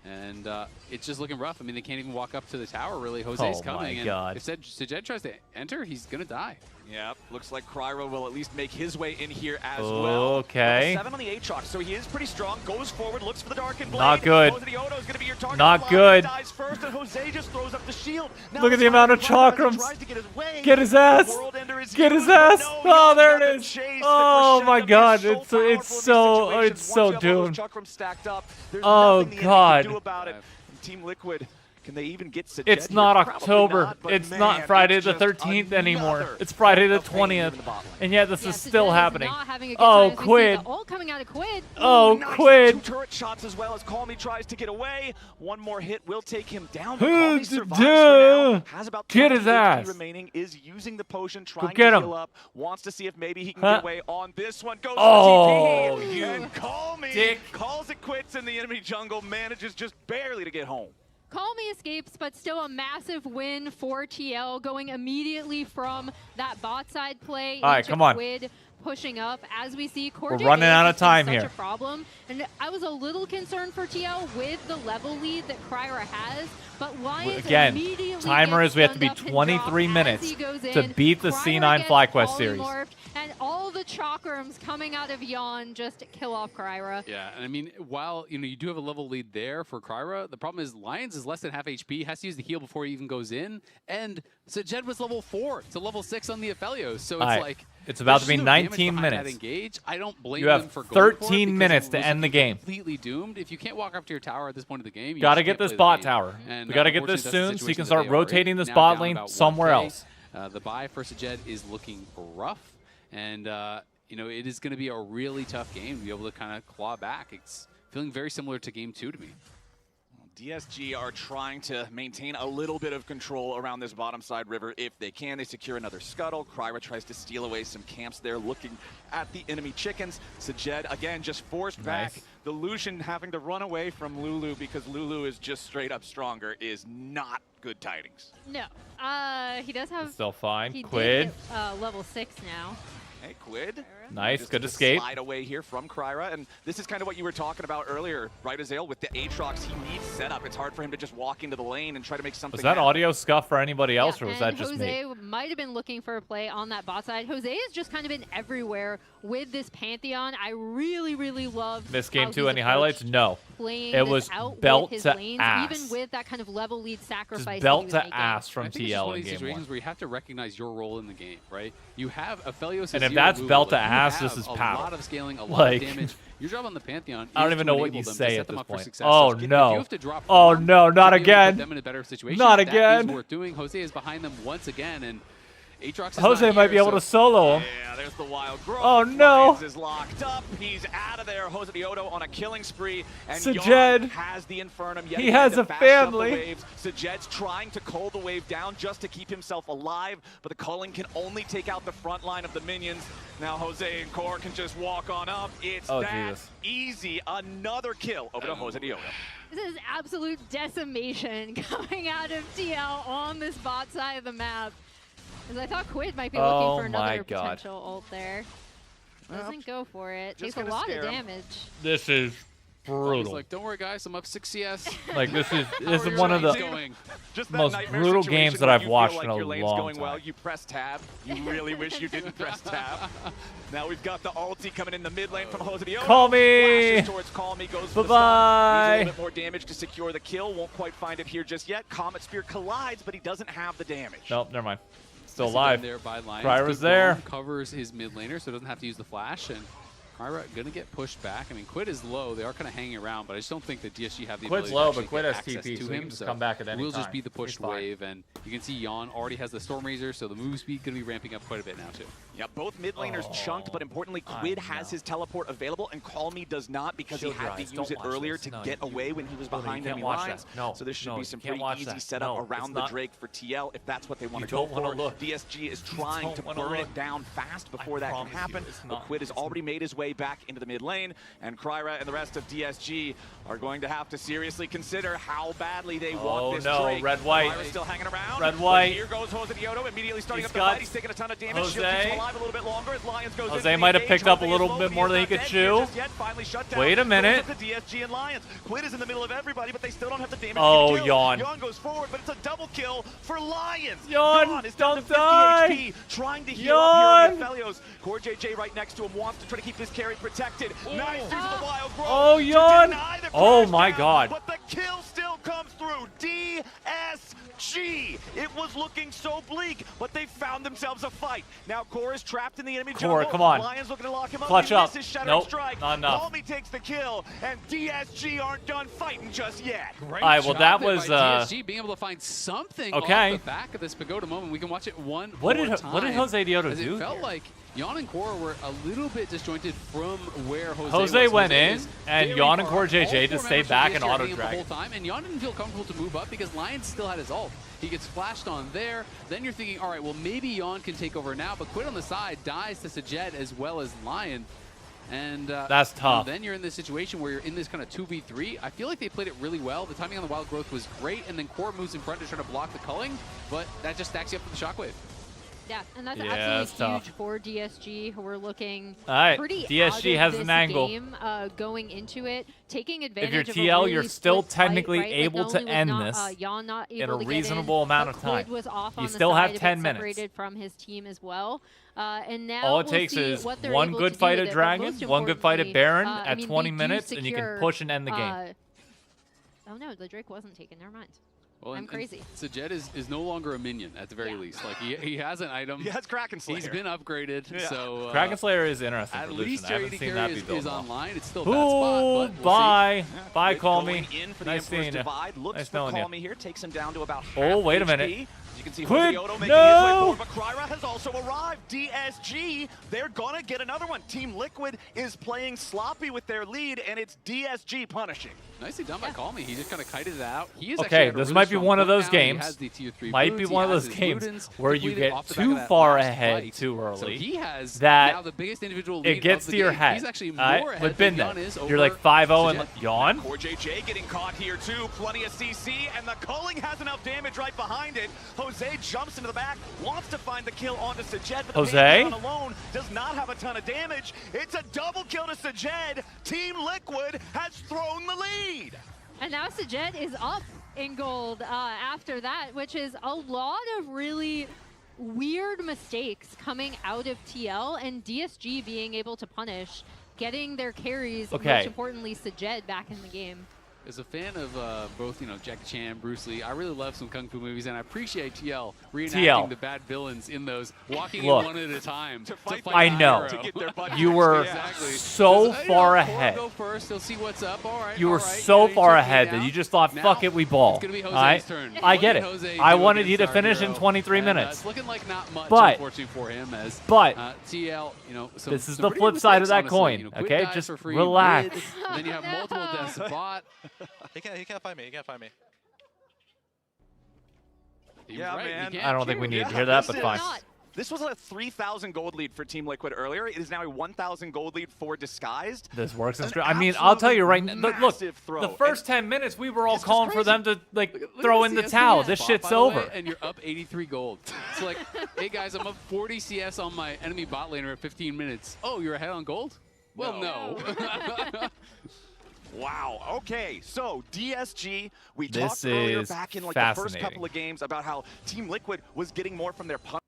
And it's just looking rough. I mean, they can't even walk up to the tower, really. Jose's Oh my coming. And God. if Sajed tries to enter, he's going to die. Yep, looks like Kryra will at least make his way in here as well. Okay. Level 7 on the Aatrox, so he is pretty strong. Goes forward, looks for the Darkened Blade. Not good. Jose Diodo is going to be your target. Not Lions good. Dies first, and Jose just throws up the shield. Now Look at the amount of chakrams. tries to get his way. Get his ass. The World Ender is Get his used, but ass. no, Oh, he there doesn't it have is. the chase. Oh The my crescendo God. is so It's powerful in these situations. it's so Once you have all those doomed. chakrams stacked up, there's Oh, nothing the enemy God. can do about it. And Team Liquid, can they even get Sajed It's here? not Probably October. not, but It's man, not Friday it's the just 13th anymore. another It's Friday the of pain here 20th. in the bottom lane. And yet this Yeah, is Sajed still is happening. not having a good Oh, time as we see Quid. the ult coming out of Quid. Oh, nice. Quid. 2 turret shots as well as Calmy tries to get away. One more hit will take him down. Who But Calmy the survives for now. Has about Get 20 his HP ass. remaining. Is using the potion, trying get to him. heal up. Wants to see if maybe he can Huh? get away on this one. Goes Oh, for TP. you And Calmy dick. calls it quits in the enemy jungle. Manages just barely to get home. Calmy escapes, but still a massive win for TL, going immediately from that bot side play All right, into come on. Quid pushing up. As we see, We're running out of time such here. a problem, and I was a little concerned for TL with the level lead that Kryra has, but Lions Again, immediately timer gets is we have to be stunned up and 23 dropped minutes as he goes to in. beat the Kryra C9 gets FlyQuest series. polymorphed, and all the chakrams coming out of Yon just to kill off Kryra. Yeah, and I mean, while you do have a level lead there for Kryra, the problem is Lions is less than half HP, has to use the heal before he even goes in, and Sajed was level 4 to level 6 on the Aphelios, so it's like it's about to be no 19 minutes. Engage. I don't blame you have them for going 13 for it minutes to end the game. Completely doomed. If you can't walk up to your tower at this point of the game, you got to just get can't this play the bot game. tower. And, We got to get this soon so you can start rotating this bot lane somewhere else. The buy for Sajed is looking rough, and it is going to be a really tough game to be able to kind of claw back. It's feeling very similar to game 2 to me. DSG are trying to maintain a little bit of control around this bottom side river if they can. They secure another scuttle. Kryra tries to steal away some camps there, looking at the enemy chickens. Sajed, again, just forced back. The Lucian having to run away from Lulu because Lulu is just straight up stronger is not good tidings. No. He does have... Still fine. He Quid. did get, level 6 now. Hey, Quid. Nice, just good escape. Slide away here from Kryra, and this is kind of what you were talking about earlier, right, Azale? With the Aatrox, he needs setup. It's hard for him to just walk into the lane and try to make something Was that happen. audio scuff for anybody else, or was that just Jose me? might have been looking for a play on that bot side. Jose has just kind of been everywhere with this Pantheon. I really, really love This game 2, any highlights? No. Playing It was out belt with his to lanes, ass. even with that kind of level lead sacrifice. Just belt that he was to making. ass from I think it's just one TL of in these game 1. situations where you have to recognize your role in the game, right? You have Aphelios, And if that's belt to ass, this is a power. lot of scaling, a lot Like, of damage. Your job on the Pantheon I don't is even to know what enable you them, to say set at them this up for point. success. Oh, So if no. you have to drop Oh, form no, not to be able to again. put them in a better situation, Not that again. is worth doing. Jose is behind them once again, and Aatrox is Jose not might here, be able so to solo him. Yeah, there's the wild growth. Oh, no. Lions is locked up. He's out of there. Jose Dioto on a killing spree. And Sajed. Yon has the Infernum. Yet He again has to a fast up family. the waves. Sajed's trying to cull the wave down just to keep himself alive, but the culling can only take out the front line of the minions. Now Jose and Core can just walk on up. It's that easy. Another kill over to Jose Dioto. This is absolute decimation coming out of TL on this bot side of the map. Because I thought Quid might be looking for another potential ult there. Doesn't go for it. Takes a lot of damage. This is brutal. Like, don't worry, guys, I'm up 6 CS. Like, this is one of the most brutal games that I've watched in a long time. Well, you press tab. You really wish you didn't press tab. Now we've got the ulti coming in the mid lane from Jose Dioto. Call me. Towards Call Me, goes for the Bye-bye. Needs a little bit more damage to secure the kill. Won't quite find it here just yet. Comet Spear collides, but he doesn't have the damage. Nope, never mind. Still alive. There by Lions. Kryra's there. Covers his mid laner, so doesn't have to use the flash. And Kryra gonna get pushed back. I mean, Quid is low. They are kind of hanging around, but I just don't think the DSG have the Quid's ability low, to but actually Quid get has access TP, to so he him. can just come back at any We'll time. just be the pushed wave, and you can see Yon already has the Stormrazor, so the move speed gonna be ramping up quite a bit now too. Yeah, both mid laners chunked, but importantly, Quid has his teleport available, and Call Me does not because he had to use it earlier to get away when he was behind enemy lines. So there should be some pretty easy setup around the Drake for TL if that's what they want to go for. DSG is trying to burn it down fast before that can happen, but Quid has already made his way back into the mid lane, and Kryra and the rest of DSG are going to have to seriously consider how badly they want this Drake. Red-white. Kryra's still hanging around. Red-white. Here goes Jose Dioto, immediately starting up the fight. He's taking a ton of damage. Shield keeps him alive a little bit longer as Lions goes Jose might have picked up a little bit more than he could chew. Wait a minute. DSG and Lions. Quid is in the middle of everybody, but they still don't have the damage. Oh, Yon. Yon goes forward, but it's a double kill for Lions. Yon, is down to 50 die. HP, trying to heal up here on Aphelios. Core JJ right next to him wants to try to keep his carry protected. Nice through the wild growth. Oh, Yon. Oh, my God. But the kill still comes through. DSG. It was looking so bleak, but they found themselves a fight. Now Core is trapped in the enemy jungle. Core, come on. Lions looking to lock him Clutch up. up. He misses Shattering Nope, Strike. not enough. Call Me takes the kill, and DSG aren't done fighting just yet. Great All right, well, job that there was, by DSG being able to find something off the back of this Pagoda moment. We can watch it one more time. What did Jose Dioto as do? It felt like Yon and Core were a little bit disjointed from where Jose Jose was. went in, is and very Yon and far. Core JJ All just four stayed members back from and DSG are auto hitting him the drag. whole time, and Yon didn't feel comfortable to move up because Lions still had his ult. He gets flashed on there. Then you're thinking, all right, well, maybe Yon can take over now, but Quid on the side dies to Sajed as well as Lion. And that's tough. Then you're in this situation where you're in this kind of 2v3. I feel like they played it really well. The timing on the wild growth was great, and then Core moves in front to try to block the culling, but that just stacks you up for the shockwave. Yeah, and that's that's absolutely huge tough. for DSG, who are looking All right, pretty DSG out has of an this angle. game, going into it, taking If advantage you're of a TL, really you're still split fight, technically right? able not to only was end not, this Jan not in able a to get reasonable in, amount but of time. Quid was off You on still the have side, 10 a bit minutes. separated from his team as well. And now All it we'll takes see is what they're one able good to do fight with at it, but Dragon, most one good fight at importantly, Baron I at mean, 20 they do minutes, and you can secure, push and end the game. Oh no, the Drake wasn't taken. Never mind. Well, I'm crazy. Sajed is no longer a minion at the very least. Like he has an item. He has Kraken Slayer. He's been upgraded. Yeah. So Kraken Slayer is interesting. At for Lucian. least I haven't Charity seen that Carry be built is off. online. It's still a bad spot, but we'll bye. see. Bye, call me. Going in for the Nice Emperor's seeing you. Divide. Looks Nice for knowing Call you. Me here. Takes him down to about half Oh, wait a HP. minute. As you can see, Quid, Jose Otto making no! his way forward, but Kryra has also arrived. DSG, they're gonna get another one. Team Liquid is playing sloppy with their lead, and it's DSG punishing. Nicely done by Call Me. He just kind of kited it out. He is Okay, actually this really might be strong one of point those now. He games. has the tier 3 Might be boots. He one of has those his games Ludens where you completed get off the back of too that far last ahead fight. too So early. he has that now the biggest individual lead it gets of the to your game. head. He's actually more Alright, ahead we've than been there. Jan is You're like over 5-0 and Sajed. yawn. Core JJ getting caught here too. Plenty of CC, and the culling has enough damage right behind it. Jose jumps into the back, wants to find the kill onto Sajed, but the Jose? Pantheon alone does not have a ton of damage. It's a double kill to Sajed. Team Liquid has thrown the lead. And now Sajed is up in gold after that, which is a lot of really weird mistakes coming out of TL, and DSG being able to punish, getting their carries, Okay. most importantly Sajed, back in the game. As a fan of both, Jackie Chan, Bruce Lee, I really love some kung fu movies, and I appreciate TL reenacting the bad villains in those, walking Look, in one at a time to fight I the know. hero. To get their budget. You were Exactly. so Just, far Core ahead. Go first. They'll see what's up. All right. You were all right. so you far took me ahead that down. you just thought, Now, fuck it, we ball. It's gonna be Jose's Alright? turn. I get Look it. at Jose I do wanted against you to our finish in hero. 23 And, minutes. it's looking like not much, But- unfortunately, for him. As but- TL, some, This is some the pretty flip side of mistakes, that honestly. coin, Quid okay? dies Just for free, relax. Quid, and then you have multiple deaths bot. He can't find me. He can't find me. He was Yeah, right, he man. can't I don't think we shoot. needed to hear that, this but is- fine. This was a 3,000 gold lead for Team Liquid earlier. It is now a 1,000 gold lead for Disguised. This works in An stream. I mean, I'll tell you right now. Look, massive throw. the first 10 minutes, we were all It's just calling for crazy. them to like Look throw at in the CS towel. bot, This by shit's the over. way, and you're up 83 gold. It's like, hey guys, I'm up 40 CS on my enemy bot laner at 15 minutes. Oh, you're ahead on gold? Well, no. Wow. Okay. So DSG, we This talked earlier is back in like the first fascinating. couple of games about how Team Liquid was getting more from their punch.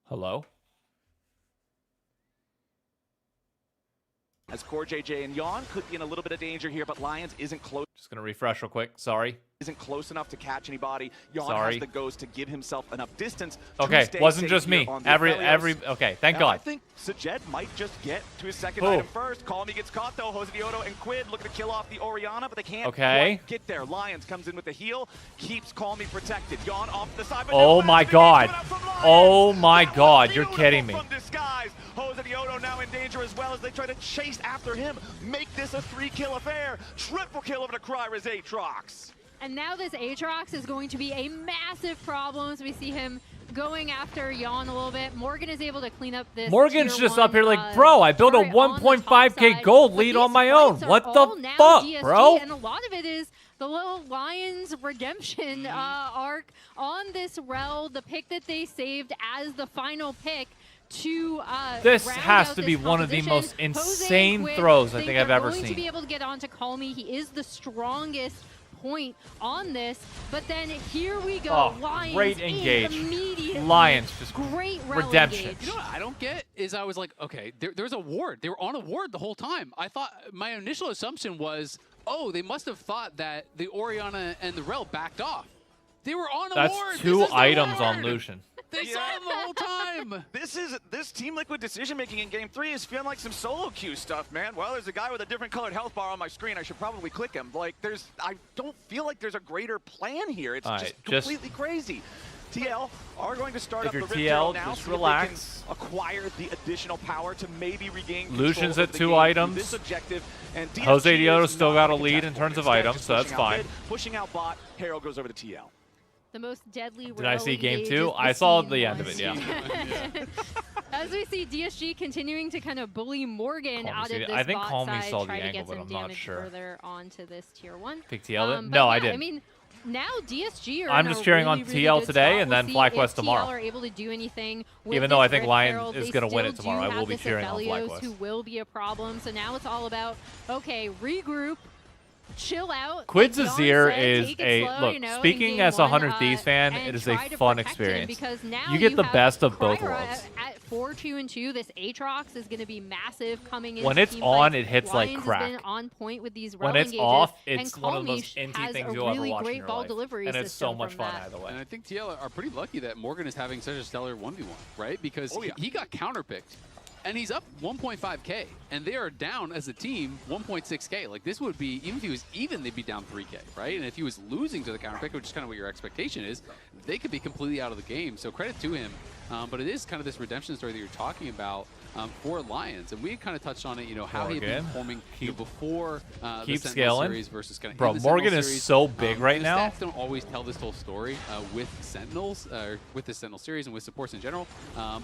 Hello? As Core JJ and Yon could be in a little bit of danger here, but Lions isn't close. Just gonna refresh real quick. Sorry. Isn't close enough to catch anybody. Yon Sorry. has the ghost to give himself enough distance. To Okay, stay wasn't safe just here me. on the Every Playofs. okay, thank Now, God. I think Sajed might just get to his second Who? item first. Call Me gets caught though. Jose Otto and Quid looking to kill off the Orianna, but they can't Okay. quite get there. Lions comes in with the heal, keeps Call Me protected. Yon off the side. But Oh no my match God. coming out from Lions. Oh my That was God, you're beautiful kidding me. From Disguise. Jose Otto now in danger as well as they try to chase after him. Make this a 3-kill affair. Triple kill over to Kryra's Aatrox. And now this Aatrox is going to be a massive problem as we see him going after Yon a little bit. Morgan is able to clean up this Morgan's tier just 1, up here like, bro, I built a turret on the top 1.5k side, gold but lead these on my own. fights are What all the now fuck, DSG, bro? And a lot of it is the little Lions redemption arc on this rel, the pick that they saved as the final pick to This round has out to be this one of the composition. most Jose and insane Quid throws I think think I've they're ever going to seen. be able to get on to Call Me. He is the strongest point on this, but then here we go. Oh, Lions great in engage. immediately. Lions just great rel redemption. engage. You know what I don't get is I was like, okay, there's a ward. They were on a ward the whole time. I thought, my initial assumption was, oh, they must have thought that the Orianna and the Rel backed off. They were on a That's ward. two This is the items on ward. Lucian. They saw him the whole time. This Team Liquid decision making in Game 3 is feeling like some solo queue stuff, man. Well, there's a guy with a different colored health bar on my screen. I should probably click him. Like, I don't feel like there's a greater plan here. It's All just right, just- completely crazy. TL are going to start If up you're the Rift TL, Herald now, just see if they relax. can acquire the additional power to maybe regain Lucian's control at of the 2 game through items. This objective, and DSG Jose Dioto is still not got a like lead attack in terms of point. items, Instead, so that's just pushing out fine. mid, pushing out bot, Herald goes over to TL. The most deadly Did I see game engage 2? is I saw scene the end of one. it, yeah. As we see DSG continuing to kind of bully Morgan out of this I think bot Calmy side, saw the try to angle, get but some I'm not damage sure. further onto this tier 1. Pick TL? But No, yeah, I didn't. I mean, now DSG are I'm in just a cheering really, on really TL good today spot. and We'll then see FlyQuest if tomorrow. TL are able to do anything with Even though this I think Rift Lion Herald. is They gonna win still it tomorrow, do I will have be this cheering on Aphelios FlyQuest. who will be a problem. So now it's all about, okay, regroup. Chill out. Quid's like Azir said, is take it a slow, look. you know, Speaking in as game a 100 one, Thieves fan, and it is a try to fun protect him, experience. because now You get the have best of both Kryra worlds. At 4-2-2, this Aatrox is going to be massive coming in. When it's on, it hits like crack. Has been on point with these When rel it's engages, off, and it's one of the most Calmish inty has things a you'll ever really watch in great your ball life. delivery And it's so system much from fun that. either way. And I think TL are pretty lucky that Morgan is having such a stellar 1v1, right? Because he got counterpicked. And he's up 1.5k, and they are down as a team 1.6k. Like, this would be, even if he was even, they'd be down 3k, right? And if he was losing to the counterpick, which is kind of what your expectation is, they could be completely out of the game. So credit to him. But it is kind of this redemption story that you're talking about for Lions. And we had kind of touched on it, you know, how he had been performing before the keep Sentinel scaling. series versus kind of Bro, in the Morgan Sentinel is series. so big right the now. Stats don't always tell this whole story with Sentinels, with the Sentinel series and with supports in general.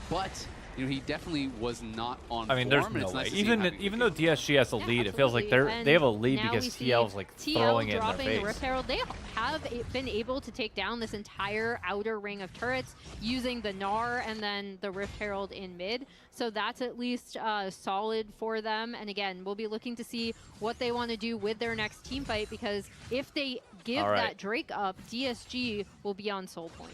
But you know, he definitely was not on I mean, form, there's and no it's way. nice to see him having Even though DSG has a lead, it feels like they have a lead now because we see TL's like throwing it in their dropping the Rift face. Herald. They have been able to take down this entire outer ring of turrets using the Gnar and then the Rift Herald in mid. So that's at least solid for them. And again, we'll be looking to see what they want to do with their next team fight, because if they give that Drake up, DSG will be on soul point.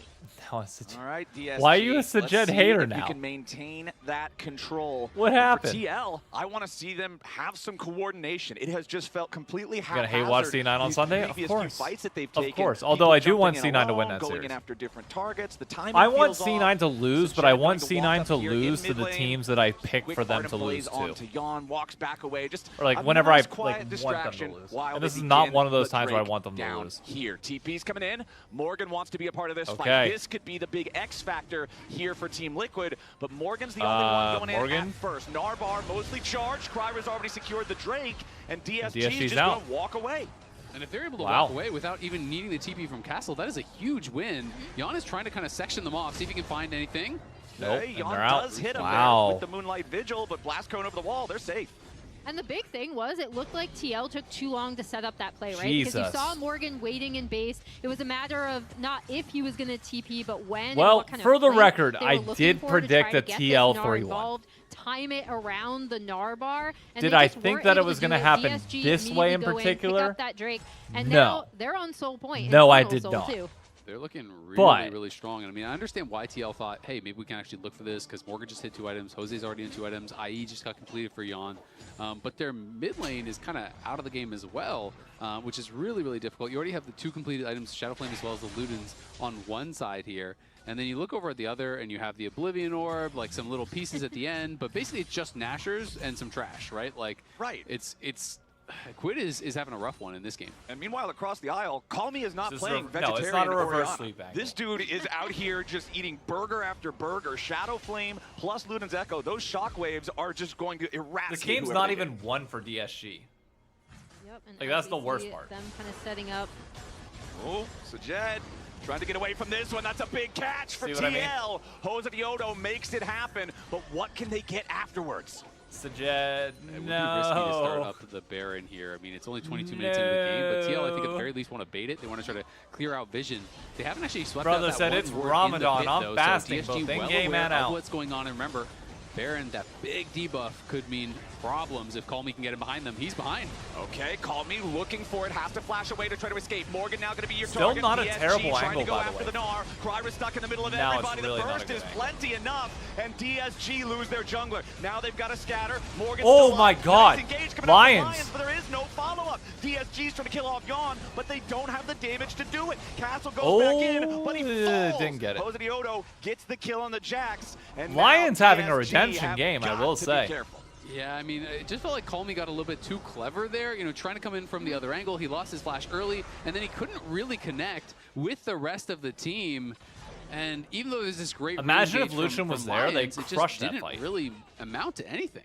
All right, DSG. Why are you a Let's Sajed see hater if now? You can maintain that control. What happened? For TL, I want to see them have some coordination. It has just felt completely You're haphazard. gonna hate watch C9 on these Sunday? Of previous few course. fights that they've Of taken. course. Although People I do want jumping C9 to alone, win that going series. in after different targets. The timing I want feels C9 off. to lose, but Sajed I want trying to walk C9 to up here in lose to mid the lane. teams that I pick Quick for them Barton to plays lose on to. Yon, walks back away. Just Or like a whenever nice, I quiet want them distraction to lose. while And they this is not begin one of those the times where I Drake want them to down lose. Here, TP's coming in. Morgan wants to be a part of this fight. Okay. This could be the big X factor here for Team Liquid, but Morgan's the only one going in at first. Narbar mostly charged. Kryra's already secured the Drake, and DSG's just going to walk away. And if they're able to walk away without even needing the TP from Castle, that is a huge win. Jan is trying to kind of section them off, see if he can find anything. Nope, Hey, and Jan they're out. does hit him Wow. there with the Moonlight Vigil, but Blast Cone over the wall, they're safe. And the big thing was, it looked like TL took too long to set up that play, right? Jesus. Because you saw Morgan waiting in base. It was a matter of not if he was going to TP, but when. Well, and what kind for of the play record, they were I looking did for to predict try a to get TL this Gnar 3-1. involved, time it around the Gnar bar. And Did they I just think weren't that it able was to gonna do it. happen DSG this way in immediately go pick particular? up that Drake, and No. now they're on soul point. and No, I Sentinel did soul not. too. They're looking really, But- really strong. And I mean, I understand why TL thought, hey, maybe we can actually look for this, because Morgan just hit 2 items, Jose's already in 2 items, IE just got completed for Jan. But their mid lane is kind of out of the game as well, which is really, really difficult. You already have the 2 completed items, Shadow Flame as well as the Ludens on one side here. And then you look over at the other, and you have the Oblivion Orb, like some little pieces at the end. But basically, it's just Nashers and some trash, right? Like, it's Quid is having a rough one in this game. And meanwhile, across the aisle, Calmy is not This is playing no, it's vegetarian not a reverse Orianna. sweep angle. This dude is out here just eating burger after burger. Shadow Flame plus Luden's Echo. Those shockwaves are just going to eradicate. This game's whoever not they even get. won for DSG. Yep, and Like, as that's we the worst see part. Them kind of setting up. Oh, Sajed trying to get away from this one. That's a big catch for See what I mean? TL. Jose Diodo makes it happen, but what can they get afterwards? Sajed, It would be risky to start up the Baron here. I mean, it's only 22 minutes into the game, but TL, I think at the very least want to bait it. They want to try to clear out vision. They haven't actually swept Brother out that said one it's ward in the Ramadan. pit, I'm though, fasting, so DSG both in well game aware and of out. what's going on. And remember, Baron, that big debuff could mean problems if Calmy can get him behind them. He's behind. Okay, Calmy looking for it, has to flash away to try to escape. Morgan now going to be your Still target. not a DSG terrible trying angle, to go by the after way. the Gnar. Kryra's stuck in the middle of Now it's everybody. really The not a burst good is angle. plenty enough, and DSG lose their jungler. Now they've got to scatter. Morgan Oh still my up. God. Nice engage coming Lions. out from Lions, but there is no follow-up. DSG's trying to kill off Yon, but they don't have the damage to do it. Castle goes back in, but he falls. Didn't get it. Jose Diodo gets the kill on the Jax, and Lions now having a DSG redemption have game, I got will to be say. careful. Yeah, I mean, it just felt like Calmy got a little bit too clever there, you know, trying to come in from the other angle. He lost his flash early, and then he couldn't really connect with the rest of the team. And even though there's this great Imagine if re-engage Lucian from was there, they Lions, it just crushed that didn't fight. really amount to anything.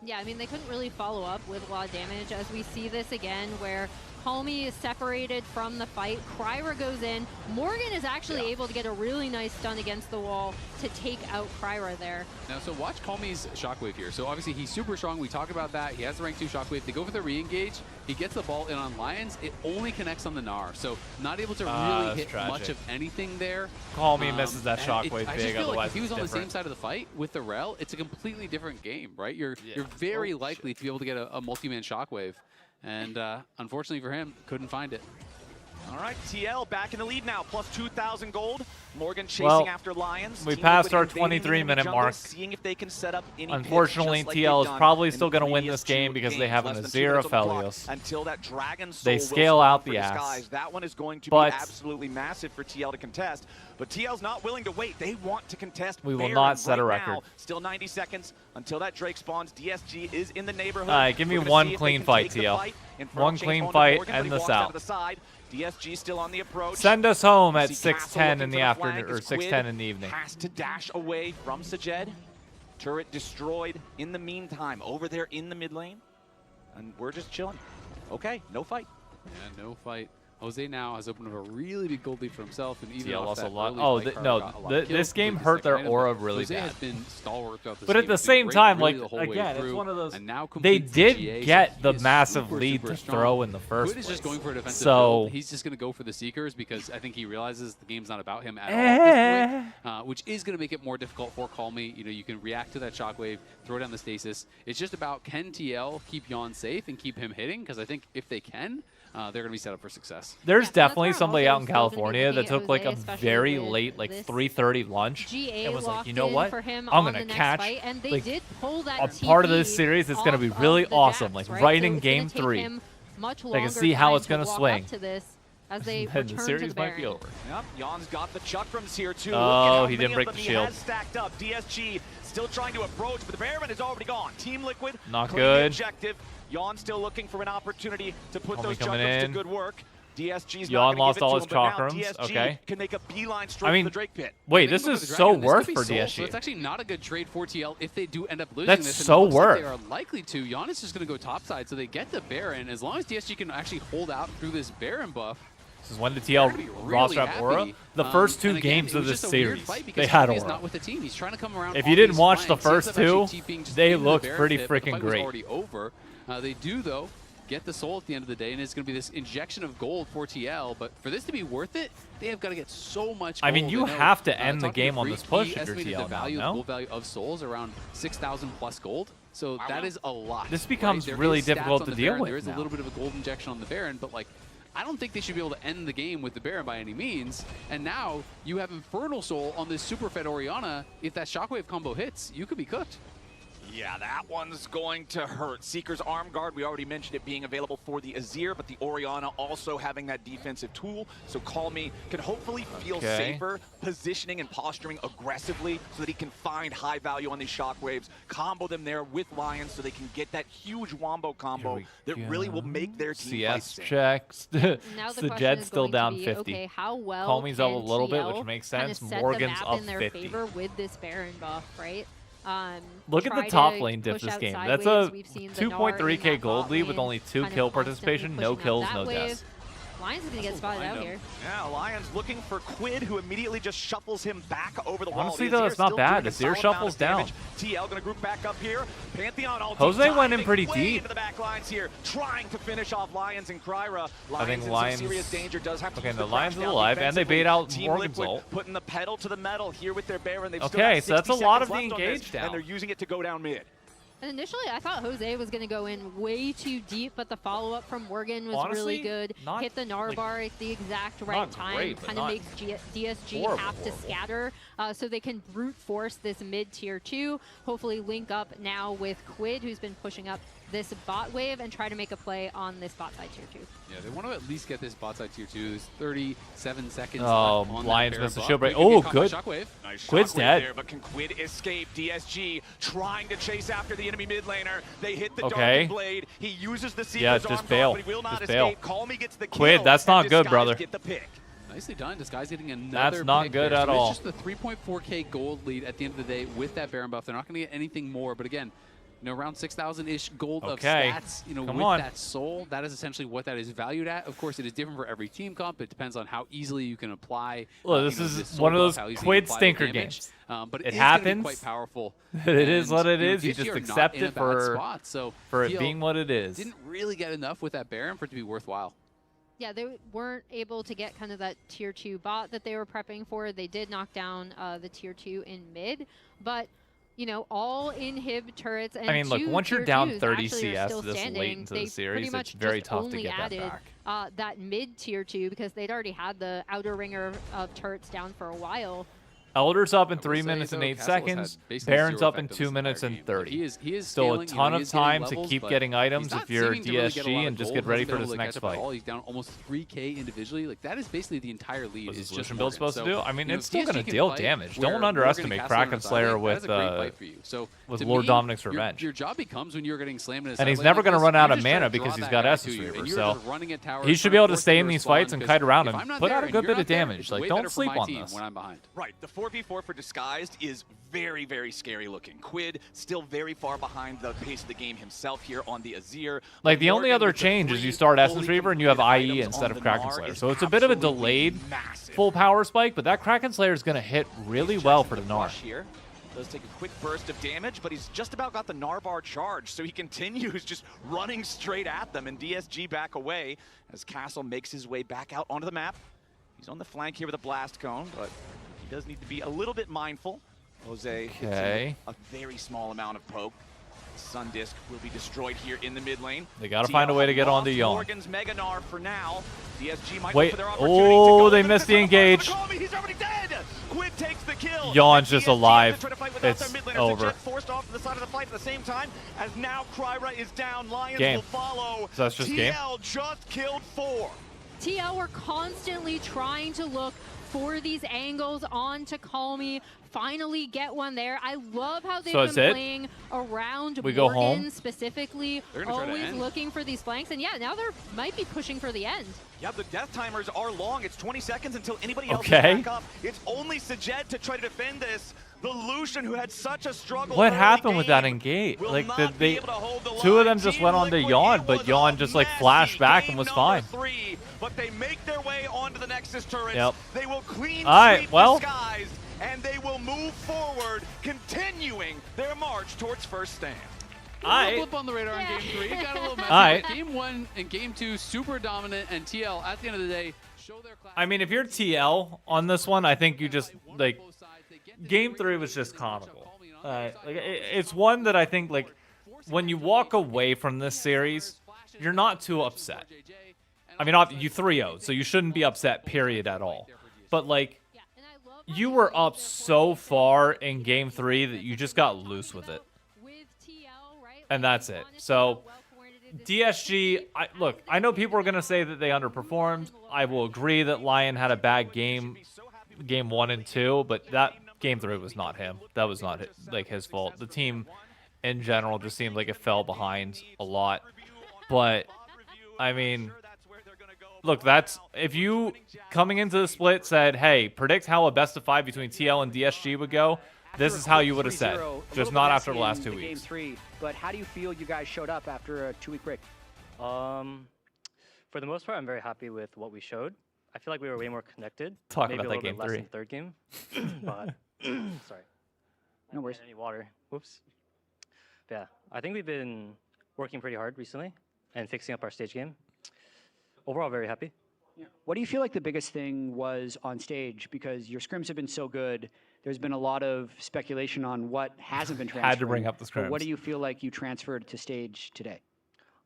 Yeah, I mean, they couldn't really follow up with a lot of damage, as we see this again, where Palmy is separated from the fight. Kryra goes in. Morgan is actually able to get a really nice stun against the wall to take out Kryra there. Now, so watch Calmy's Shockwave here. So obviously he's super strong. We talk about that. He has the rank 2 Shockwave. They go for the re-engage. He gets the ball in on Lions. It only connects on the Gnar. So not able to really hit much of anything there. Calmy misses that Shockwave I big, just feel otherwise like if he was it's on the same different. side of the fight with the Rel, it's a completely different game, right? You're very likely to be able to get a multi-man Shockwave. And unfortunately for him, couldn't find it. All right, TL back in the lead now, plus 2,000 gold. Morgan chasing after Lions. We Team passed Liquid our invading the 23-minute jungle, mark. Seeing if they can set up any Unfortunately, picks, just like TL they've is done probably in still the going to win previous this game two because they games. have an Less than 2 Azir minutes on the clock Aphelios. until that Dragon Soul They will scale spawn out for the ass. Disguise. That one is going to But be absolutely massive for TL to contest. But TL's not willing to wait. They want to contest. We will Baron not set a right record. now. Still 90 seconds until that Drake spawns. DSG is in the neighborhood. All right, give me We're gonna one see if they clean can fight, take the TL. fight in front One of clean Chainsaw fight, Morgan, but and he this walks out out. of the side. DSG still on the approach. Send us home at See Castle 6:10 looking in the for afternoon, flank or as 6:10 Quid in the evening. has to dash away from Sajed. Turret destroyed in the meantime over there in the mid lane. And we're just chilling. Okay, no fight. Yeah, no fight. Jose now has opened up a really big gold lead for himself, and even TL off lost that a lot. early Oh, fight, Carr no, got a lot of kills, this game completely hurt their second item, aura but really Jose bad. has been stalwart throughout this But game. at the He's been same great time, really like, the whole way again, it's through, one of those. and now They completes did GA, so get he the is massive super, lead super to strong. throw in the first Quid is just going for a defensive So build. He's just going to go for the Seekers because I think he realizes the game's not about him at all at this point, which is going to make it more difficult for Calmy. You know, you can react to that Shockwave, throw down the stasis. It's just about, can TL keep Yawn safe and keep him hitting? Because I think if they can, they're going to be set up for success. There's definitely somebody out in California that took like a very late, like 3:30 lunch and was like, you know what? I'm going to catch like a part of this series that's going to be really awesome, like right in game 3. They can see how it's going to swing. As they And the series might be over. Yep, Yawn's got the Chuckrams here too. Oh, Look at he how didn't many break of the them shield. He has stacked up. DSG still trying to approach, but the Baron is already gone. Team Liquid, Not clean the good. objective. Yawn still looking for an opportunity to put Calmy those coming Chuckrams to in. good work. DSG's Yawn not lost gonna all give his it to him, but now chakrams. DSG Okay. can make a beeline straight I mean, for the Drake pit. wait, this is so worth for So DSG. it's actually not a good trade for TL if they do end up losing That's this. And so it looks like worth. They are likely to. Yawn is just going to go topside, so they get the Baron. As long as DSG can actually hold out through this Baron buff, This is when the TL roster up Aura. The first two and again, games it of was this just a weird series, fight because they had Calmy is Aura. not with the team. He's trying to come around If on you didn't these watch the flanks. He ends first up actually two, TPing just they into the looked Baron pretty pit, but the freaking fight was great. already over. They do, though, get the soul at the end of the day, and it's going to be this injection of gold for TL. But for this to be worth it, they have got to get so much gold. I mean, you know, have to end the talking to game on Freak, this push he if you're estimated TL the now, value, no? the gold value of souls around 6,000 plus gold. So that is a lot. This becomes There really is stats difficult on to the deal Baron. with There is now. a little bit of a gold injection on the Baron, but like, I don't think they should be able to end the game with the Baron by any means. And now you have Infernal Soul on this super fed Orianna. If that Shockwave combo hits, you could be cooked. Yeah, that one's going to hurt. Seeker's Arm Guard, we already mentioned it being available for the Azir, but the Orianna also having that defensive tool. So Calmy can hopefully feel safer, positioning and posturing aggressively so that he can find high value on these Shockwaves, combo them there with Lions so they can get that huge wombo combo that really will make their team fight CS safe. checks. Now the question Sajed's is still going down to be, 50. Okay, how well Calmy's up a can little bit, TL which makes kinda sense. set Morgan's the map up in their 50. favor with this Baron buff, right? Look at the Try top to lane diff push this out game. sideways. That's a We've seen the Gnar in 2.3k that gold bot lead with lane, only 2 kind of kill constantly participation, no pushing out kills, that no wave. deaths. Lions is going to get spotted out here. Yeah, Lions looking for Quid, who immediately just shuffles him back over the wall. Honestly, The though, Azir it's not still bad. doing a Azir solid shuffles amount of down. damage. TL gonna group back up here. Pantheon all Jose deep went in diving pretty way deep. into the back lines here, trying to finish off Lions and Kryra. I think Lions in Lions- some serious danger. Does have to okay, use the crash Lions is down alive, and they defensively. bait out Team Morgan's Liquid ult. putting the pedal to the metal here with their Baron. They've still Okay, got so that's a 60 lot of seconds the left on this, engage down. and they're using it to go down mid. And initially, I thought Jose was going to go in way too deep, but the follow-up from Morgan was really good. Hit the Gnar bar at the exact right time. great, but Kind of not makes DSG horrible, have to scatter so they can brute force this mid-tier 2. Hopefully link up now with Quid, who's been pushing up this bot wave, and try to make a play on this bot side tier 2. Yeah, they want to at least get this bot side tier 2. There's 37 seconds Oh, left on Lions that missed the Baron shield buff. break. He could Oh, get caught by good. Shockwave. Nice Quid's Shockwave dead. there, but can Quid escape? DSG trying to chase after the enemy mid laner. They hit the Okay. Dark Blade. He uses the Seeker's Yeah, Arm just Guard, bail. but he will not Just bail. escape. Calmy gets the kill. Quid, that's and not good, Disguise brother. Get the pick. Nicely done. Disguise getting another That's not pick good there. at So all. It's just the 3.4k gold lead at the end of the day with that Baron buff. They're not going to get anything more. But again, around 6,000-ish gold of Okay. stats, Come with on. that soul. That is essentially what that is valued at. Of course, it is different for every team comp. It depends on how easily you can apply. Well, this is soul one of buff, those how easily you quid apply the stinker damage. games. But It is gonna be happens. quite powerful. It is what it And, is. You DSG just are accept not in it a bad for spot, so it TL being what it is. Didn't really get enough with that Baron for it to be worthwhile. Yeah, they weren't able to get kind of that tier 2 bot that they were prepping for. They did knock down the tier 2 in mid, but all inhib turrets and I mean, look, 2 once you're tier down 2s 30 actually are CS still this standing. late into They the series, pretty much it's very just tough to only get that added, back. that mid tier 2 because they'd already had the outer ringer of turrets down for a while. Elder's up in I will 3 say, minutes and though, 8 Castle has seconds. had basically Baron's zero up in effect on 2 this minutes entire and game. Like, 30. he is Still a scaling, ton he of is getting time levels, to keep but getting items he's if not you're seeming to really get a lot DSG of and just gold. get ready Hasn't for been this able to next catch up at fight. all. He's down almost 3K individually. Like, that is basically the entire lead. What's Is the just solution build Morgan. supposed to do? I mean, So, it's still DSG going to can deal fight damage. where Don't Morgan and underestimate Castle are in Kraken the side Slayer lane. with That is a great fight for you. So, with to Lord me, Dominic's your- revenge. Your job becomes when you're getting slammed in a And side he's lane never like going to this, run you're out of just trying mana to draw because he's that got guy S's to you, Reaver, and you're so just running at tower he should trying be to able to force stay him in to these respond, fights and because kite around if and I'm not put there out a and good you're bit not of there, damage. it's Like, way don't better for sleep my on team this. when I'm behind. Right, the 4v4 for Disguised is very, very scary looking. Quid still very far behind the pace of the game himself here on the Azir. Like, the only Morgan other with the change is 3 you start Essence fully Reaver and you have completed IE items instead on of the Kraken Gnar Slayer. is So it's a bit of a absolutely delayed massive. full power spike, but that Kraken Slayer is going to hit really well for the Gnar. Rush here. Does take a quick burst of damage, but he's just about got the Narvar charge, so he continues just running straight at them, and DSG back away as Castle makes his way back out onto the map. He's on the flank here with a blast cone, but he does need to be a little bit mindful. Jose hits him with a very small amount of poke. Sun Disc will be destroyed here in the mid lane. They got to find a way to get onto Yon. Morgan's Mega Gnar for now. DSG might Wait, look for their opportunity oh, to go they for missed the this engage. He's already dead. Quid takes the kill. Yon's just DSG alive. try to fight without It's their mid laner. over. Jet forced off to the side of the fight at the same time, as now Kryra is down. Lions Game. will follow. So that's just game? TL just killed 4. TL were constantly trying to look for these angles on to call me. Finally get one there. I love how they've been playing around We go Morgan home. specifically, They're gonna try to always end. looking for these flanks. And yeah, now they might be pushing for the end. Yeah, the death timers are long. It's 20 seconds until anybody else Okay. is back up. It's only Sajed to try to defend this. The Lucian, who had such a struggle. What early happened with that game, engage? will Like, not did be they? able to hold the Two of line. them just Team went on to Liquid, Yon, it but was Yon a just like messy flashed back and game was number fine. 3, but they make their way onto the Nexus turrets. Yep. They will clean All right, sweep well. Disguised, and they will move forward, continuing their march towards first stand. A little blip on the radar in game 3. It got a little messy. Alright. But game 1 and game 2, super dominant, and TL at the end of the day show their class. I mean, if you're TL on this one, I think you just like game 3 was just comical. Like, it's one that I think like when you walk away from this series, you're not too upset. I mean, you 3-0'd, so you shouldn't be upset, period, at all. But like, you were up so far in game 3 that you just got loose with it. And that's it. So, DSG, look, I know people are going to say that they underperformed. I will agree that Lion had a bad game 1 and 2, but that game 3 was not him. That was not his fault. The team in general just seemed like it fell behind a lot. But, I mean, look, that's if you coming into the split said, hey, predict how a best of 5 between TL and DSG would go, this is how you would have said, just not after the last 2 weeks. Game 3, but how do you feel you guys showed up after a 2-week break? For the most part, I'm very happy with what we showed. I feel like we were way more connected. Talk Maybe about a that little game bit less 3. in third game, but sorry. No worries. Any water? Whoops. But yeah, I think we've been working pretty hard recently and fixing up our stage game. Overall, very happy. Yeah. What do you feel like the biggest thing was on stage? Because your scrims have been so good. There's been a lot of speculation on what hasn't been transferred. Had to bring up the But what scrims. do you feel like you transferred to stage today?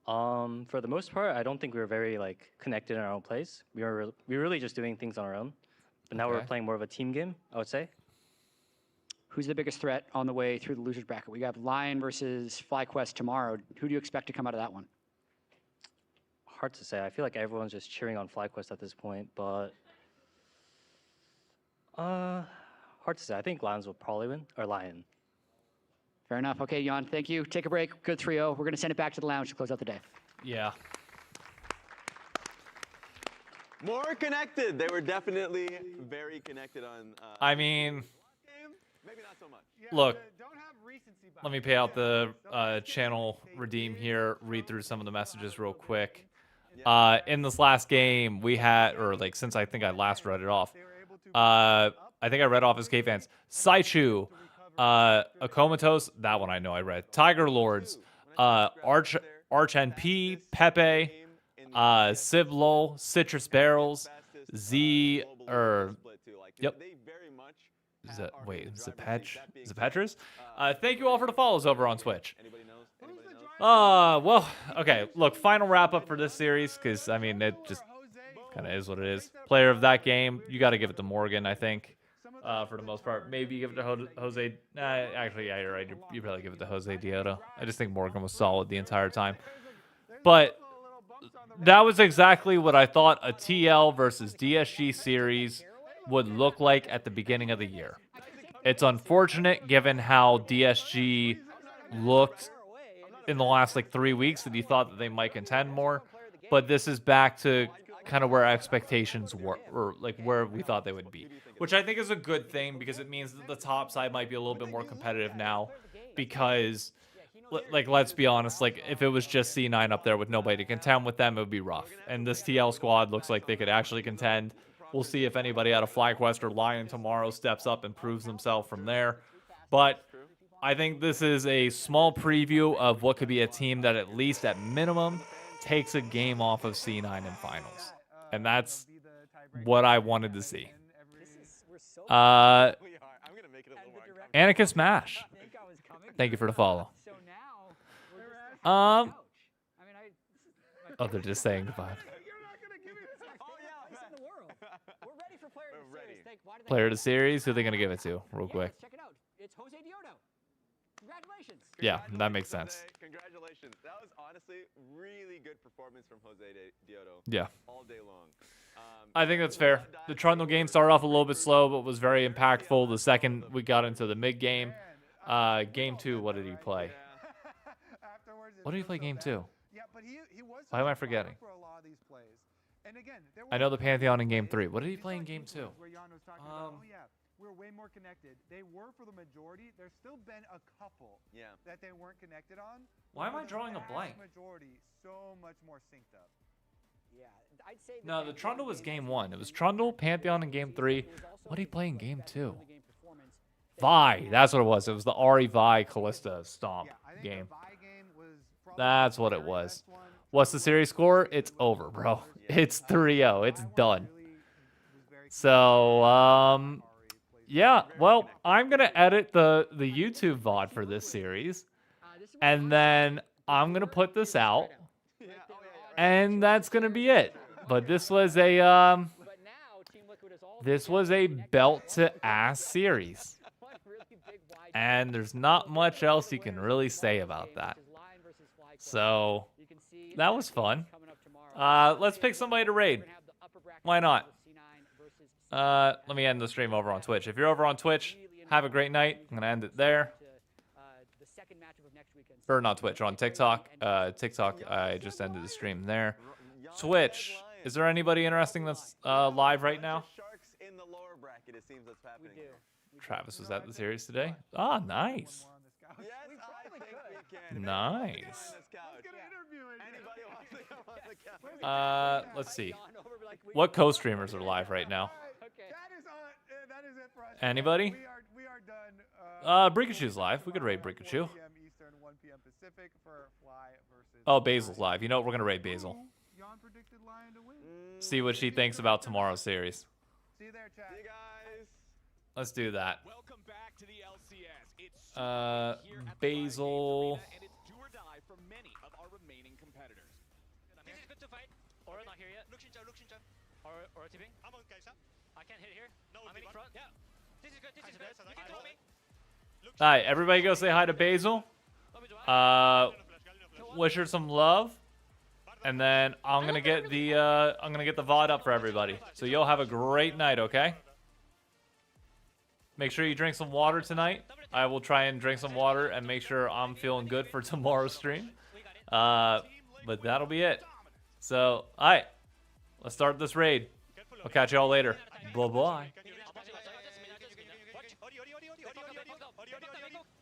For the most part, I don't think we were very connected in our own place. We were really just doing things on our own. But now we're Okay. playing more of a team game, I would say. Who's the biggest threat on the way through the losers bracket? We have Lion versus FlyQuest tomorrow. Who do you expect to come out of that one? Hard to say. I feel like everyone's just cheering on FlyQuest at this point, but hard to say. I think Lions will probably win, or Lion. Fair enough. Okay, Jan, thank you. Take a break. Good 3-0. We're going to send it back to the lounge to close out the day. Yeah. More connected. They were definitely very connected on. I mean, Look, let me pay out the channel redeem here, read through some of the messages real quick. In this last game, we had, or like since I think I last read it off, I think I read off as K-Fans. Saichu, Akomatos, that one I know I read. Tiger Lords, Arch NP, Pepe, Civlol, Citrus Barrels, Z, yep. Zepetrus? Thank you all for the follows over on Twitch. Well, okay, look, final wrap up for this series, because, I mean, it just kind of is what it is. Player of that game, you got to give it to Morgan, I think, for the most part. Maybe give it to Jose. Actually, yeah, you're right. You probably give it to Jose Dioto. I just think Morgan was solid the entire time. But that was exactly what I thought a TL versus DSG series would look like at the beginning of the year. It's unfortunate, given how DSG looked in the last like 3 weeks, that you thought that they might contend more, but this is back to kind of where expectations were, or like where we thought they would be, which I think is a good thing, because it means that the top side might be a little bit more competitive now, because like, let's be honest, like if it was just C9 up there with nobody to contend with them, it would be rough. And this TL squad looks like they could actually contend. We'll see if anybody out of FlyQuest or Lion tomorrow steps up and proves themselves from there. But I think this is a small preview of what could be a team that at least at minimum takes a game off of C9 in finals. And that's what I wanted to see. Annika Smash, thank you for the follow. Oh, they're just saying goodbye. Player of the series, who are they going to give it to, real quick? Check it out. It's Jose Dioto. Congratulations. Yeah, that makes sense. Congratulations. That was honestly really good performance from Jose Dioto. Yeah. All day long. I think that's fair. The Trundle game started off a little bit slow, but was very impactful. The second we got into the mid game, game 2, what did he play? What did he play game 2? Why am I forgetting? I know the Pantheon in game 3. What did he play in game 2? We're way more connected. They were for the majority. There's still been a couple that they weren't connected on. Why am I drawing a blank? Majority, so much more synced up. Yeah, I'd say no, the Trundle was game 1. It was Trundle, Pantheon in game 3. What did he play in game 2? Vi, that's what it was. It was the Ari Vi Callista Stomp game. That's what it was. What's the series score? It's over, bro. It's 3-0. It's done. So, yeah, well, I'm going to edit the YouTube VOD for this series, and then I'm going to put this out, and that's going to be it. But this was a belt to ass series, and there's not much else you can really say about that. So that was fun. Let's pick somebody to raid. Why not? Let me end the stream over on Twitch. If you're over on Twitch, have a great night. I'm going to end it there. Or not Twitch, on TikTok. TikTok, I just ended the stream there. Twitch, is there anybody interesting that's live right now? Travis was at the series today. Ah, nice. Nice. Let's see. What co-streamers are live right now? Anybody? Brikachu's live. We could raid Brikachu. Oh, Basil's live. You know what? We're gonna raid Basil. See what she thinks about tomorrow's series. See you there, chat. See you guys. Let's do that. Welcome back to the LCS. It's Basil. and it's do or die for many of our remaining competitors. This is good to fight. Aura not here yet. Aura tipping. I can't hit here. I'm in front. Yeah. This is good. This is good. You can throw me. Hi, everybody go say hi to Basil. Wish her some love. And then I'm gonna get the VOD up for everybody. So you'll have a great night, okay? Make sure you drink some water tonight. I will try and drink some water and make sure I'm feeling good for tomorrow's stream. But that'll be it. So, alright. Let's start this raid. I'll catch y'all later. Bye-bye. 어디.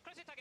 크로스 타겟.